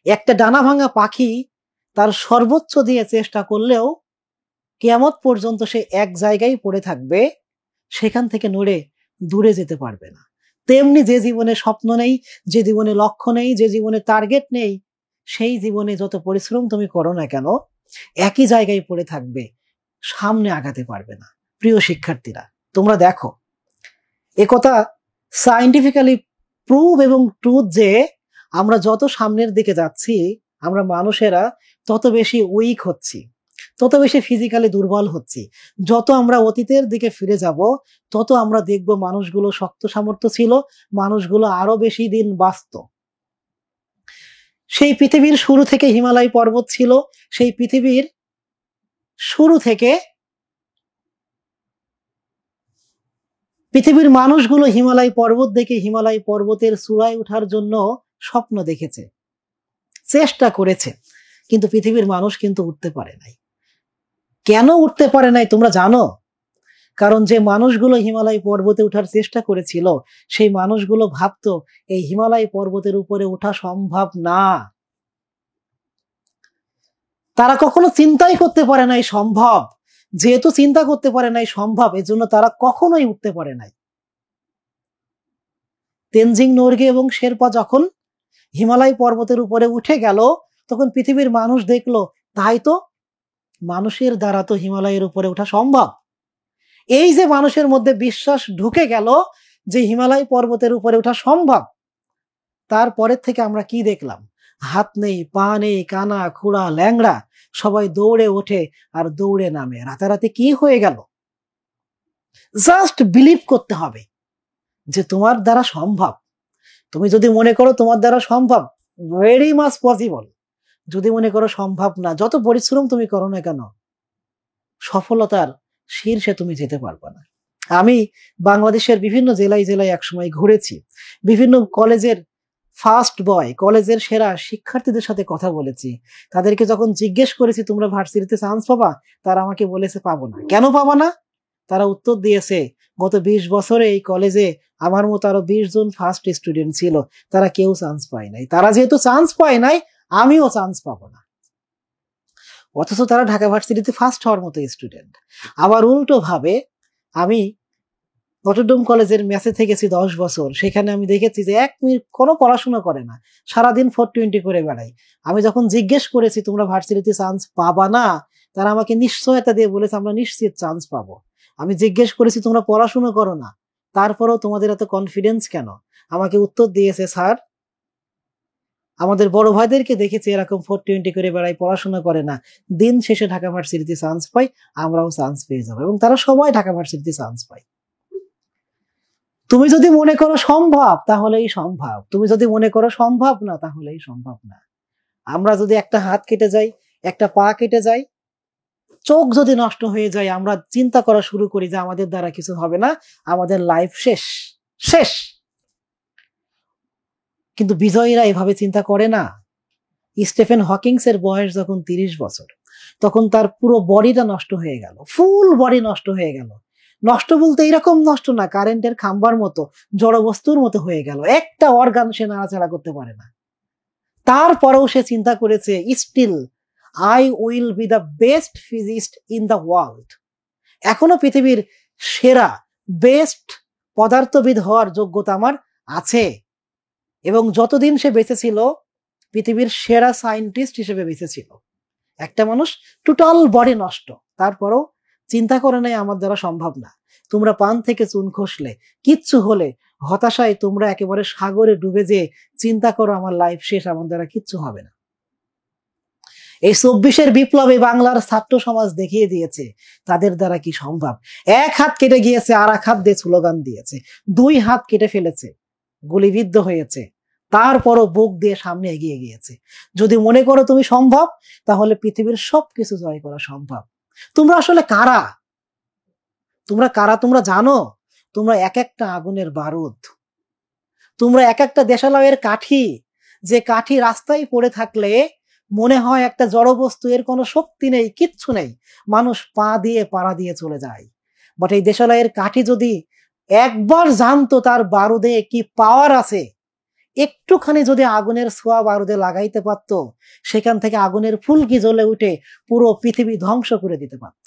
একটা ডানা ভাঙা পাখি তার সর্বোচ্চ দিয়ে চেষ্টা করলেও কিয়ামত পর্যন্ত সে এক জায়গায় পড়ে থাকবে, সেখান থেকে নড়ে দূরে যেতে পারবে না। তেমনি যে জীবনে স্বপ্ন নেই, যে জীবনে লক্ষ্য নেই, যে জীবনে টার্গেট নেই, সেই জীবনে যত পরিশ্রম তুমি করো না কেন একই জায়গায় পড়ে থাকবে, সামনে আগাতে পারবে না। প্রিয় শিক্ষার্থীরা, তোমরা দেখো, একথা সায়েন্টিফিক্যালি প্রুভ এবং ট্রুথ যে আমরা যত সামনের দিকে যাচ্ছি, আমরা মানুষেরা তত বেশি উইক হচ্ছি, তত বেশি ফিজিক্যালি দুর্বল হচ্ছি। যত আমরা অতীতের দিকে ফিরে যাব, তত আমরা দেখব মানুষগুলো শক্ত সামর্থ্য ছিল, মানুষগুলো আরো বেশি দিন বাঁচত। সেই পৃথিবীর শুরু থেকে হিমালয় পর্বত ছিল, সেই পৃথিবীর শুরু থেকে পৃথিবীর মানুষগুলো হিমালয় পর্বত দেখে হিমালয় পর্বতের চূড়ায় ওঠার জন্য স্বপ্ন দেখেছে, চেষ্টা করেছে, কিন্তু পৃথিবীর মানুষ কিন্তু উঠতে পারে নাই। কেন উঠতে পারে নাই তোমরা জানো? কারণ যে মানুষগুলো হিমালয় পর্বতে ওঠার চেষ্টা করেছিল, সেই মানুষগুলো ভাবতো এই হিমালয় পর্বতের উপরে ওঠা সম্ভব না। তারা কখনো চিন্তাই করতে পারে নাই সম্ভব। যেহেতু চিন্তা করতে পারে নাই সম্ভব, এজন্য তারা কখনোই উঠতে পারে নাই। তেনজিং নোরগে এবং শেরপা যখন হিমালয় পর্বতের উপরে উঠে গেল, তখন পৃথিবীর মানুষ দেখলো তাই তো, মানুষের দ্বারা তো হিমালয়ের উপরে ওঠা সম্ভব। এই যে মানুষের মধ্যে বিশ্বাস ঢুকে গেল যে হিমালয় পর্বতের উপরে ওঠা সম্ভব, তারপরের থেকে আমরা কি দেখলাম? হাত নেই, পা নেই, কানা, খুড়া, ল্যাংড়া সবাই দৌড়ে ওঠে আর দৌড়ে নামে। রাতারাতি কি হয়ে গেল? জাস্ট বিলিভ করতে হবে যে তোমার দ্বারা সম্ভব। তুমি যদি মনে করো তোমার দ্বারা সম্ভব, ভেরি মাচ পসিবল। যদি মনে করো সম্ভব না, যত পরিশ্রম তুমি করো না কেন, সফলতার শীর্ষে তুমি যেতে পারবে না। আমি বাংলাদেশের বিভিন্ন জেলায় জেলায় একসময় ঘুরেছি, বিভিন্ন কলেজের ফার্স্ট বয়, কলেজের সেরা শিক্ষার্থীদের সাথে কথা বলেছি। তাদেরকে যখন জিজ্ঞেস করেছি তোমরা ভার্সিটিতে চান্স পাবা, তারা আমাকে বলেছে পাবো না। কেন পাবো না? তারা উত্তর দিয়েছে, গত 20 বছরে এই কলেজে আমার মতো আরো 20 জন ফার্স্ট স্টুডেন্ট ছিল, তারা কেউ চান্স পায় নাই। তারা যেহেতু চান্স পায় নাই, আমিও চান্স পাবো না। অথচ তারা ঢাকা ভার্সিটিতে ফার্স্ট হওয়ার মতো স্টুডেন্ট। আবার উল্টো ভাবে, আমি নটরডেম কলেজের মেসে থেকেছি 10 বছর, সেখানে আমি দেখেছি যে 1 মিনিট কোনো পড়াশোনা করে না, সারাদিন 420 করে বেড়ায়। আমি যখন জিজ্ঞেস করেছি তোমরা ভার্সিটিতে চান্স পাবা না, তারা আমাকে নিশ্চয়তা দিয়ে বলেছে আমরা নিশ্চিত চান্স পাবো। আমি জিজ্ঞেস করেছি তোমরা পড়াশোনা করো না, তারপরেও তোমাদের এত কনফিডেন্স কেন? আমাকে উত্তর দিয়েছে, স্যার আমাদের বড় ভাইদেরকে দেখেছি এরকম 420 করে বেড়ায়, পড়াশোনা করে না, দিন শেষে ঢাকা ভার্সিটিতে চান্স পাই, আমরাও চান্স পেয়ে যাবো। এবং তারা সবাই ঢাকা ভার্সিটিতে চান্স পায়। তুমি যদি মনে করো সম্ভব তাহলেই সম্ভব, তুমি যদি মনে করো সম্ভব না তাহলেই সম্ভব না। আমরা যদি একটা হাত কেটে যাই, একটা পা কেটে যাই, চোখ যদি নষ্ট হয়ে যায়, আমরা চিন্তা করা শুরু করি যে আমাদের দ্বারা কিছু হবে না, আমাদের লাইফ শেষ শেষ। কিন্তু বিজয়ীরা এভাবে চিন্তা করে না। স্টিফেন হকিংস এর বয়স যখন 30 বছর, তখন তার পুরো বডিটা নষ্ট হয়ে গেল, ফুল বডি নষ্ট হয়ে গেল। নষ্ট বলতে এরকম নষ্ট না, কারেন্টের খাম্বার মতো, জড় বস্তুর মতো হয়ে গেল, একটা অর্গান সে নাড়াচাড়া করতে পারে না। তারপরেও সে চিন্তা করেছে, still I will be the best physicist in the world. এখনো পৃথিবীর সেরা বেস্ট পদার্থবিদ হওয়ার যোগ্যতা আমার আছে। এবং যতদিন সে বেঁচে ছিল, পৃথিবীর সেরা সায়েন্টিস্ট হিসেবে বেঁচে ছিল। একটা মানুষ টোটাল বডি নষ্ট, তারপরও চিন্তা করে নাই আমার দ্বারা সম্ভব না। তোমরা পান থেকে চুন খসলে, কিচ্ছু হলে হতাশায় তোমরা একেবারে সাগরে ডুবে যেয়ে চিন্তা করো আমার লাইফ শেষ, আমার দ্বারা কিচ্ছু হবে না। এই 24-এর বিপ্লবে বাংলার ছাত্র সমাজ দেখিয়ে দিয়েছে তাদের দ্বারা কি সম্ভব। 1 হাত কেটে গিয়েছে, আর 1 হাত দিয়ে স্লোগান দিয়েছে, 2 হাত কেটে ফেলেছে, গুলিবিদ্ধ হয়েছে, তারপরও বুক দিয়ে সামনে এগিয়ে গিয়েছে। যদি মনে করো তুমি সম্ভব, তাহলে পৃথিবীর সবকিছু জয় করা সম্ভব। তোমরা আসলে কারা? তোমরা কারা তোমরা জানো? তোমরা এক একটা আগুনের বারুদ, তোমরা এক একটা দেশালয়ের কাঠি, যে কাঠি রাস্তায় পড়ে থাকলে মনে হয় একটা জড় বস্তু, এর কোনো শক্তি নেই, কিচ্ছু নেই, মানুষ পা দিয়ে পাড়া দিয়ে চলে যায়। বাট এই দেশালয়ের কাঠি যদি একবার জানতো তার বারুদে কি পাওয়ার আছে, একটুখানি যদি আগুনের ছোঁয়া বারুদে লাগাইতে পারত, সেখান থেকে আগুনের ফুলকি জ্বলে উঠে পুরো পৃথিবী ধ্বংস করে দিতে পারত।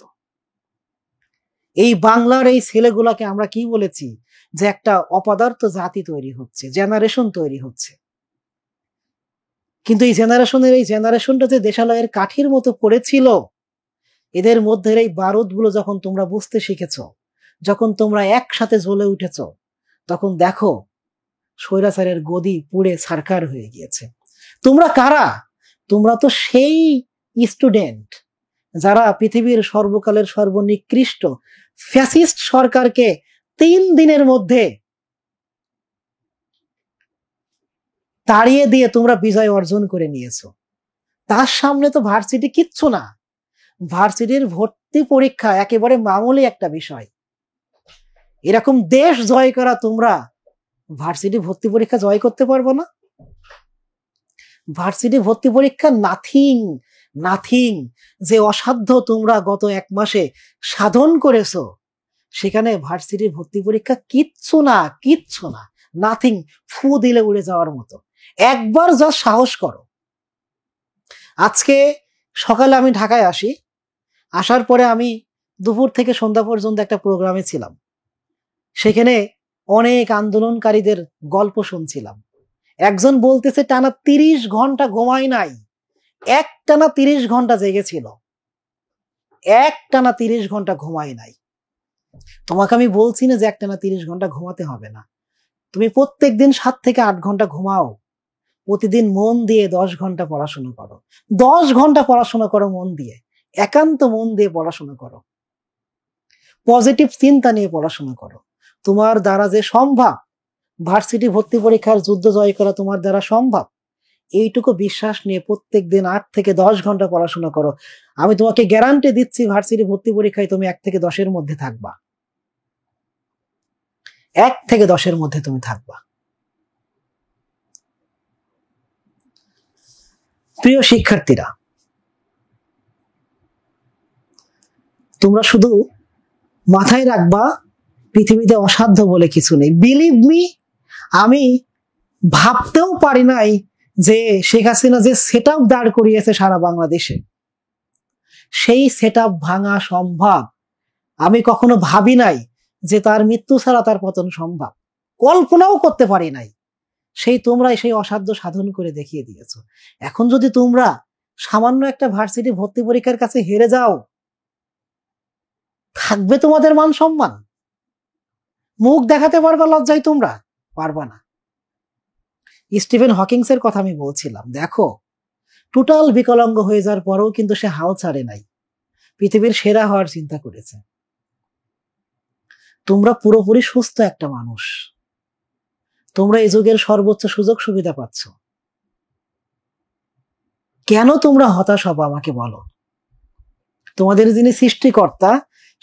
এই বাংলার এই ছেলেগুলাকে আমরা কি বলেছি? যে একটা অপদার্থ জাতি তৈরি হচ্ছে, জেনারেশন তৈরি হচ্ছে। কিন্তু এই জেনারেশনটা যে দেশালয়ের কাঠির মতো পড়েছিল, এদের মধ্যে এই বারুদগুলো যখন তোমরা বুঝতে শিখেছ, যখন তোমরা একসাথে জ্বলে উঠেছ, তখন দেখো স্বৈরাচারের গদি পুড়ে ছারখার হয়ে গিয়েছে। তোমরা কারা? তোমরা তো সেই স্টুডেন্ট যারা পৃথিবীর সর্বকালের সর্বনিকৃষ্ট ফ্যাসিস্ট সরকারকে 3 দিনের মধ্যে তাড়িয়ে দিয়ে তোমরা বিজয় অর্জন করে নিয়েছো। তার সামনে তো ভার্সিটি কিচ্ছু না। ভার্সিটির ভর্তি পরীক্ষা একেবারে মামুলি একটা বিষয়। এরকম দেশ জয় করা তোমরা ভার্সিটি ভর্তি পরীক্ষা জয় করতে পারবো না? ভার্সিটি ভর্তি পরীক্ষা নাথিং, নাথিং। যে অসাধ্য তোমরা গত 1 মাসে সাধন করেছো, সেখানে ভার্সিটি ভর্তি পরীক্ষা কিচ্ছু না, কিচ্ছু না, নাথিং, ফু দিলে উড়ে যাওয়ার মতো। একবার যা সাহস করো। আজকে সকালে আমি ঢাকায় আসি, আসার পরে আমি দুপুর থেকে সন্ধ্যা পর্যন্ত একটা প্রোগ্রামে ছিলাম। সেখানে অনেক আন্দোলনকারীদের গল্প শুনছিলাম। একজন বলতেছে টানা 30 ঘন্টা ঘুমায় নাই, একটানা 30 ঘন্টা জেগেছিল, একটানা 30 ঘন্টা ঘুমায় নাই। তোমাকে আমি বলছি না যে একটানা 30 ঘন্টা ঘুমাতে হবে না, তুমি প্রত্যেকদিন 7 থেকে 8 ঘন্টা ঘুমাও, প্রতিদিন মন দিয়ে 10 ঘন্টা পড়াশোনা করো, 10 ঘন্টা পড়াশোনা করো মন দিয়ে, একান্ত মন দিয়ে পড়াশোনা করো, পজিটিভ চিন্তা নিয়ে পড়াশোনা করো। তোমার দ্বারা যে সম্ভব ভার্সিটি ভর্তি পরীক্ষার যুদ্ধ জয় করা তোমার দ্বারা সম্ভব, এইটুকু বিশ্বাস নিয়ে প্রত্যেকদিন 8 থেকে 10 ঘন্টা পড়াশোনা করো। আমি তোমাকে গ্যারান্টি দিচ্ছি ভার্সিটি ভর্তি পরীক্ষায় তুমি 1 থেকে 10-এর মধ্যে থাকবা, 1 থেকে 10-এর মধ্যে তুমি থাকবা। প্রিয় শিক্ষার্থীরা, তোমরা শুধু মাথায় রাখবা পৃথিবীতে অসাধ্য বলে কিছু নেই। বিলিভ মি, আমি ভাবতেও পারি নাই যে শেখ হাসিনা যে সেটআপ দাঁড় করিয়েছে সারা বাংলাদেশে, সেই সেটআপ ভাঙা সম্ভব। আমি কখনো ভাবি নাই যে তার মৃত্যু ছাড়া তার পতন সম্ভব, কল্পনাও করতে পারি নাই। সেই তোমরাই সেই অসাধ্য সাধন করে দেখিয়ে দিয়েছো। এখন যদি তোমরা সামান্য একটা ভার্সিটি ভর্তি পরীক্ষার কাছে হেরে যাও, থাকবে তোমাদের মান সম্মান? মুখ দেখাতে পারবা লজ্জায়? তোমরা পারবা না। স্টিফেন হকিংস এর কথা আমি বলছিলাম, দেখো টোটাল বিকলাঙ্গ হয়ে যাওয়ার পরেও কিন্তু সে হাল ছাড়ে নাই, পৃথিবীর সেরা হওয়ার চিন্তা করেছে। তোমরা পুরোপুরি সুস্থ একটা মানুষ, তোমরা এই যুগের সর্বোচ্চ সুযোগ সুবিধা পাচ্ছ, কেন তোমরা হতাশ হবা আমাকে বলো? তোমাদের যিনি সৃষ্টিকর্তা,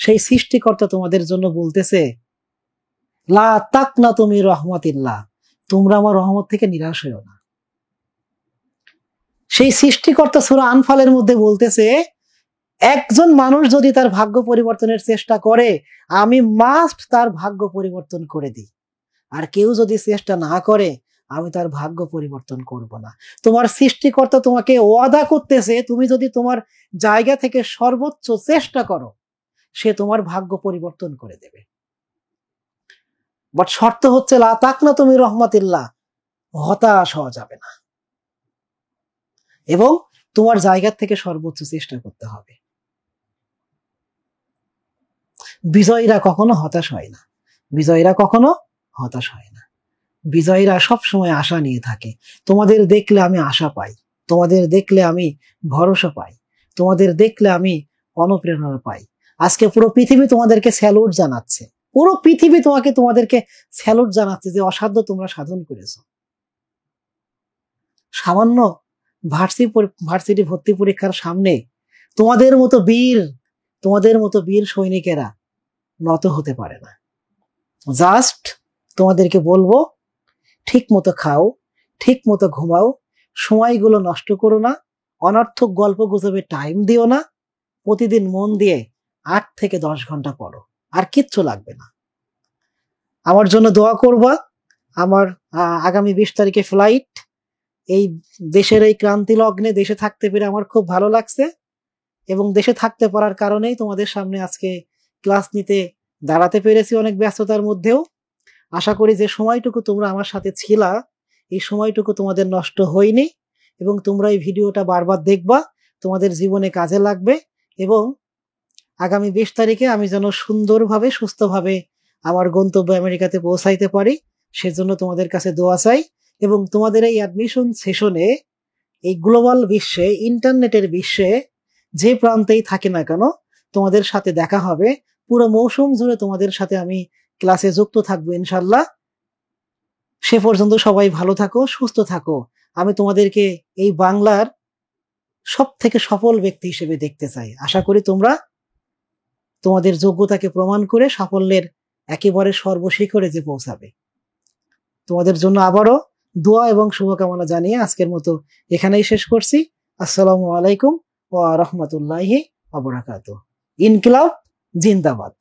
সেই সৃষ্টিকর্তা তোমাদের জন্য বলতেছে লা তাকনাতু মির রাহমাতিল্লাহ, তোমরা আমার রহমত থেকে নিরাশ হইও না। সেই সৃষ্টিকর্তা সূরা আনফালের মধ্যে বলতেছে একজন মানুষ যদি তার ভাগ্য পরিবর্তনের চেষ্টা করে, আমি মাস্ট তার ভাগ্য পরিবর্তন করে দিই, আর কেউ যদি চেষ্টা না করে আমি তার ভাগ্য পরিবর্তন করব না। তোমার সৃষ্টিকর্তা তোমাকে ওয়াদা করতেছে তুমি যদি তোমার জায়গা থেকে সর্বোচ্চ চেষ্টা করো, সে তোমার ভাগ্য পরিবর্তন করে দেবে। বাট শর্ত হচ্ছে লা তাকনাতু মির রাহমাতিল্লাহ, হতাশ হওয়া যাবে না এবং তোমার জায়গা থেকে সর্বোচ্চ চেষ্টা করতে হবে। বিজয়ীরা কখনো হতাশ হয় না, বিজয়ীরা কখনো হতাশ হয় না, বিজয়ীরা সব সময় আশা নিয়ে থাকে। তোমাদের দেখলে আমি আশা পাই, তোমাদের দেখলে আমি ভরসা পাই, তোমাদের দেখলে আমি অনুপ্রেরণা পাই। আজকে পুরো পৃথিবী তোমাদেরকে স্যালুট জানাচ্ছে, পুরো পৃথিবী তোমাদেরকে স্যালুট জানাচ্ছে যে অসাধ্য তোমরা সাধন করেছো। সামান্য ভার্সিটি ভর্তি পরীক্ষার সামনে তোমাদের মতো বীর সৈনিকেরা নত হতে পারে না। জাস্ট তোমাদেরকে বলবো ঠিক মতো খাও, ঠিক মতো ঘুমাও, সময়গুলো নষ্ট করো না, অনর্থক গল্প গুজবে টাইম দিও না, প্রতিদিন মন দিয়ে 8 থেকে 10 ঘন্টা পড়ো, আর কিচ্ছু লাগবে না। আমার জন্য দোয়া করবা। আমার আগামী 20 তারিখে ফ্লাইট। এই দেশের এই ক্রান্তি লগ্নে দেশে থাকতে পেরে আমার খুব ভালো লাগছে, এবং দেশে থাকতে পারার কারণেই তোমাদের সামনে আজকে ক্লাস নিতে দাঁড়াতে পেরেছি অনেক ব্যস্ততার মধ্যেও। আশা করি যে সময়টুকু তোমরা আমার সাথে ছিলা, এই সময়টুকু তোমাদের নষ্ট হয়নি, এবং তোমরা এই ভিডিওটা বারবার দেখবা, তোমাদের জীবনে কাজে লাগবে। এবং আগামী 20 তারিখে আমি যেন সুন্দরভাবে সুস্থভাবে আমার গন্তব্য আমেরিকাতে পৌঁছাইতে পারি, সেজন্য তোমাদের কাছে দোয়া চাই। এবং তোমাদের এই অ্যাডমিশন সেশনে এই গ্লোবাল বিশ্বে, ইন্টারনেটের বিশ্বে যে প্রান্তেই থাকে না কেন, তোমাদের সাথে দেখা হবে। পুরো মৌসুম জুড়ে তোমাদের সাথে আমি ক্লাসে যুক্ত থাকবো ইনশাল্লাহ। সে পর্যন্ত সবাই ভালো থাকো, সুস্থ থাকো। আমি তোমাদেরকে এই বাংলার সব থেকে সফল ব্যক্তি হিসেবে দেখতে চাই। আশা করি তোমরা তোমাদের যোগ্যতাকে প্রমাণ করে সাফল্যের একেবারে সর্বশিখরে যে পৌঁছাবে। তোমাদের জন্য আবারও দোয়া এবং শুভকামনা জানিয়ে আজকের মতো এখানেই শেষ করছি। আসসালামু আলাইকুম ওয়া রাহমাতুল্লাহি ওয়া বারাকাতুহু। ইনকিলাব জিন্দাবাদ।